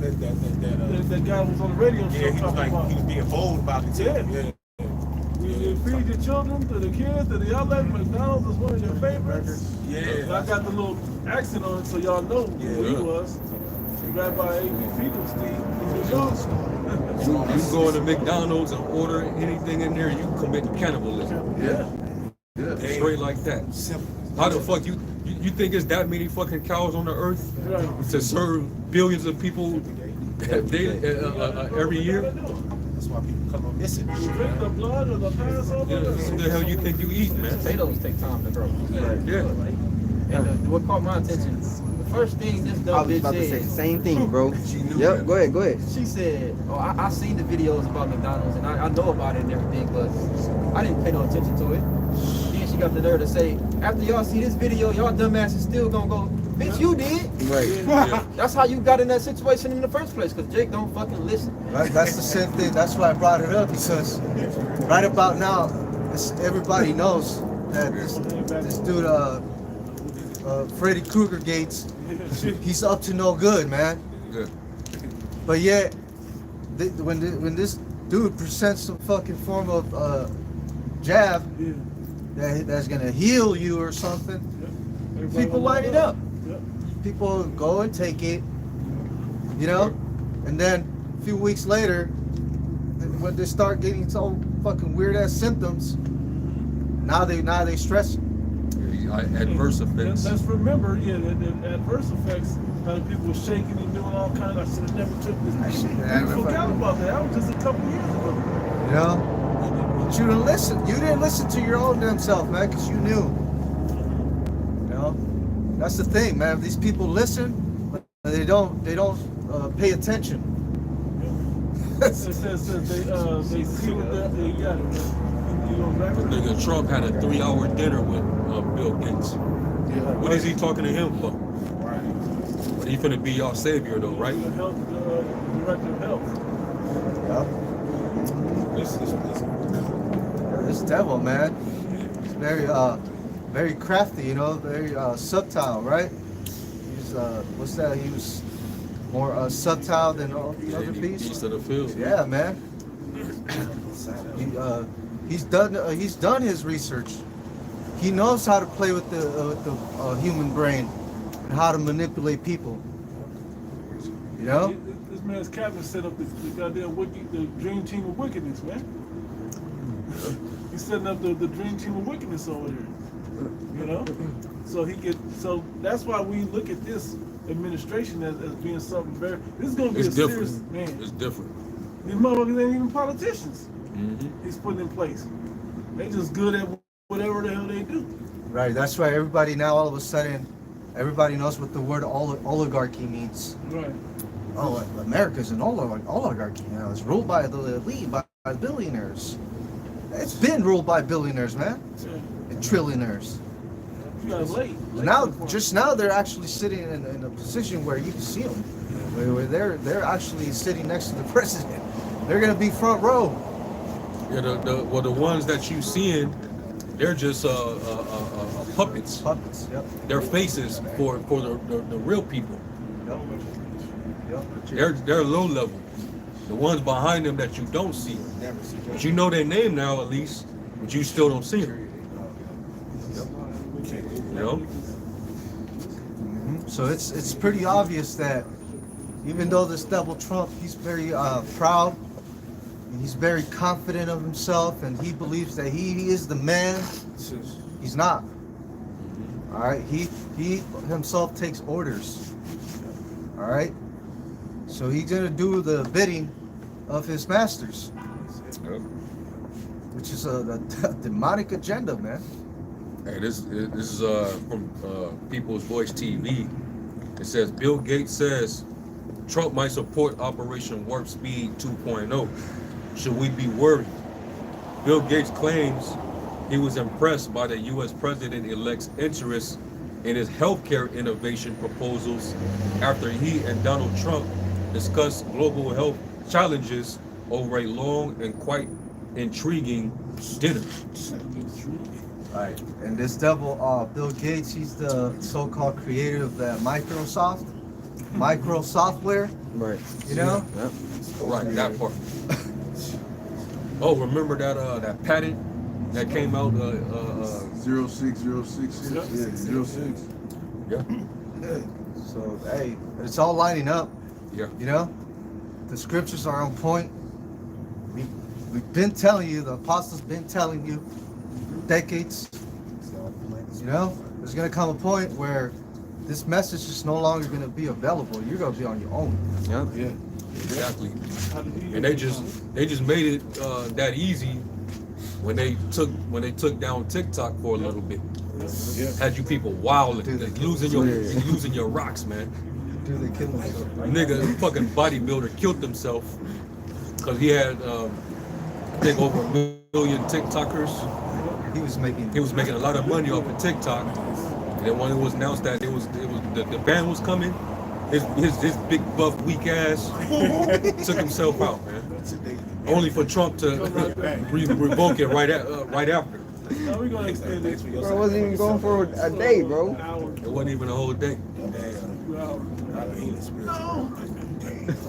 E: That guy was on the radio show
J: Yeah, he was
E: talking
J: like,
E: about.
J: he was being bold about it too.
E: Yeah. You feed your children to the kids, to the outlet. McDonald's is one of your favorites.
J: Yeah.
E: I got the little accent on it so y'all know who he was. Rabbi A.B. Finkelstein in New York.
D: You go into McDonald's and order anything in there, you commit cannibalism.
A: Yeah.
D: Straight like that. How the fuck you think it's that many fucking cows on the earth
E: Right.
D: to serve billions of people every year?
J: That's why people come on missing.
E: You drink the blood of the Passover.
D: Yeah, what the hell you think you eat, man?
F: Potatoes take time to grow.
D: Yeah.
F: And what caught my attention, the first thing this
H: I
F: dumb
H: was
F: bitch
H: about to say the
F: said,
H: same thing, bro.
A: She knew
H: Yep,
A: that.
H: go ahead.
F: she said, oh, I seen the videos about McDonald's and I know about it and everything, but I didn't pay no attention to it. Then she got the nerve to say, after y'all see this video, y'all dumbasses still gonna go, bitch, you did.
H: Right.
D: Yeah.
F: That's how you got in that situation in the first place, because Jake don't fucking listen.
B: Right? That's the same thing. That's why I brought it up, because right about now, everybody knows that this dude, Freddy Krueger Gates, he's up to no good, man.
D: Good.
B: But yet, when this dude presents some fucking form of jab that's gonna heal you or something, people light it up. People go and take it, you know, and then a few weeks later, when they start getting some fucking weird ass symptoms, now they stress.
D: Adverse effects.
E: Let's remember, the adverse effects. How the people were shaking and doing all kinds. I should have never took this. People forgot about that. That was just a couple years ago.
B: You know, but you didn't listen. You didn't listen to your own damn self, man, because you knew. You know, that's the thing, man. These people listen, but they don't pay attention.
E: It says they see what they got.
D: The nigga Trump had a 3-hour dinner with Bill Gates. What is he talking to him for? But he finna be y'all savior though, right?
E: The health, director of health.
B: This devil, man. He's very crafty, you know, very subtle, right? He's what's that? He was more subtle than all the other beasts.
D: Beast of the field.
B: Yeah, man. He's done his research. He knows how to play with the human brain and how to manipulate people. You know?
E: This man's cabinet set up the goddamn the dream team of wickedness, man. He's setting up the dream team of wickedness over here. You know? So that's why we look at this administration as being something very. This is gonna be serious, man.
D: It's different.
E: These motherfuckers ain't even politicians.
D: Mm-hmm.
E: He's putting in place. They just good at whatever the hell they do.
B: Right. That's why everybody now all of a sudden, everybody knows what the word oligarchy means.
E: Right.
B: Oh, America's an oligarchy now. It's ruled by the elite, by billionaires. It's been ruled by billionaires, man, and trillionaires.
E: You got late.
B: Just now, they're actually sitting in a position where you can see them, where they're actually sitting next to the president. They're gonna be front row.
D: Yeah, the ones that you seeing, they're just puppets.
B: Puppets. Yep.
D: They're faces for the real people.
B: Yep.
D: They're low level. The ones behind them that you don't see. But you know their name now at least, but you still don't see them. You know?
B: So it's pretty obvious that even though this devil Trump, he's very proud, and he's very confident of himself, and he believes that he is the man. He's not. All right, he himself takes orders. All right, so he's gonna do the bidding of his masters, which is a demonic agenda, man.
D: Hey, this is from People's Voice TV. It says Bill Gates says Trump might support Operation Warp Speed 2.0. Should we be worried? Bill Gates claims he was impressed by the U.S. president-elect's interest in his healthcare innovation proposals after he and Donald Trump discussed global health challenges over a long and quite intriguing dinner.
B: Right. And this devil, Bill Gates, he's the so-called creator of the micro software.
H: Right.
B: You know?
H: Yep.
D: Right, that part. Oh, remember that patent that came out
C: 06066. Yeah, 06.
D: Yeah.
B: So hey, it's all lining up.
D: Yeah.
B: You know, the scriptures are on point. We've been telling you, the apostles been telling you for decades. You know, there's gonna come a point where this message is no longer gonna be available. You're gonna be on your own.
H: Yep.
D: Yeah. Exactly. And they just made it that easy when they took down TikTok for a little bit.
C: Yeah.
D: Had you people wilding, losing your rocks, man.
B: Dude, they kill themselves.
D: Nigga, fucking bodybuilder killed himself because he had I think over 1 million TikTokers.
B: He was making
D: a lot of money off of TikTok. And then when it was announced that the ban was coming, his big buff weak ass took himself out, man. Only for Trump to revoke it right after.
E: No, we're gonna extend it.
H: Bro, I wasn't even going for a day, bro.
E: An hour,
D: It wasn't even a whole day.
E: 2 hours.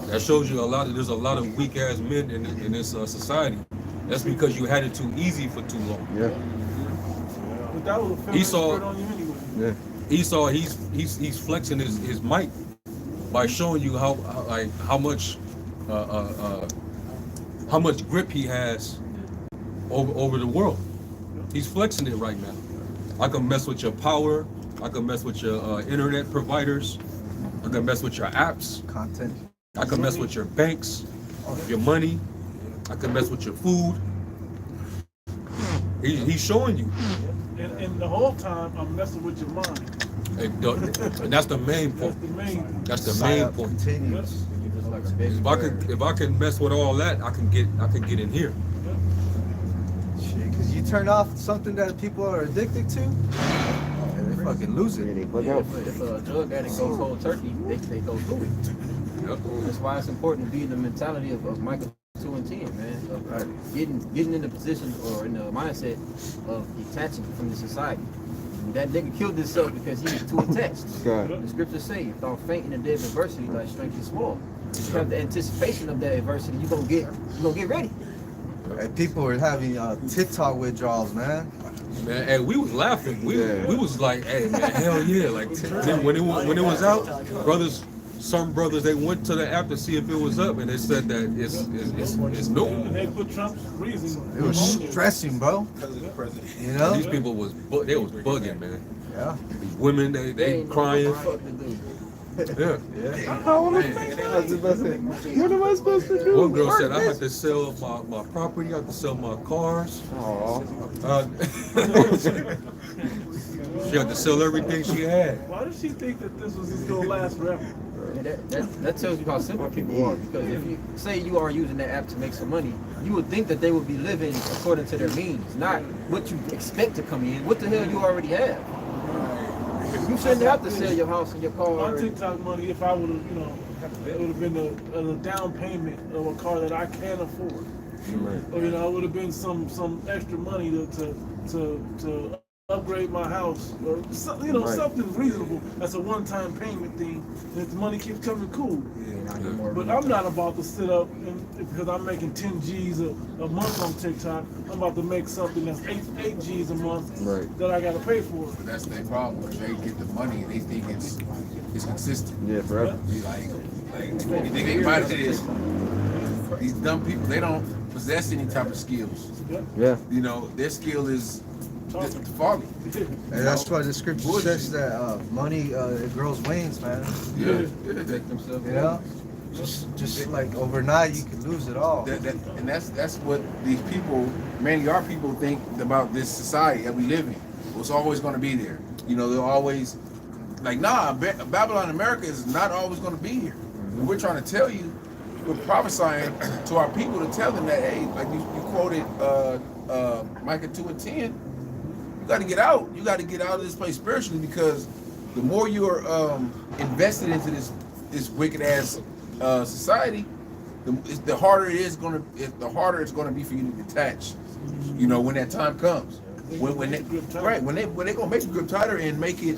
D: That shows you there's a lot of weak ass men in this society. That's because you had it too easy for too long.
H: Yeah.
E: But that was a feminine
D: Esau-
E: spirit on you anyway.
H: Yeah.
D: Esau, he's flexing his might by showing you how much grip he has over the world. He's flexing it right now. I can mess with your power. I can mess with your internet providers. I can mess with your apps.
B: Content.
D: I can mess with your banks, your money. I can mess with your food. He's showing you.
E: And the whole time I'm messing with your mind.
D: And that's the main point. That's the main point.
B: Continues.
D: If I can mess with all that, I can get in here.
B: Shit, because you turn off something that people are addicted to, and they fucking lose it.
F: If a drug addict goes cold turkey, they go through it.
D: Yep.
F: That's why it's important to be in the mentality of Michael 2 and 10, man. Of getting in the position or in the mindset of detaching from the society. That nigga killed himself because he was too attached.
H: God.
F: The scriptures say, if thou faint in the day of adversity, thy strength is small. If you have the anticipation of that adversity, you gonna get ready.
B: And people are having TikTok withdrawals, man.
D: Man, and we was laughing. We was like, hey man, hell yeah. Like when it was out, some brothers they went to the app to see if it was up, and they said that it's new.
E: And they put Trump's reason.
B: It was stressing, bro. You know?
D: These people was bugging, man.
B: Yeah.
D: These women they crying. Yeah.
H: What am I supposed to do?
D: One girl said I had to sell my property, I had to sell my cars. She had to sell everything she had.
E: Why did she think that this was just gonna last forever?
F: That tells you how simple people are. Because if you say you are using that app to make some money, you would think that they would be living according to their means, not what you expect to come in. What the hell you already have? You shouldn't have to sell your house and your car.
E: My TikTok money, if I would have, it would have been a down payment of a car that I can't afford.
H: Right.
E: Or it would have been some extra money to upgrade my house, or something reasonable. That's a one-time payment thing. And if the money keeps coming, cool. But I'm not about to sit up because I'm making 10 G's a month on TikTok. I'm about to make something that's 8 G's a month that I got to pay for.
A: But that's their problem. They get the money and they think it's consistent.
H: Yeah, forever.
A: The thing about it is, these dumb people, they don't possess any type of skills.
H: Yeah.
A: Their skill is just folly.
B: And that's why the scripture says that money it grows wings, man.
A: Yeah.
B: Just like overnight you can lose it all.
A: And that's what these people, many of our people think about this society that we live in. It's always going to be there. They're always like, nah, Babylon America is not always going to be here. And we're trying to tell you, we're prophesying to our people to tell them that, hey, like you quoted Micah 2 and 10, you got to get out. You got to get out of this place spiritually, because the more you're invested into this wicked ass society, the harder it's going to be for you to detach. When that time comes, when they're gonna make the grip tighter and make it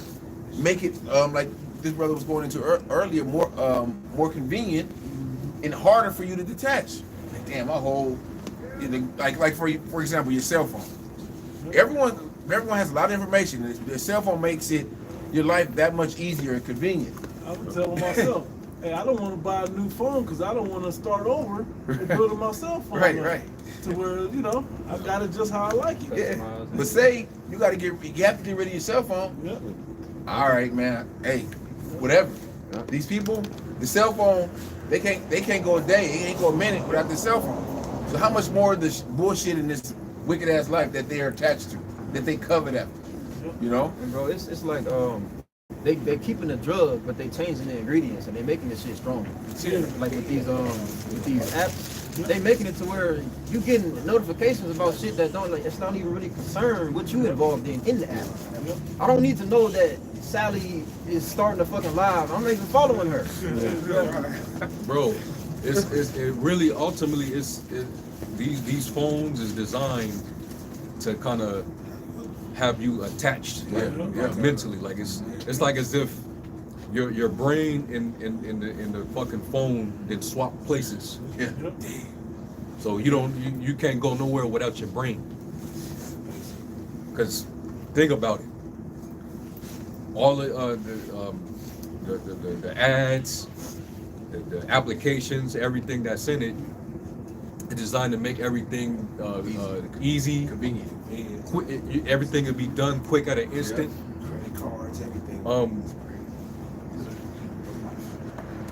A: like this brother was going into earlier, more convenient and harder for you to detach. Like, damn, my whole like for example, your cell phone. Everyone has a lot of information. Their cell phone makes your life that much easier and convenient.
E: I'm telling myself, hey, I don't want to buy a new phone because I don't want to start over and build my cell phone.
A: Right.
E: To where I got it just how I like it.
A: Yeah. But say you have to get rid of your cell phone.
E: Yeah.
A: All right, man. Hey, whatever. These people, the cell phone, they can't go a day, it ain't go a minute without the cell phone. So how much more of this bullshit in this wicked ass life that they are attached to, that they covered up,
F: And bro, it's like they keeping the drug, but they changing the ingredients and they making this shit stronger. Like with these apps, they making it to where you getting notifications about shit that it's not even really concerned what you involved in the app. I don't need to know that Sally is starting a fucking live. I'm not even following her.
D: Bro, it really ultimately these phones is designed to kind of have you attached, like mentally. Like it's like as if your brain in the fucking phone then swap places.
A: Yeah.
D: So you can't go nowhere without your brain. Cause think about it. All the ads, the applications, everything that's in it, it's designed to make everything easy,
A: convenient.
D: Everything will be done quick at an instant.
J: Credit cards, everything.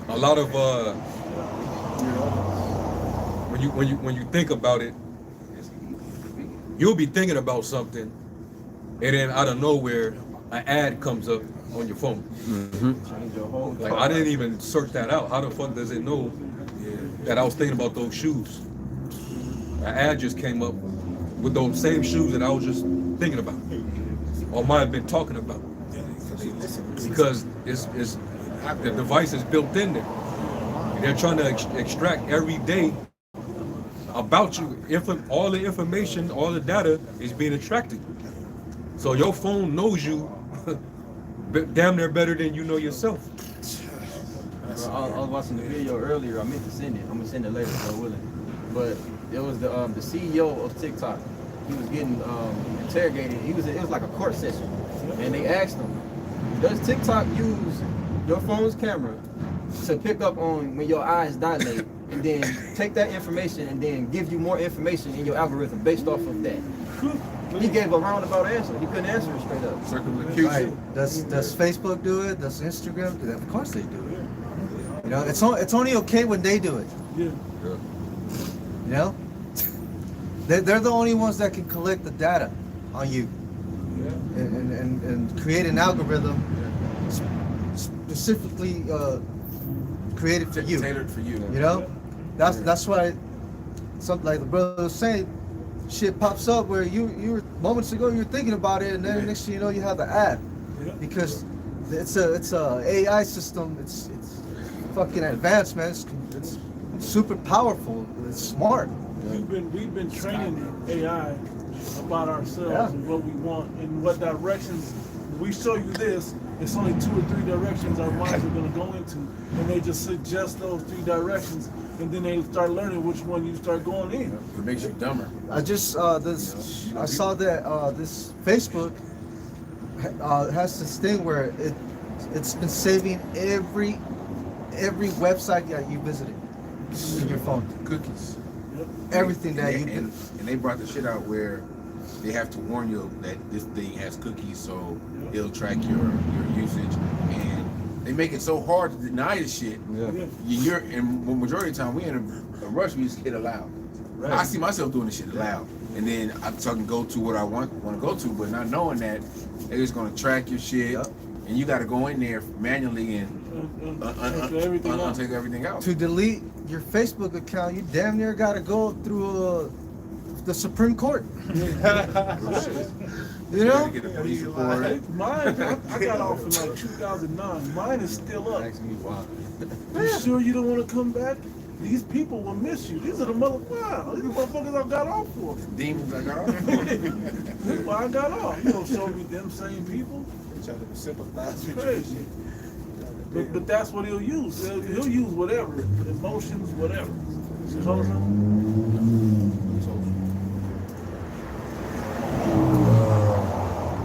D: A lot of when you think about it, you'll be thinking about something, and then out of nowhere, an ad comes up on your phone. Like I didn't even search that out. How the fuck does it know that I was thinking about those shoes? An ad just came up with those same shoes that I was just thinking about, or might have been talking about, because it's the device is built in there. They're trying to extract every day about you. All the information, all the data is being extracted. So your phone knows you damn near better than you know yourself.
F: I was watching the video earlier. I meant to send it. I'm gonna send it later, so willing. But it was the CEO of TikTok. He was getting interrogated. It was like a court session, and they asked him, "Does TikTok use your phone's camera to pick up on when your eyes dilate, and then take that information and then give you more information in your algorithm based off of that?" He gave a roundabout answer. He couldn't answer it straight up.
A: Circumlocution.
B: Right. Does Facebook do it? Does Instagram do it? Of course they do it. You know, it's only okay when they do it.
E: Yeah.
B: You know, they're the only ones that can collect the data on you and create an algorithm specifically created for you.
A: Tailored for you.
B: You know, that's why something like the brother was saying, shit pops up where you were moments ago you were thinking about it, and then next thing you know you have the ad because it's a AI system. It's fucking advanced, man. It's super powerful. It's smart.
E: We've been training AI about ourselves and what we want and what directions. We show you this. It's only 2 or 3 directions our minds are going to go into, and they just suggest those 3 directions, and then they start learning which one you start going in.
A: It makes you dumber.
B: I just I saw that this Facebook has this thing where it's been saving every website that you visited in your phone.
A: Cookies.
B: Everything that you
A: and they brought the shit out where they have to warn you that this thing has cookies, so it'll track your usage, and they make it so hard to deny the shit. You're in the majority of the time we in a rush, we just hit allow. Right. I see myself doing this shit aloud, and then I can go to what I want to go to, but not knowing that they're just gonna track your shit, and you got to go in there manually and take everything out.
B: To delete your Facebook account, you damn near got to go through the Supreme Court. You know?
A: Get a police report.
E: Mine, I got off in like 2009. Mine is still up. You sure you don't want to come back? These people will miss you. These are the wow, these motherfuckers I got off for.
A: Demons I got off for.
E: That's why I got off. You don't show me them same people.
J: Try to sympathize with
E: Crazy. But that's what he'll use. He'll use whatever. Emotions, whatever. You know what I'm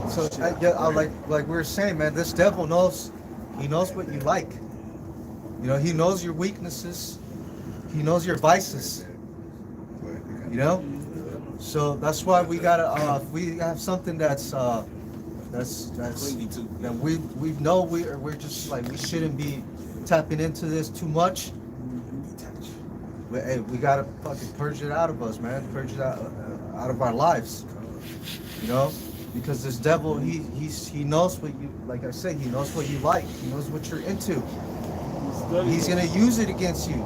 E: saying?
B: So like we were saying, man, this devil knows. He knows what you like. You know, he knows your weaknesses. He knows your vices. You know, so that's why we gotta. We have something that's that we know we're just like we shouldn't be tapping into this too much. Hey, we gotta fucking purge it out of us, man. Purge it out of our lives. You know, because this devil, he knows what you, like I said, he knows what you like. He knows what you're into. He's gonna use it against you.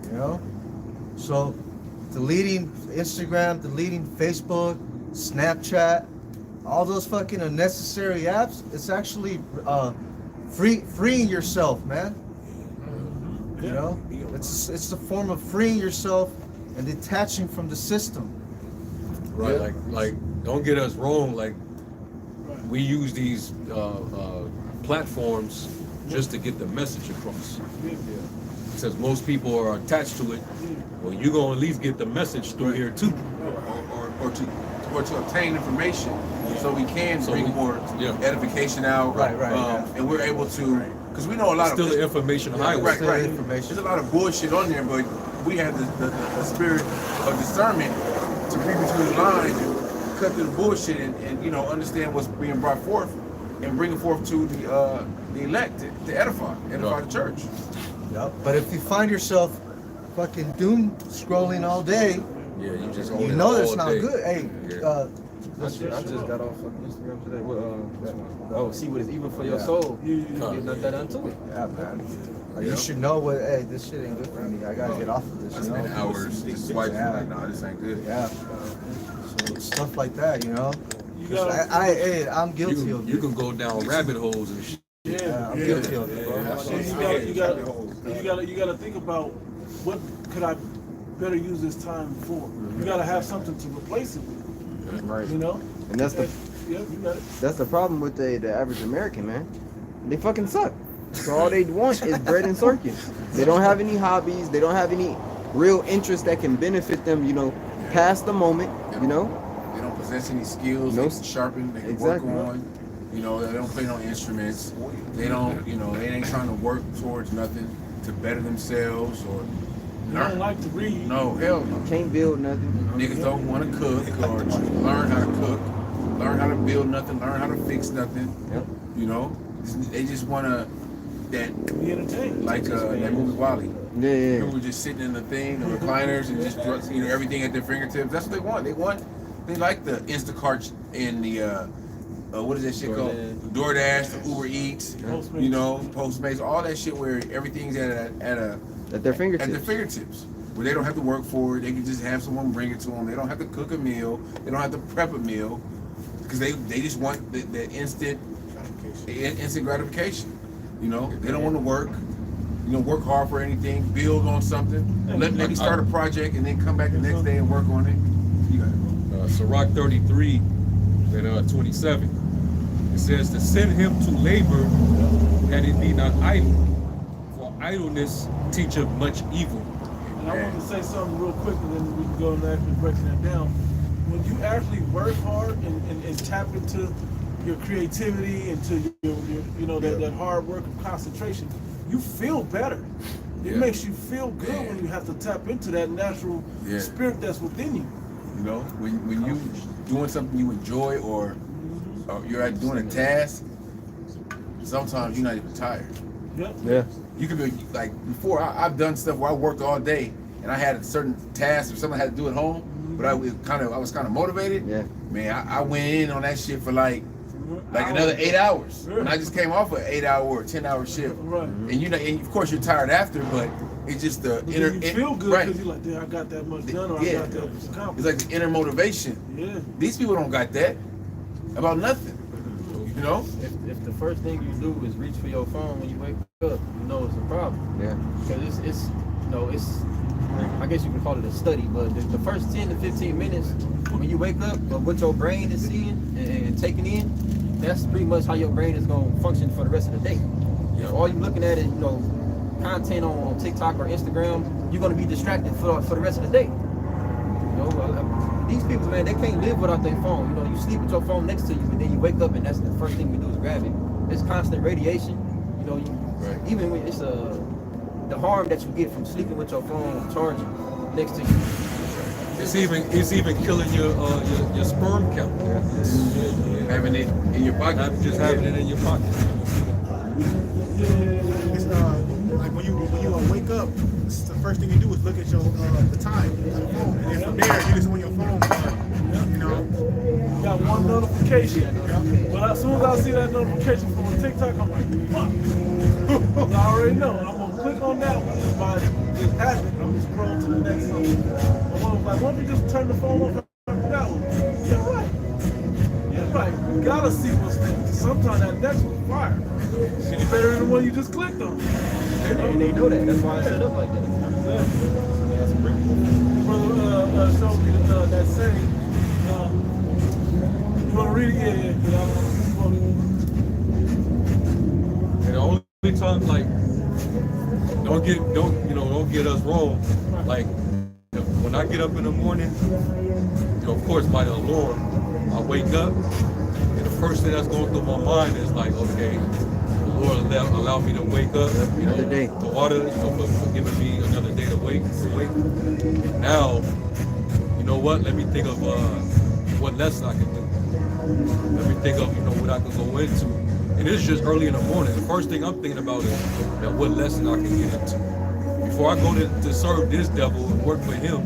B: You know, so deleting Instagram, deleting Facebook, Snapchat, all those fucking unnecessary apps, it's actually freeing yourself, man. You know, it's a form of freeing yourself and detaching from the system.
D: Right, like don't get us wrong. Like we use these platforms just to get the message across. Since most people are attached to it, well, you're gonna at least get the message through here too,
A: or to obtain information, so we can bring more edification out. And we're able to, because we know a lot
D: still the information highway.
A: Right. There's a lot of bullshit on there, but we have the spirit of discernment to read between the lines and cut through the bullshit and you know, understand what's being brought forth and bring it forth to the elect to edify the church.
B: Yep. But if you find yourself fucking doom scrolling all day,
D: you just
B: you know that's not
D: day.
B: good. Hey,
F: I just got off of Instagram today. Oh, see what is even for your soul. You get nothing done to it.
B: Yeah, man. Like, you should know what. Hey, this shit ain't good for me. I gotta get off of this.
A: I spend hours just swiping. Like, no, this ain't good.
B: Yeah. So stuff like that, you know. I'm guilty of it.
D: You can go down rabbit holes and shit.
B: Yeah, I'm guilty of it, bro.
E: You gotta think about what could I better use this time for. You gotta have something to replace it with.
H: Right.
E: You know?
H: And that's the
E: you got it.
H: That's the problem with the average American, man. They fucking suck. So all they want is bread and circus. They don't have any hobbies. They don't have any real interest that can benefit them, you know, past the moment, you know.
A: They don't possess any skills they can sharpen, they can work on. You know, they don't play no instruments. They don't, you know, they ain't trying to work towards nothing to better themselves or
E: You don't like to read.
A: No, hell no.
H: Can't build nothing.
A: Niggas don't want to cook or learn how to cook, learn how to build nothing, learn how to fix nothing.
H: Yep.
A: You know, they just want to
E: be entertained.
A: Like that movie Wally.
H: Yeah.
A: People just sitting in the thing, the recliners, and just everything at their fingertips. That's what they want. They like the Instacart and the what is that shit called? DoorDash, the Uber Eats,
E: Postmates.
A: you know, Postmates, all that shit where everything's at
H: their fingertips.
A: At their fingertips, where they don't have to work for it. They can just have someone bring it to them. They don't have to cook a meal. They don't have to prep a meal because they just want the instant gratification. You know, they don't want to work. You know, work hard for anything, build on something. Let me start a project and then come back the next day and work on it. You got it.
D: Sirach 33 and 27. It says to send him to labor that it be not idle, for idleness teacheth much evil.
E: And I want to say something real quick, and then we can go and actually breaking that down. When you actually work hard and tap into your creativity, into your that hard work of concentration, you feel better. It makes you feel good when you have to tap into that natural spirit that's within you.
A: You know, when you doing something you enjoy or you're doing a task, sometimes you're not even tired.
H: Yeah.
A: You could be like before. I've done stuff where I worked all day and I had a certain task or something I had to do at home, but I was kind of motivated. Yeah. Man, I went in on that shit for like another 8 hours. And I just came off an 8-hour or 10-hour shift.
E: Right.
A: And and of course you're tired after, but it's just the inner.
E: You feel good because you're like, damn, I got that much done, or I got that accomplished.
A: It's like the inner motivation.
E: Yeah.
A: These people don't got that about nothing. You know?
F: If the first thing you do is reach for your phone when you wake up, you know it's a problem.
H: Yeah.
F: Because it's I guess you can call it a study, but the first 10 to 15 minutes when you wake up of what your brain is seeing and taking in, that's pretty much how your brain is going to function for the rest of the day. If all you're looking at is, content on TikTok or Instagram, you're going to be distracted for the rest of the day. These people, man, they can't live without their phone. You sleep with your phone next to you, and then you wake up, and that's the first thing you do is grab it. It's constant radiation. Even when it's the harm that you get from sleeping with your phone charging next to you.
D: It's even killing your sperm count.
A: Having it in your pocket.
D: Not just having it in your pocket.
L: It's like when you wake up, the first thing you do is look at your the time on the phone, and then from there you just on your phone.
E: You got one notification. But as soon as I see that notification from a TikTok, I'm like, fuck. I already know. I'm gonna click on that one. If I just happen, I'm gonna scroll to the next one. I'm like, why don't you just turn the phone off and that one? You're right. You gotta see what's next. Sometimes that next one's fire. It's better than the one you just clicked on.
F: And they know that. That's why I set up like that.
E: Brother showed me that saying,
D: sometimes like don't get us wrong. Like when I get up in the morning, of course by the Lord, I wake up and the first thing that's going through my mind is like, okay, the Lord allow me to wake up,
H: Another day.
D: the water, for giving me another day to wake. And now, you know what? Let me think of what lesson I can do. Let me think of what I can go into. And it's just early in the morning. The first thing I'm thinking about is what lesson I can get into. Before I go to serve this devil and work for him,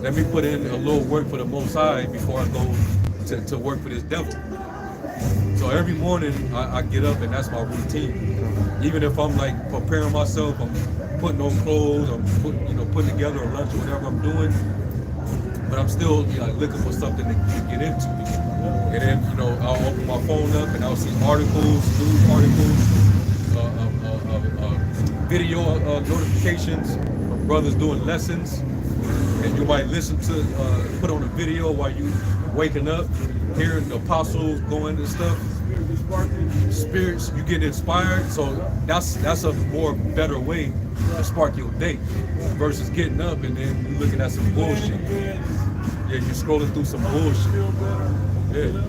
D: let me put in a little work for the Most High before I go to work for this devil. So every morning I get up and that's my routine. Even if I'm like preparing myself, I'm putting on clothes, I'm putting together a lunch or whatever I'm doing, but I'm still looking for something to get into. And then I'll open my phone up and I'll see articles, news articles, video notifications from brothers doing lessons. And you might listen to, put on a video while you waking up, hearing the apostles going and stuff. Spirits, you get inspired. So that's a more better way to spark your day versus getting up and then you looking at some bullshit. Yeah, you're scrolling through some bullshit. Yeah.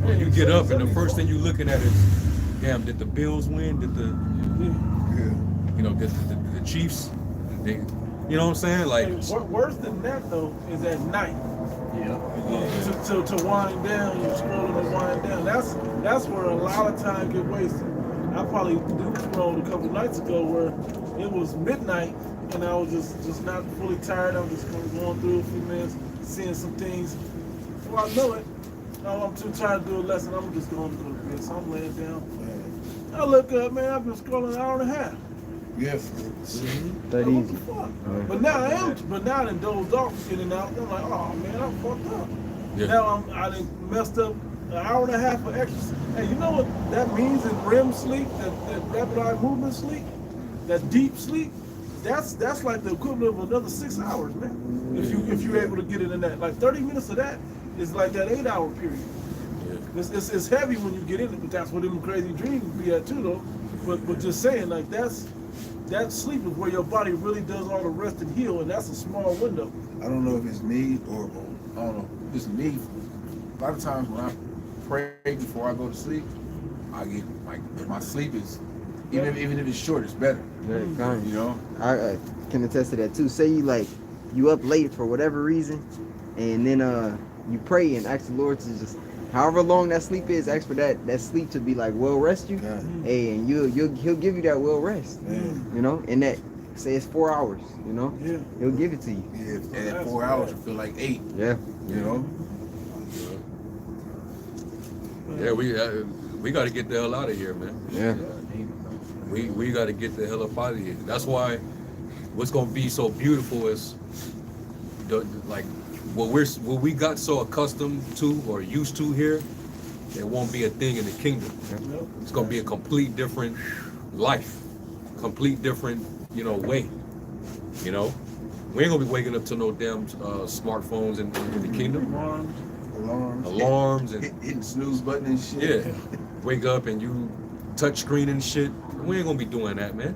D: And you get up and the first thing you're looking at is, damn, did the Bills win? Did the Chiefs? You know what I'm saying? Like
E: worse than that though is at night. Yeah. To wind down, you're scrolling to wind down. That's where a lot of time get wasted. I probably scrolled a couple nights ago where it was midnight and I was just not fully tired. I was just going through a few minutes, seeing some things. Before I know it, I'm too tired to do a lesson. I'm just going to go to bed. So I'm laying down. I look up, man. I've been scrolling an hour and a half.
C: Yes.
H: That
E: What
H: easy.
E: the fuck? But now I done dozed off in and out. I'm like, oh man, I'm fucked up.
D: Yeah.
E: Now I done messed up an hour and a half of exercise. Hey, you know what that means in REM sleep, that rapid eye movement sleep, that deep sleep? That's like the equivalent of another 6 hours, man. If you're able to get it in that, like 30 minutes of that is like that 8-hour period. Yeah. It's heavy when you get in it, but that's what them crazy dreams be at too, though. But just saying, like that sleep is where your body really does all the rest and heal, and that's a small window.
A: I don't know if it's me or I don't know. It's me. A lot of times when I pray before I go to sleep, I get like my sleep is even if it's short, it's better.
H: Very kind.
A: You know.
H: I can attest to that too. Say you up late for whatever reason, and then you pray and ask the Lord to just, however long that sleep is, ask for that sleep to be like well rest you. Hey, and he'll give you that well rest. You know, and that say it's 4 hours. You know, he'll give it to you.
A: Yeah, and at 4 hours, it feel like 8.
H: Yeah,
A: you know.
D: Yeah, we got to get the hell out of here, man.
H: Yeah.
D: We got to get the hell up out of here. That's why what's gonna be so beautiful is what we got so accustomed to or used to here. It won't be a thing in the kingdom. It's gonna be a complete different life, complete different way. You know, we ain't gonna be waking up to no damn smartphones in the kingdom. Alarms and
A: hitting snooze button and shit.
D: Yeah, wake up and you touch screen and shit. We ain't gonna be doing that, man.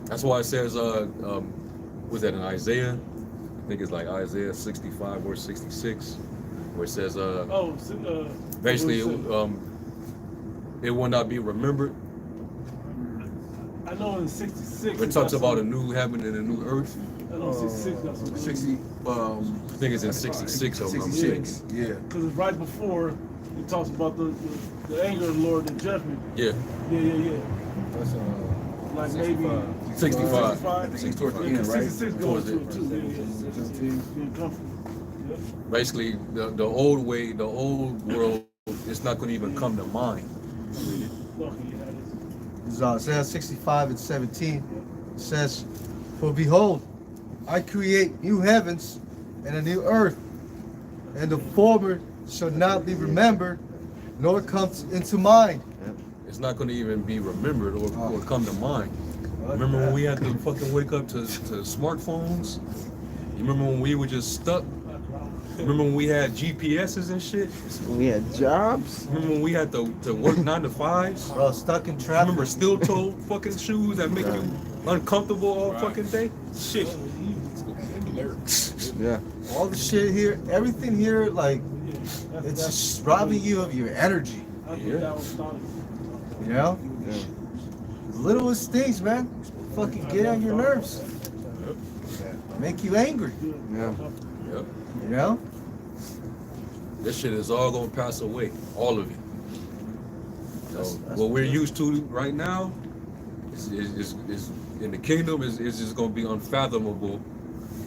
D: That's why it says, was that in Isaiah? I think it's like Isaiah 65 or 66, where it says, basically, it will not be remembered.
E: I know in 66.
D: It talks about a new heaven and a new earth.
E: I know 66. That's what
A: 60.
D: I think it's in 66.
A: 66. Yeah.
E: Because it's right before it talks about the anger of the Lord and judgment.
D: Yeah.
E: Yeah. That's like 65. Maybe
A: 65. I think it's towards the end, right?
E: 66 goes to it too. Yeah.
D: Basically, the old way, the old world, it's not going to even come to mind.
B: It's Isaiah 65 and 17. It says, "For behold, I create new heavens and a new earth, and the former shall not be remembered, nor comes into mind."
D: It's not going to even be remembered or come to mind. Remember when we had to fucking wake up to smartphones? You remember when we were just stuck? Remember when we had GPSs and shit?
H: We had jobs.
D: Remember when we had to work 9 to 5s?
B: Bro, stuck in traffic.
D: Remember steel-toe fucking shoes that make you uncomfortable all fucking day? Shit.
H: Yeah.
B: All the shit here, everything here, like, it's just robbing you of your energy. You know?
H: Yeah.
B: The littlest things, man, fucking get on your nerves. Make you angry.
H: Yeah.
D: Yep.
B: You know?
D: This shit is all gonna pass away. All of it. So what we're used to right now is in the kingdom is just gonna be unfathomable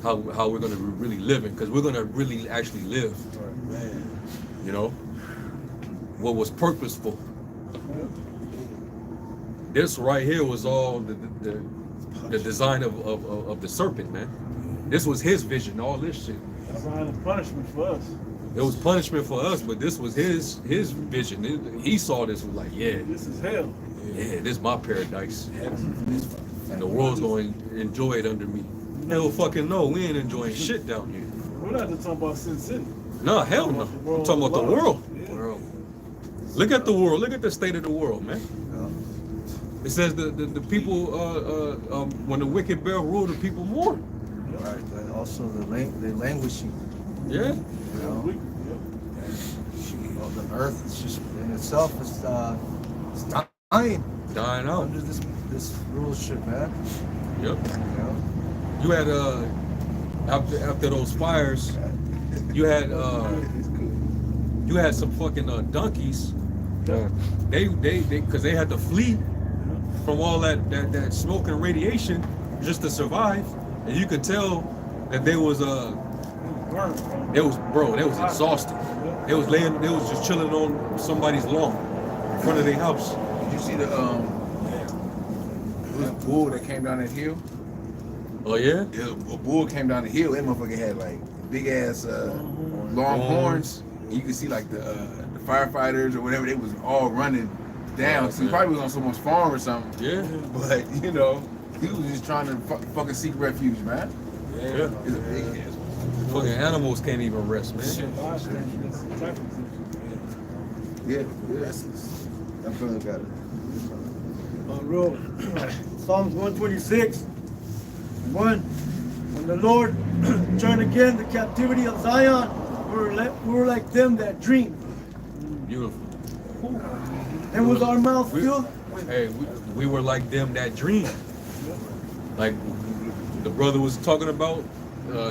D: how we're gonna be really living, because we're gonna really actually live. You know? What was purposeful. This right here was all the design of the serpent, man. This was his vision, all this shit.
E: Design of punishment for us.
D: It was punishment for us, but this was his vision. He saw this, was like, yeah,
E: This is hell.
D: yeah, this is my paradise. And the world's going to enjoy it under me. Hell fucking no, we ain't enjoying shit down here.
E: We're not just talking about Sin City.
D: No, hell no. I'm talking about the world. Look at the world. Look at the state of the world, man. It says the people, when the wicked bear rule, the people mourn.
B: Right, but also the languishing.
D: Yeah.
B: You know? Well, the earth is just in itself is it's dying
D: Dying out.
B: under this rulership, man.
D: Yep.
B: You know?
D: You had after those fires, you had some fucking donkeys.
H: Yeah.
D: They because they had to flee from all that smoke and radiation just to survive, and you could tell that they was exhausted. They was just chilling on somebody's lawn in front of their house.
A: Did you see the it was a bull that came down that hill?
D: Oh yeah?
A: Yeah, a bull came down the hill. That motherfucker had like big ass long horns. And you could see like the firefighters or whatever. They was all running down.
D: Oh,
A: So he probably was on someone's farm or something.
D: Yeah.
A: But you know, he was just trying to fucking seek refuge, man.
D: Yeah.
A: It's a big ass.
D: Fucking animals can't even rest, man.
A: Yeah, that's I'm feeling got it.
N: Real Psalms 126. 1. When the Lord turned again the captivity of Zion, we were like them that dream.
D: Beautiful.
N: And was our mouth filled?
D: Hey, we were like them that dream. Like the brother was talking about,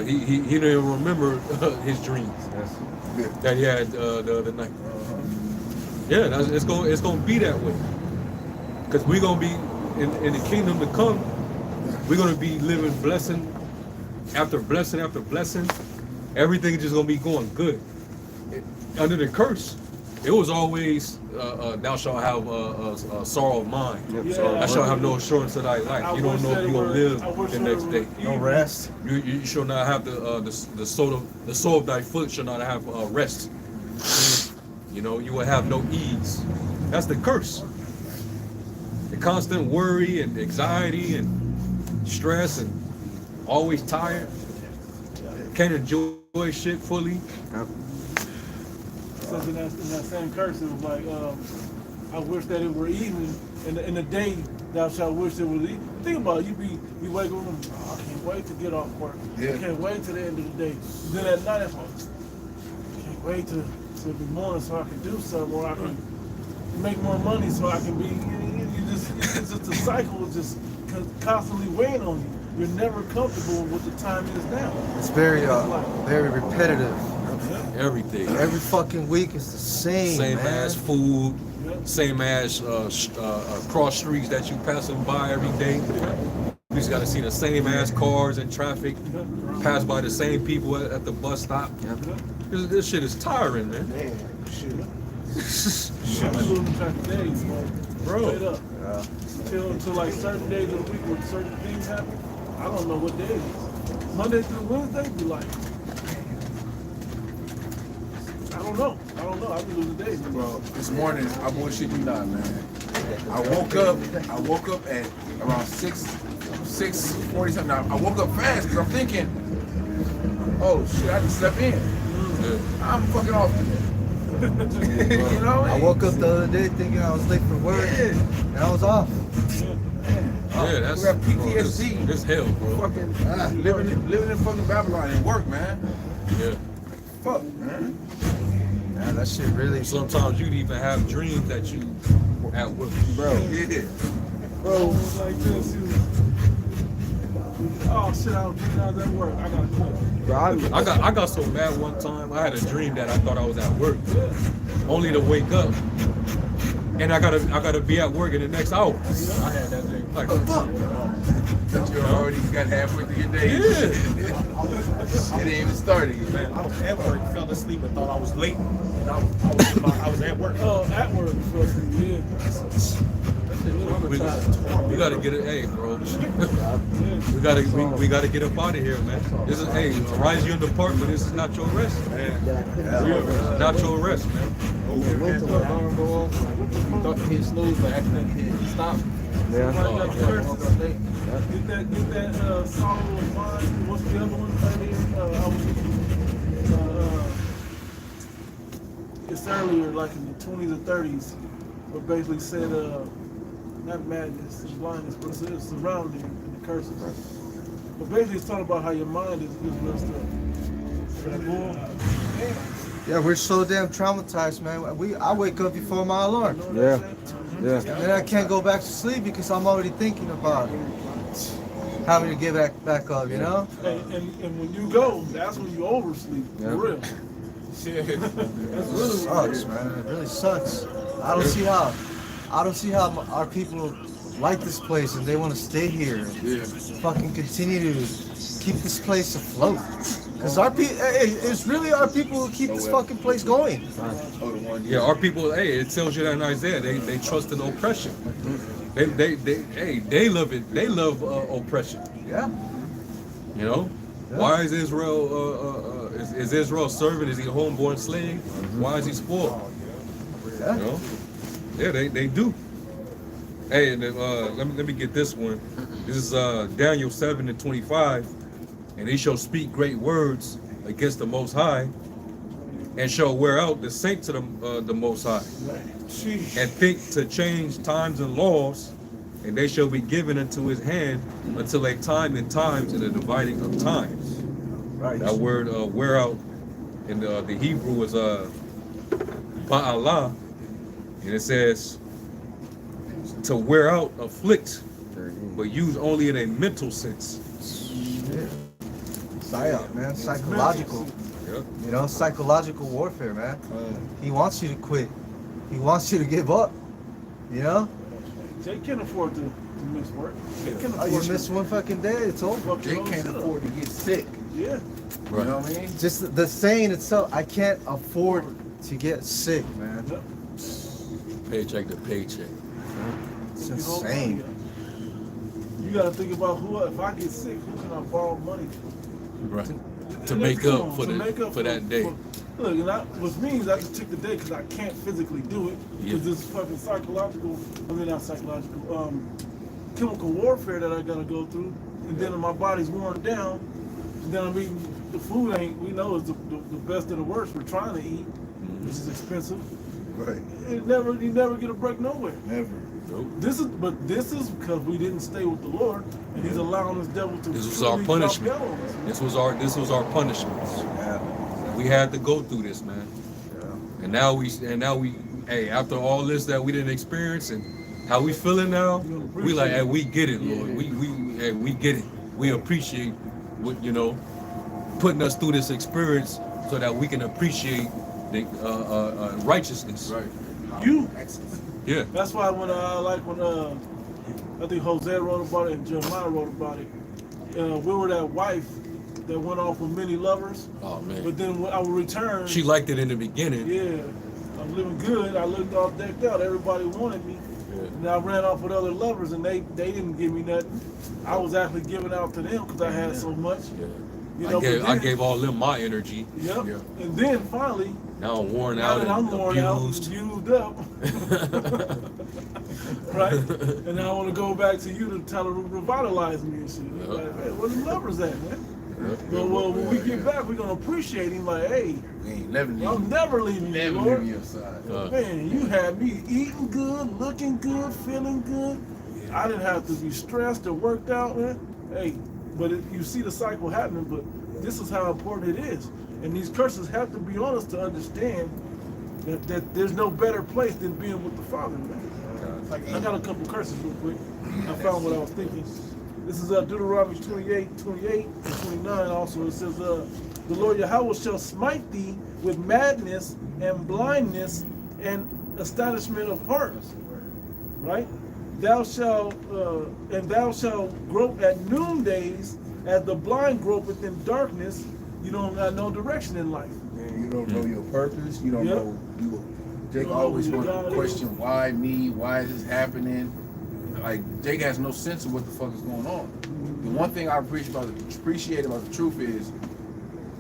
D: he didn't even remember his dreams that he had the other night. Yeah, it's gonna be that way. Cause we're gonna be in the kingdom to come. We're gonna be living blessing after blessing after blessing. Everything is just gonna be going good. Under the curse, it was always thou shalt have a sorrow of mind. Thou shalt have no assurance of thy life. You don't know if you're gonna live the next day.
B: No rest.
D: You shall not have the sole of thy foot shall not have rest. You know, you will have no ease. That's the curse. The constant worry and anxiety and stress and always tired. Can't enjoy shit fully.
E: Says in that same curse, it was like, I wish that it were evening, and in the day thou shalt wish it was evening. Think about it, you wake up and I can't wait to get off work.
A: Yeah.
E: I can't wait to the end of the day. Then at night, it's like, I can't wait to be morning so I can do something, or I can make more money so I can be. It's just a cycle, just constantly weighing on you. You're never comfortable with what the time is now.
B: It's very repetitive.
D: Everything.
B: Every fucking week is the same.
D: Same
B: man.
D: ass food, same ass cross streets that you passing by every day. You just gotta see the same ass cars in traffic, pass by the same people at the bus stop. This shit is tiring, man.
E: I'm losing track of days,
D: Bro.
E: Straight up. Until like certain days of the week when certain things happen, I don't know what day it is. Monday through Wednesday be like, I don't know. I be losing days.
A: Bro, this morning, I bullshit you not, man. I woke up at around 6:40 something. I woke up fast because I'm thinking, oh shit, I just slept in. I'm fucking off today. You know?
B: I woke up the other day thinking I was late for work, and I was off.
D: Yeah, that's
A: we got
D: bro,
A: PTSD.
D: this hell, bro.
A: Fucking living in fucking Babylon and work, man.
D: Yeah.
A: Fuck, man.
B: Yeah, that shit really.
D: Sometimes you'd even have dreams that you were at work.
A: Bro, yeah.
E: Bro, like this. Oh shit! I was at work. I gotta quit.
H: Bro,
D: I got so mad one time. I had a dream that I thought I was at work, only to wake up and I gotta be at work in the next hour. I had that thing. Like, fuck.
A: But you already got halfway through your day.
D: Yeah.
A: It ain't even started yet.
J: Man, I was at work, fell asleep, and thought I was late. And I was at work.
E: Oh, at work, yeah.
D: We gotta get it, hey, bro. we gotta get up out of here, man. This is, hey, rise your department. This is not your rest, man. Not your rest, man.
J: Thought to hit snooze, but accidentally hit stop.
H: Yeah.
E: Get that sorrow of mine. What's the other one? It's earlier, like in the 20s or 30s, but basically said, not madness and blindness, but it's surrounding and the curses. But basically, it's talking about how your mind is messed up.
B: Yeah, we're so damn traumatized, man. I wake up before my alarm.
H: Yeah. Yeah.
B: And then I can't go back to sleep because I'm already thinking about having to get back up, you know?
E: And when you go, that's when you oversleep.
H: Yeah.
E: For real.
B: It really sucks, man. It really sucks. I don't see how our people like this place and they want to stay here and fucking continue to keep this place afloat. Because it's really our people who keep this fucking place going.
D: Yeah, our people. Hey, it tells you that in Isaiah. They trust in oppression. They love it. They love oppression.
B: Yeah.
D: You know, why is Israel? Is Israel serving? Is he a homeborn slave? Why is he spoiled?
B: Yeah.
D: You know? Yeah, they do. Hey, and let me get this one. This is Daniel 7:25. And he shall speak great words against the Most High, and shall wear out the saints of the Most High, and think to change times and laws, and they shall be given into his hand until a time and times and a dividing of times.
B: Right.
D: That word wear out in the Hebrew is ba'alah, and it says to wear out, afflict, but used only in a mental sense.
B: Psyop, man. Psychological.
D: Yep.
B: You know, psychological warfare, man. He wants you to quit. He wants you to give up. You know?
E: Jay can't afford to miss work.
B: You miss one fucking day, it's over.
A: They can't afford to get sick.
E: Yeah.
A: You know what I mean?
B: Just the saying itself, I can't afford to get sick, man.
D: Paycheck to paycheck.
B: It's insane.
E: You gotta think about if I get sick, who can I borrow money from?
D: Right. To make up for that day.
E: Look, and which means I just took the day because I can't physically do it. Because this fucking chemical warfare that I gotta go through. And then my body's worn down. And then I'm eating the food we know is the best of the worst we're trying to eat, which is expensive.
A: Right.
E: You never get a break nowhere.
A: Never.
D: Nope.
E: This is because we didn't stay with the Lord, and He's allowing this devil to.
D: This was our punishment. This was our punishment.
A: Yeah.
D: We had to go through this, man. Yeah. And now we, hey, after all this that we didn't experience and how we feeling now, we like, hey, we get it, Lord. We get it. We appreciate what putting us through this experience so that we can appreciate the righteousness.
A: Right.
D: Yeah.
E: That's why when I think Hosea wrote about it and Jeremiah wrote about it. We were that wife that went off with many lovers.
D: Oh man.
E: But then when I would return.
D: She liked it in the beginning.
E: Yeah. I'm living good. I looked all decked out. Everybody wanted me. Yeah. And I ran off with other lovers and they didn't give me nothing. I was actually giving out to them because I had so much.
D: Yeah. I gave all them my energy.
E: Yep. Yeah. And then finally.
D: Now I'm worn out and abused.
E: Used up. Right? And now I want to go back to you to tell her to revitalize me and shit. Like, man, where the lovers at, man? Well, when we get back, we're gonna appreciate him. Like, hey,
A: We ain't never leaving.
E: I'm never leaving you,
A: Never
E: Lord.
A: leaving your side.
E: Man, you had me eating good, looking good, feeling good. I didn't have to be stressed or worked out, man. Hey, but you see the cycle happening, but this is how important it is. And these curses have to be on us to understand that there's no better place than being with the Father, man. I got a couple curses real quick. I found what I was thinking. This is Deuteronomy 28 and 29 also. It says, the Lord Yahweh shall smite thee with madness and blindness and astonishment of heart. Right? Thou shalt grope at noondays as the blind gropeth in darkness. You don't got no direction in life.
A: Man, you don't know your purpose. You don't
E: Yep.
A: know. Jake
E: You don't know
A: always
E: who
A: wants
E: God
A: to
E: is.
A: question, why me? Why is this happening? Like, Jake has no sense of what the fuck is going on. The one thing I appreciate about the truth is,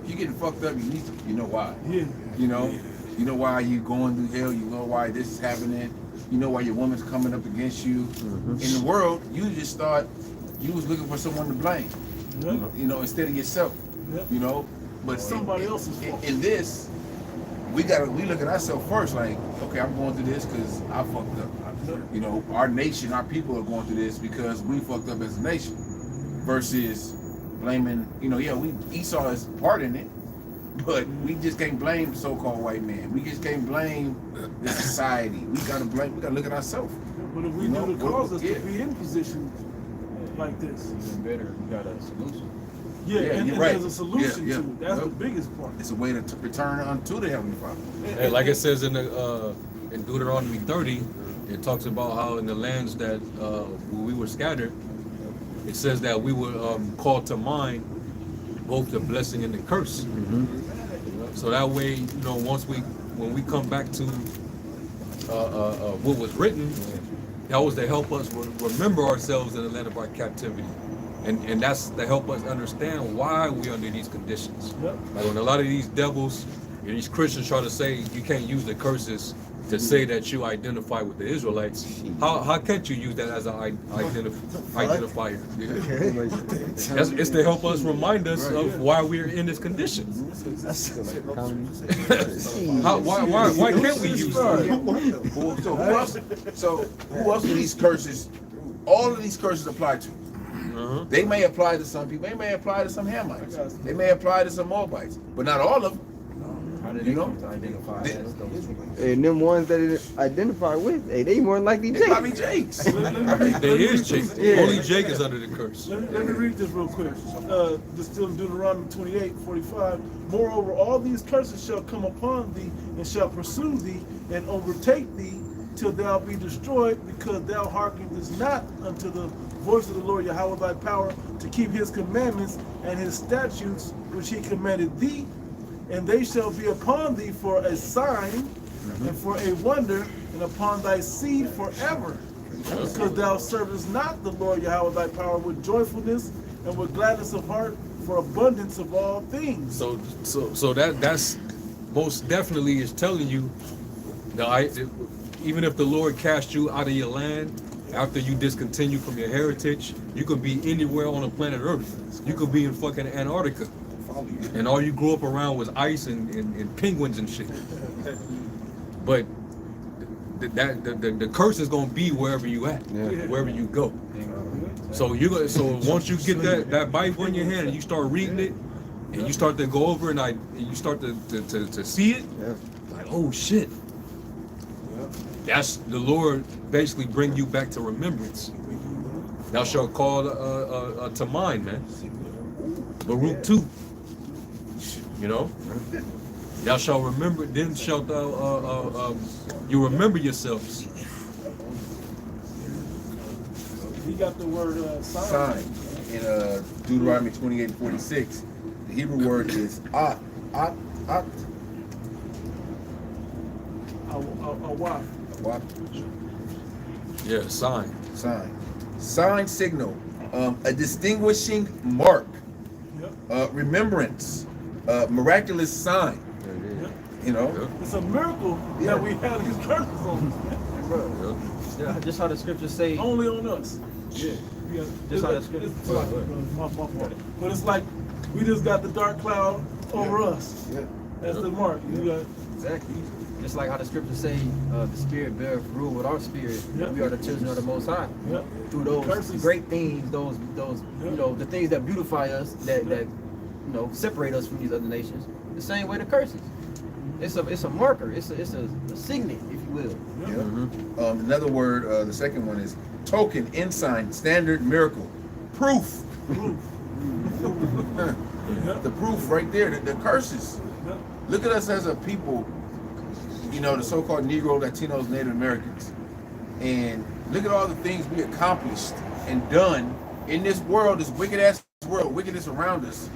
A: if you're getting fucked up, you know why.
E: Yeah.
A: You know why you going through hell. You know why this is happening. You know why your woman's coming up against you. In the world, you just thought you was looking for someone to blame.
E: Yep.
A: You know, instead of yourself.
E: Yep.
A: You know, but
E: It's somebody else's fault.
A: In this, we look at ourselves first. Like, okay, I'm going through this because I fucked up. You know, our nation, our people are going through this because we fucked up as a nation. Versus blaming, Esau is part in it, but we just can't blame the so-called white man. We just can't blame the society. We gotta look at ourselves.
E: But if we do the cause us to be in position like this.
F: Even better, you got a solution.
E: Yeah, and
A: you're right.
E: there's a solution
A: Yeah,
E: to it. That's
A: Yep.
E: the biggest part.
A: It's a way to return unto the Heavenly Father.
D: And like it says in Deuteronomy 30, it talks about how in the lands that where we were scattered, it says that we were called to mind both the blessing and the curse. So that way, when we come back to what was written, that was to help us remember ourselves in the land of our captivity. And that's to help us understand why we're under these conditions.
E: Yep.
D: Like when a lot of these devils, these Christians try to say you can't use the curses to say that you identify with the Israelites. How can't you use that as an identifier? It's to help us remind us of why we're in this condition. Why can't we use that?
A: So who else do these curses? All of these curses apply to. They may apply to some people. They may apply to some Hamites. They may apply to some Moabites, but not all of them.
F: How did they come to identify as those people?
H: And them ones that it identify with, hey, they more than likely
A: They
H: Jake.
A: probably Jakes.
D: They is Jake.
H: Yeah.
D: Only Jake is under the curse.
E: Let me read this real quick. This is still in Deuteronomy 28:45. Moreover, all these curses shall come upon thee and shall pursue thee and overtake thee till thou be destroyed, because thou hearkenest not unto the voice of the Lord Yahweh thy power to keep his commandments and his statutes which he commanded thee. And they shall be upon thee for a sign and for a wonder, and upon thy seed forever. Because thou servest not the Lord Yahweh thy power with joyfulness and with gladness of heart for abundance of all things.
D: So that's most definitely is telling you that even if the Lord cast you out of your land after you discontinue from your heritage, you could be anywhere on the planet Earth. You could be in fucking Antarctica, and all you grew up around was ice and penguins and shit. But the curse is gonna be wherever you at, wherever you go. So once you get that Bible in your hand and you start reading it, and you start to go over and you start to see it, like, oh shit. That's the Lord basically bring you back to remembrance. Thou shalt call to mind, man. Baruch 2. Thou shalt remember, then shalt thou you remember yourselves.
E: He got the word
A: Sign in Deuteronomy 28:46. The Hebrew word is at.
E: Awaf.
D: Yeah, sign.
A: Sign signal. A distinguishing mark. Remembrance. Miraculous sign.
E: It's a miracle that we have these curses on us.
F: Yeah, just how the scriptures say.
E: Only on us.
F: Just how the scriptures.
E: My fault. But it's like We just got the dark cloud over us.
C: Yeah.
E: That's the mark. You got
F: Exactly. Just like how the scriptures say, the spirit beareth rule with our spirit.
E: Yep.
F: We are the children of the Most High.
E: Yep.
F: Through those
E: Curses.
F: great things, those
E: Yep.
F: you know, the things that beautify us, that you know, separate us from these other nations. The same way the curses. It's a marker. It's a signet, if you will.
C: Yeah. Another word, the second one is token, ensign, standard, miracle, proof. The proof right there, the curses. Look at us as a people, you know, the so-called Negro, Latinos, Native Americans. And look at all the things we accomplished and done in this world, this wicked-ass world, wickedness around us,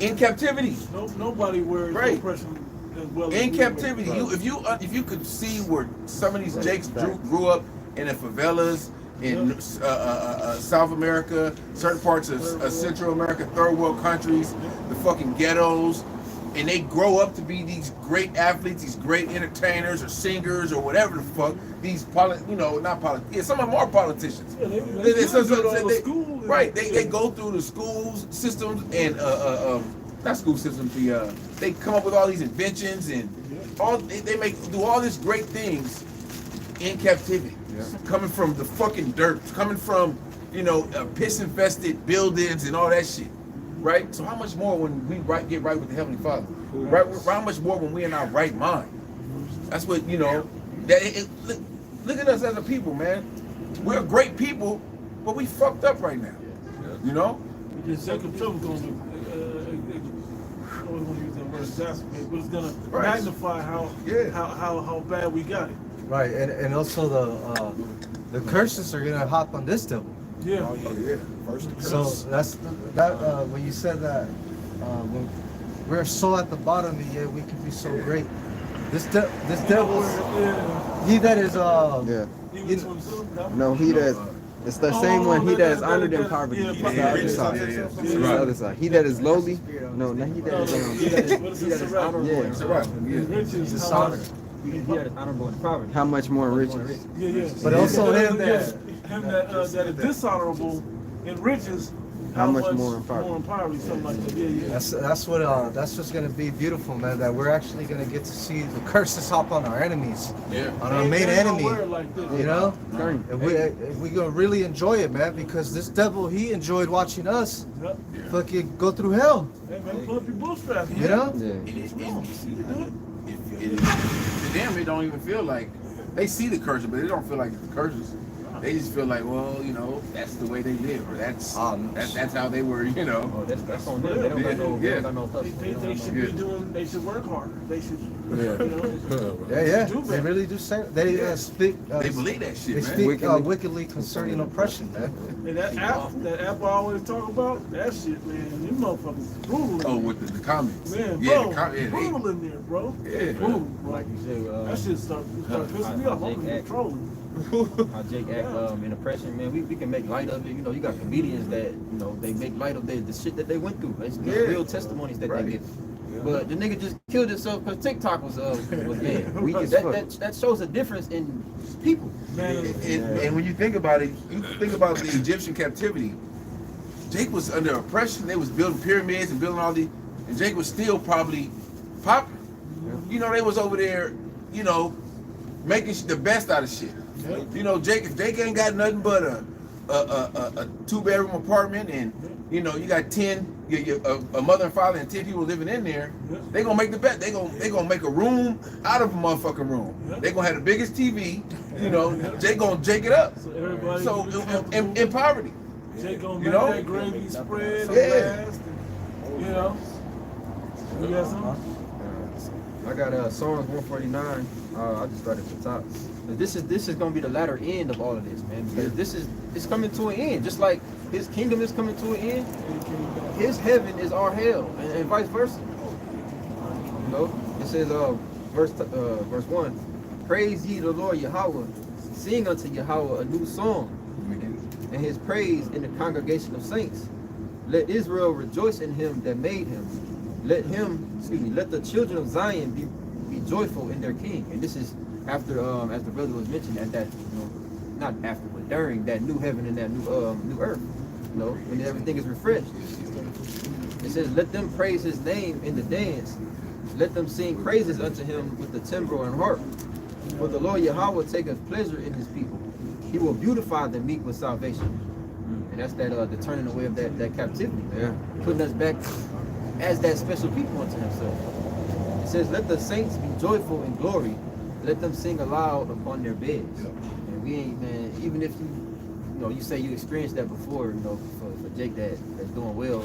C: in captivity.
E: Nobody wears
C: Right.
E: oppression as well.
C: In
E: as
C: captivity.
E: we wear.
C: If you could see where some of these Jakes grew up in the favelas, in South America, certain parts of Central America, third world countries, the fucking ghettos, and they grow up to be these great athletes, these great entertainers or singers or whatever the fuck. These some of them are politicians.
E: Yeah,
C: They go through the schools systems and not school systems. They come up with all these inventions and they do all these great things in captivity. Coming from the fucking dirt, coming from, you know, piss infested buildings and all that shit, right? So how much more when we get right with the Heavenly Father? Right? How much more when we're in our right mind? That's what, you know. Look at us as a people, man. We're great people, but we fucked up right now. You know.
E: Jacob Trump going to I don't want to use that word exacerbate, but it's gonna magnify how bad we got it.
B: Right, and also the curses are gonna hop on this devil.
E: Yeah.
B: So that's when you said that when we're so at the bottom, and yet we can be so great. This devil, he that is
H: No, he that it's the same one. He that is honored in poverty. It's the other side. It's the other side. He that is lowly. No, not he that is.
F: He that is honorable in
E: Dishonor.
F: He that is honorable in poverty.
H: How much more riches?
E: Yeah.
B: But also him
E: that is dishonorable in riches.
H: How much more in poverty?
E: More in poverty, something like that. Yeah.
B: That's what's gonna be beautiful, man. That we're actually gonna get to see the curses hop on our enemies, on our main enemy. You know, and we gonna really enjoy it, man, because this devil, he enjoyed watching us fucking go through hell.
E: Hey man, pull up your bootstraps.
B: You know?
C: To them, it don't even feel like they see the curses, but they don't feel like it's the curses. They just feel like, well, you know, that's the way they live, or that's how they were, you know.
F: Oh, that's on them. They don't got no, they don't got no hustle.
E: They should be doing. They should work harder. They should.
B: Yeah.
E: You know,
B: They really do say they speak.
C: They believe that shit,
B: they
C: man.
B: speak wickedly concerning oppression, man.
E: And that app I always talk about, that shit, man. Them motherfuckers is brutal.
C: Oh, with the comments.
E: Man,
C: Yeah,
E: bro, brutal in there, bro.
C: Yeah.
E: Brutal, bro.
F: Like you said,
E: That shit start pissing me off. I'm in trolling.
F: How Jake act in oppression, man. We can make light of it. You know, you got comedians that, you know, they make light of the shit that they went through. It's real testimonies that they get. But the nigga just killed himself because TikTok was bad. That shows a difference in people.
C: And when you think about it, you think about the Egyptian captivity. Jake was under oppression. They was building pyramids and building all these, and Jake was still probably popular. You know, they was over there, you know, making the best out of shit. You know, if Jake ain't got nothing but a 2-bedroom apartment, and you know you got 10, a mother and father and 10 people living in there, they gonna make the best. They gonna make a room out of a motherfucking room. They gonna have the biggest TV. You know, Jake gonna Jake it up. So in poverty.
E: Jake gonna
C: you
E: make
C: know?
E: that gravy spread. You know. You got something?
F: I got Psalms 149. I just started at the top. But this is gonna be the latter end of all of this, man. Because it's coming to an end. Just like his kingdom is coming to an end, his heaven is our hell, and vice versa. You know, it says verse 1. Praise ye the Lord Yahweh, sing unto Yahweh a new song, and his praise in the congregation of saints. Let Israel rejoice in him that made him. Let the children of Zion be joyful in their king. And this is after, as the brother was mentioning, at that, you know, not after, but during that new heaven and that new earth, you know, when everything is refreshed. It says, let them praise his name in the dance. Let them sing praises unto him with the timbrel and harp. For the Lord Yahweh taketh pleasure in his people. He will beautify the meek with salvation. And that's that the turning away of that captivity, man. Putting us back as that special people unto himself. It says, let the saints be joyful in glory. Let them sing aloud upon their beds. And we ain't, man, even if you say you experienced that before, for Jake that's doing well,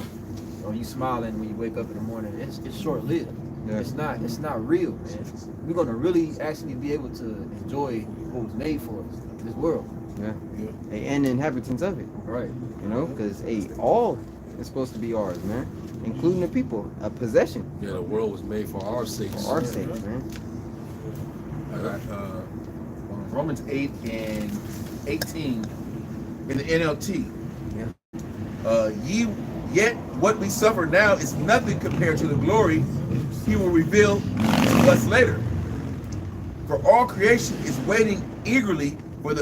F: you smiling when you wake up in the morning, it's short-lived. Yeah. It's not real, man. We're gonna really actually be able to enjoy what was made for us, this world.
H: Yeah. And the inhabitants of it.
F: Right.
H: Because all is supposed to be ours, man. Including the people, a possession.
D: Yeah, the world was made for our sakes.
H: For our sakes, man.
C: I got Romans 8 and 18 in the NLT. Yet what we suffer now is nothing compared to the glory he will reveal to us later. For all creation is waiting eagerly for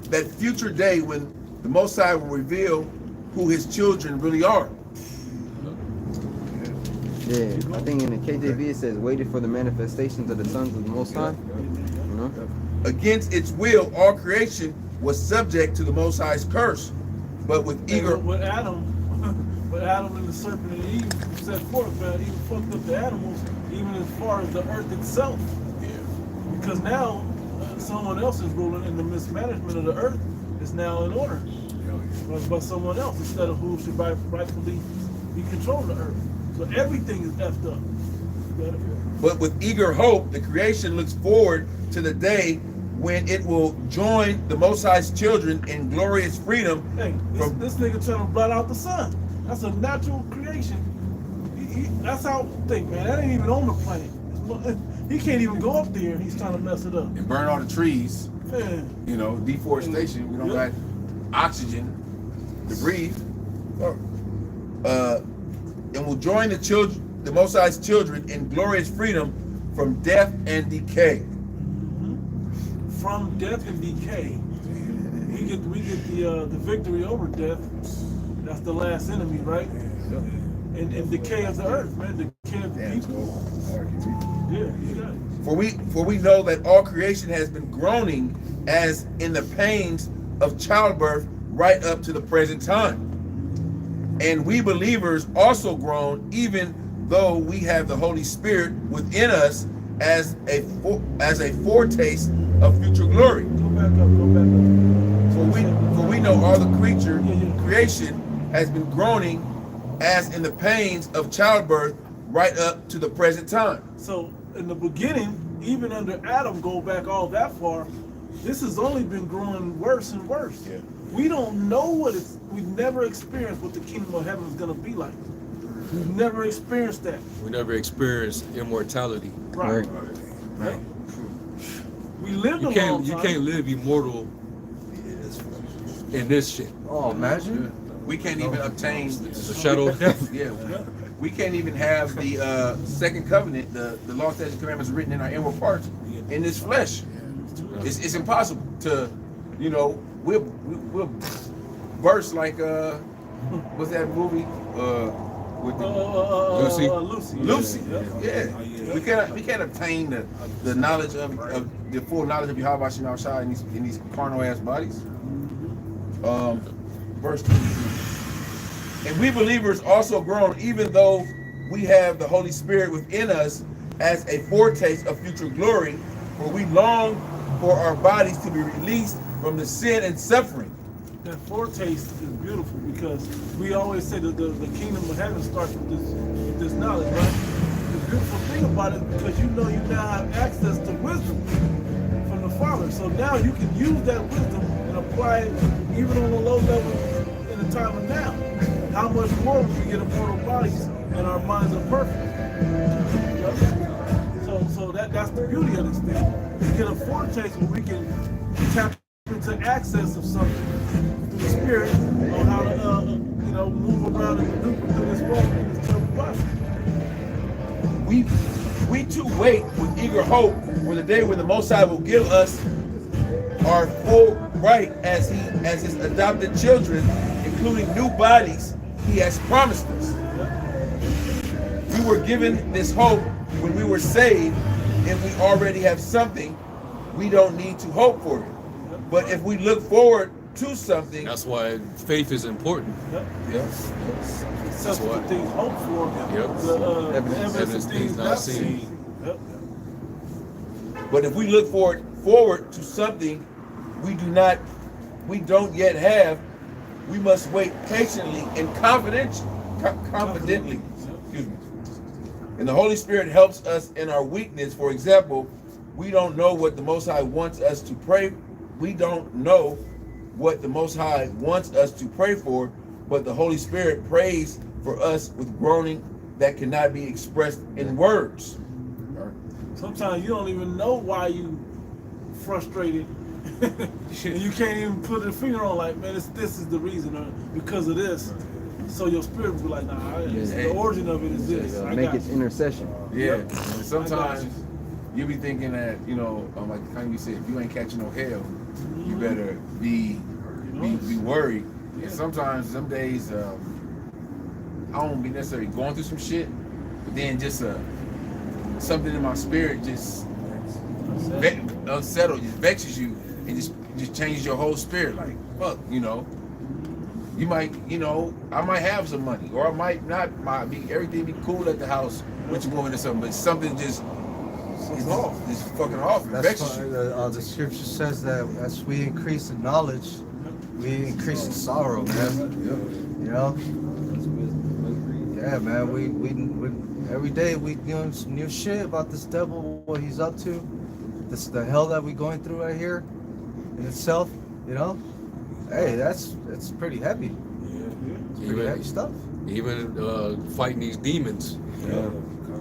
C: that future day when the Most High will reveal who his children really are.
H: Yeah, I think in the KJV it says, waited for the manifestations of the sons of the Most High.
C: Against its will, all creation was subject to the Most High's curse, but with eager.
E: With Adam and the serpent and Eve set forth, man, even fucked up the animals, even as far as the earth itself. Yeah. Because now someone else is ruling, and the mismanagement of the earth is now in order by someone else instead of who should rightfully be controlling the earth. So everything is effed up.
C: But with eager hope, the creation looks forward to the day when it will join the Most High's children in glorious freedom.
E: Hey, this nigga trying to blot out the sun. That's a natural creation. That's how I think, man. That ain't even on the planet. He can't even go up there, and he's trying to mess it up.
A: And burn all the trees.
E: Man.
A: Deforestation. We don't got oxygen to breathe.
C: And will join the Most High's children in glorious freedom from death and decay.
E: From death and decay, we get the victory over death. That's the last enemy, right? And decay of the earth, man. Decay of the people. Yeah, you got it.
C: For we know that all creation has been groaning as in the pains of childbirth right up to the present time. And we believers also groan, even though we have the Holy Spirit within us as a foretaste of future glory.
E: Go back up.
C: For we know all the creation has been groaning as in the pains of childbirth right up to the present time.
E: So in the beginning, even under Adam, go back all that far, this has only been growing worse and worse. Yeah. We don't know we've never experienced what the kingdom of heaven is going to be like. We've never experienced that.
D: We never experienced immortality.
E: Right. We lived a long time.
D: You can't live immortal in this shit.
A: Oh, imagine. We can't even obtain
D: the shadow of death.
A: Yeah. We can't even have the second covenant, the law, statutes, and commandments written in our inward parts in this flesh. It's impossible to, we'll burst like what's that movie with Lucy? Yeah. We can't obtain the knowledge of the full knowledge of Yahweh Shem Shai in these carnal ass bodies.
C: Verse 22. And we believers also groan, even though we have the Holy Spirit within us as a foretaste of future glory, for we long for our bodies to be released from the sin and suffering.
E: That foretaste is beautiful because we always say that the kingdom of heaven starts with this knowledge, right? The beautiful thing about it is because you now have access to wisdom from the Father. So now you can use that wisdom and apply it even on a low level in the time of now. How much more when we get immortal bodies and our minds are perfect? So that's the beauty of this thing. We get a foretaste where we can tap into access of something through the Spirit on how to move around and maneuver through this world in this terrible body.
C: We too wait with eager hope for the day when the Most High will give us our full right as his adopted children, including new bodies he has promised us. We were given this hope when we were saved, and we already have something. We don't need to hope for it. But if we look forward to something,
D: That's why faith is important.
C: yes,
E: That's what things hope for.
D: Yep.
E: The
D: Evidence
E: of
D: things not seen.
E: Yep.
C: but if we look forward to something we don't yet have, we must wait patiently and confidently. Excuse me. And the Holy Spirit helps us in our weakness. For example, we don't know what the Most High wants us to pray. We don't know what the Most High wants us to pray for, but the Holy Spirit prays for us with groaning that cannot be expressed in words.
E: Sometimes you don't even know why you frustrated. And you can't even put a finger on like, man, this is the reason, or because of this. So your spirit will be like, nah, the origin of it is this. I
H: Make
E: got
H: it
E: you.
H: intercession.
A: Yeah. And sometimes you be thinking that, you know, like kind of you said, if you ain't catching no hell, you better be worried. And sometimes some days I don't be necessarily going through some shit, but then just something in my spirit just unsettled, just vexes you, and just changes your whole spirit. Like, fuck, you know. You might, you know, I might have some money, or I might not. Everything be cool at the house with your woman or something, but something just it's fucking off. It
B: That's
A: vexes
B: why
A: you.
B: the scripture says that as we increase in knowledge, we increase in sorrow, man. You know? Yeah, man. We every day we doing some new shit about this devil, what he's up to. This the hell that we going through right here in itself, you know? Hey, that's pretty heavy. It's pretty heavy stuff.
D: Even fighting these demons.
B: Yeah.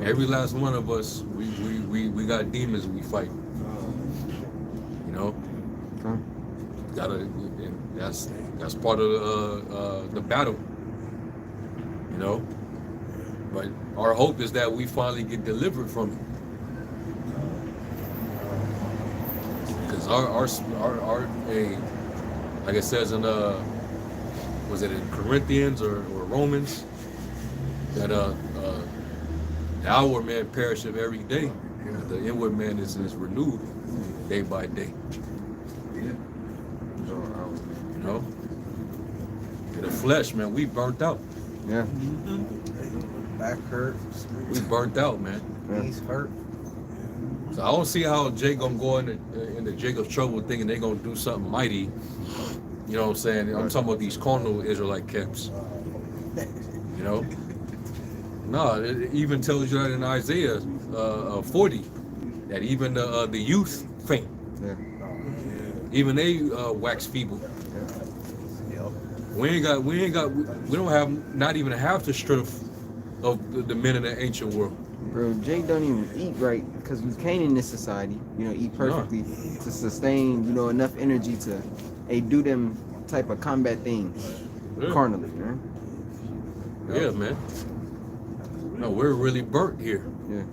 D: Every last one of us, we got demons we fight. You know, that's part of the battle. You know, but our hope is that we finally get delivered from it. Because our like it says in was it in Corinthians or Romans that the outward man perisheth every day, the inward man is renewed day by day. You know, in the flesh, man, we burnt out.
H: Yeah.
B: Back hurts.
D: We burnt out, man.
B: Knees hurt.
D: So I don't see how Jay gonna go into Jacob's trouble thinking they gonna do something mighty. You know what I'm saying? I'm talking about these carnal Israelite camps. You know? No, it even tells you that in Isaiah 40 that even the youth faint.
H: Yeah.
D: Even they wax feeble. We don't have not even half the strength of the men in the ancient world.
H: Bro, Jay don't even eat right because we can't in this society, you know, eat perfectly to sustain, you know, enough energy to do them type of combat things carnally, man.
D: Yeah, man. No, we're really burnt here.
H: Yeah.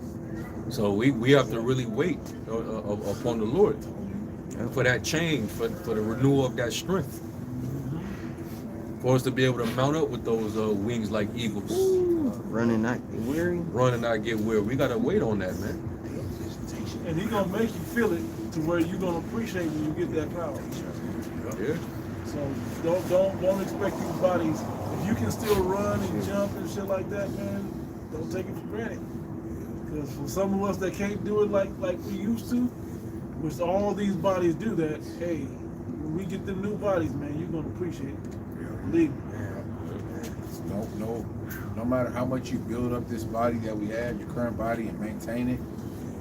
D: So we have to really wait upon the Lord for that change, for the renewal of that strength. For us to be able to mount up with those wings like eagles.
H: Run and not get weary.
D: Run and not get weary. We gotta wait on that, man.
E: And he's gonna make you feel it to where you're gonna appreciate when you get that power.
D: Yeah.
E: So don't expect these bodies. If you can still run and jump and shit like that, man, don't take it for granted. Because for some of us that can't do it like we used to, which all these bodies do that, hey, when we get them new bodies, man, you're gonna appreciate it. Believe me.
A: No matter how much you build up this body that we have, your current body, and maintain it,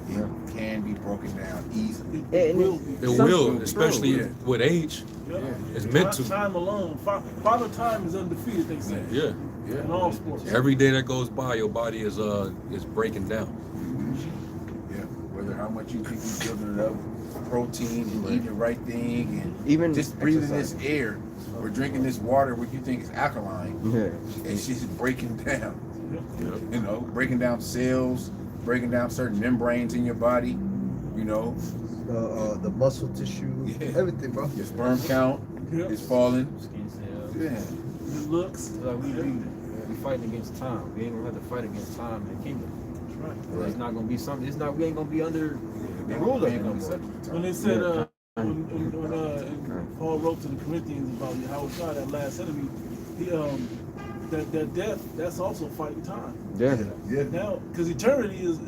A: it can be broken down easily.
D: It will, especially with age.
E: Yeah.
D: It's meant to.
E: Time alone. Father time is undefeated, they say.
D: Yeah.
E: In all sports.
D: Every day that goes by, your body is breaking down.
A: Yeah. Whether how much you think you're building it up, protein and eating the right thing, and
H: even
A: just breathing this air or drinking this water, what you think is alkaline, it's just breaking down. You know, breaking down cells, breaking down certain membranes in your body. You know,
B: the muscle tissue, everything, bro.
A: Your sperm count is falling.
E: It looks.
F: fighting against time. We ain't gonna have to fight against time in the kingdom.
E: That's right.
F: It's not gonna be something. It's not. We ain't gonna be under the rule of it no more.
E: When they said, when Paul wrote to the Corinthians about Yahweh, that last enemy, he that death, that's also fighting time.
H: Yeah.
E: Now, because eternity is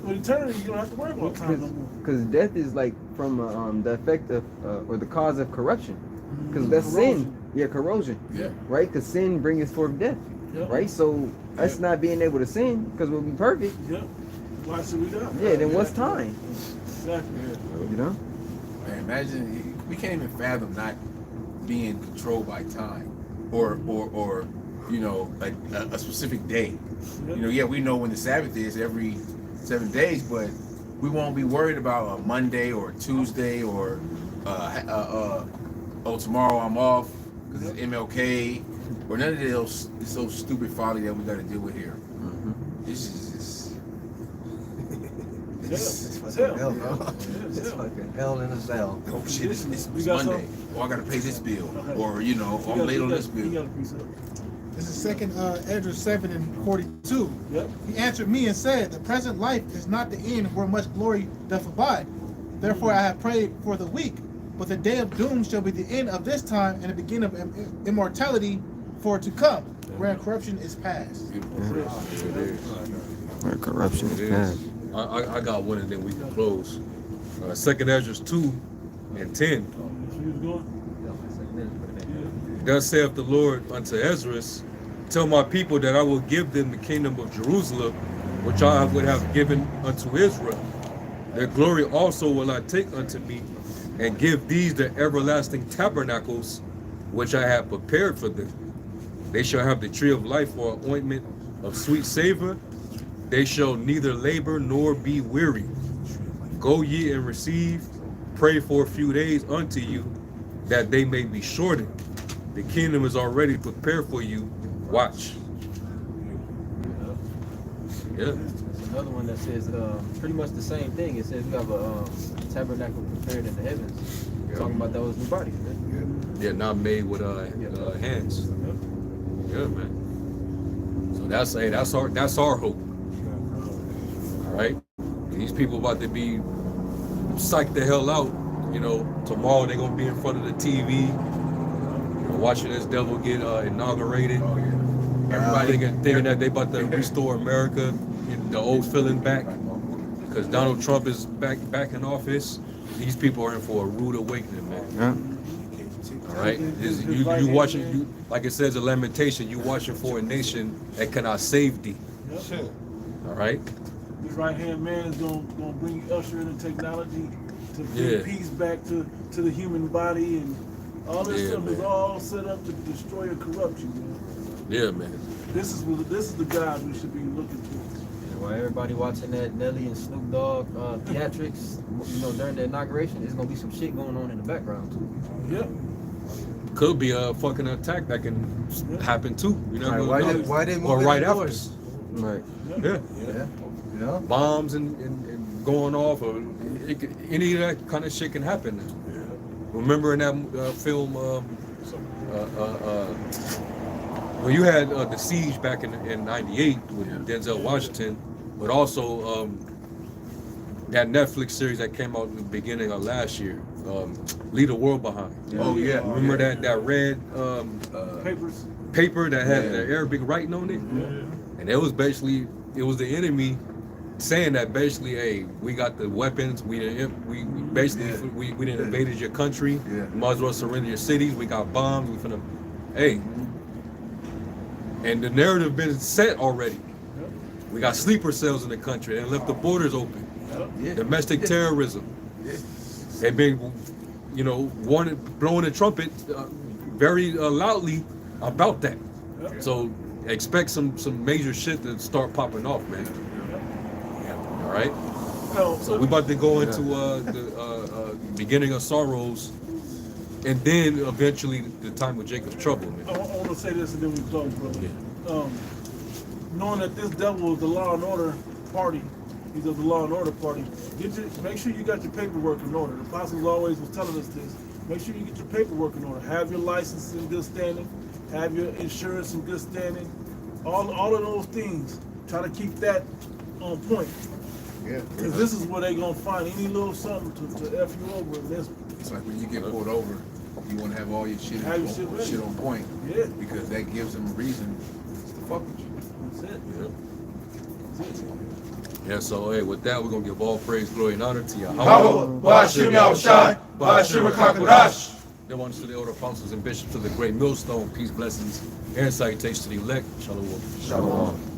E: with eternity, you don't have to worry about time no more.
H: Because death is like from the effect of or the cause of corruption. Because that's sin. Yeah, corrosion.
A: Yeah.
H: Right? Because sin brings forth death.
E: Yep.
H: Right? So us not being able to sin because we'll be perfect.
E: Yep. Why should we die?
H: Yeah, then what's time?
E: Exactly.
H: You know?
A: Man, imagine we can't even fathom not being controlled by time, or you know, like a specific day. You know, yeah, we know when the Sabbath is every 7 days, but we won't be worried about a Monday or a Tuesday or oh, tomorrow I'm off because it's MLK or none of those stupid folly that we got to deal with here. This is
B: It's fucking hell, bro. It's fucking hell in a cell.
A: oh shit, it's Monday. Oh, I gotta pay this bill, or you know, I'm late on this bill.
L: This is second Ezra 7:42.
E: Yep.
L: He answered me and said, the present life is not the end where much glory doth abide. Therefore I have prayed for the weak, but the day of doom shall be the end of this time and the beginning of immortality for to come, wherein corruption is past.
H: Where corruption is past.
D: I got one and then we can close. Second Ezra 2:10. Thus saith the Lord unto Ezra, tell my people that I will give them the kingdom of Jerusalem, which I would have given unto Israel. Their glory also will I take unto me, and give these the everlasting tabernacles, which I have prepared for them. They shall have the tree of life for an ointment of sweet savor. They shall neither labor nor be weary. Go ye and receive, pray for a few days unto you, that they may be shortened. The kingdom is already prepared for you. Watch. Yeah.
F: There's another one that says pretty much the same thing. It says we have a tabernacle prepared in the heavens. Talking about those new bodies, man.
D: Yeah, not made with hands. Yeah, man. So that's our hope. All right. These people about to be psyched the hell out. You know, tomorrow they're gonna be in front of the TV, watching this devil get inaugurated. Everybody thinking that they about to restore America, get the old feeling back, because Donald Trump is back in office. These people are in for a rude awakening, man.
H: Yeah.
D: All right, you watching, like it says in Lamentation, you watching for a nation that cannot save thee.
E: Yep.
D: All right.
E: This right hand man is gonna bring usher in the technology to bring peace back to the human body, and all this stuff is all set up to destroy and corrupt you, man.
D: Yeah, man.
E: This is the God we should be looking to.
F: While everybody watching that Nelly and Snoop Dogg theatrics, you know, during the inauguration, there's gonna be some shit going on in the background too.
E: Yep.
D: Could be a fucking attack that can happen too. You know,
B: Why they
D: or
B: move
D: right
B: indoors?
D: after.
H: Right.
D: Yeah.
B: You know?
D: Bombs and going off, or any of that kind of shit can happen. Remember in that film, well, you had the siege back in '98 with Denzel Washington, but also that Netflix series that came out in the beginning of last year, Leave the World Behind.
A: Oh yeah.
D: Remember that red paper that had the Arabic writing on it? And it was basically, it was the enemy saying that basically, hey, we got the weapons, we didn't invaded your country, you might as well surrender your cities, we got bombs, we finna, hey. And the narrative been set already. We got sleeper cells in the country and left the borders open. Domestic terrorism. They've been, you know, blowing the trumpet very loudly about that. So expect some major shit to start popping off, man. All right. So we about to go into the beginning of sorrows, and then eventually the time of Jacob's trouble, man.
E: I want to say this and then we close, brother. Knowing that this devil is the law and order party, he's of the law and order party, make sure you got your paperwork in order. The apostles always was telling us this. Make sure you get your paperwork in order. Have your license in good standing. Have your insurance in good standing. all of those things. Try to keep that on point.
A: Yeah.
E: Because this is where they gonna find any little something to F you over in this.
A: It's like when you get pulled over, you want to have all your shit,
E: Have your shit ready.
A: on point.
E: Yeah.
A: Because that gives them a reason to fuck with you.
E: That's it.
D: Yeah, so hey, with that, we're gonna give all praise, glory, and honor to Yahweh. They want us to the elder apostles and bishops to the great millstone. Peace, blessings, and salutations to the elect. Shalom.
C: Shalom.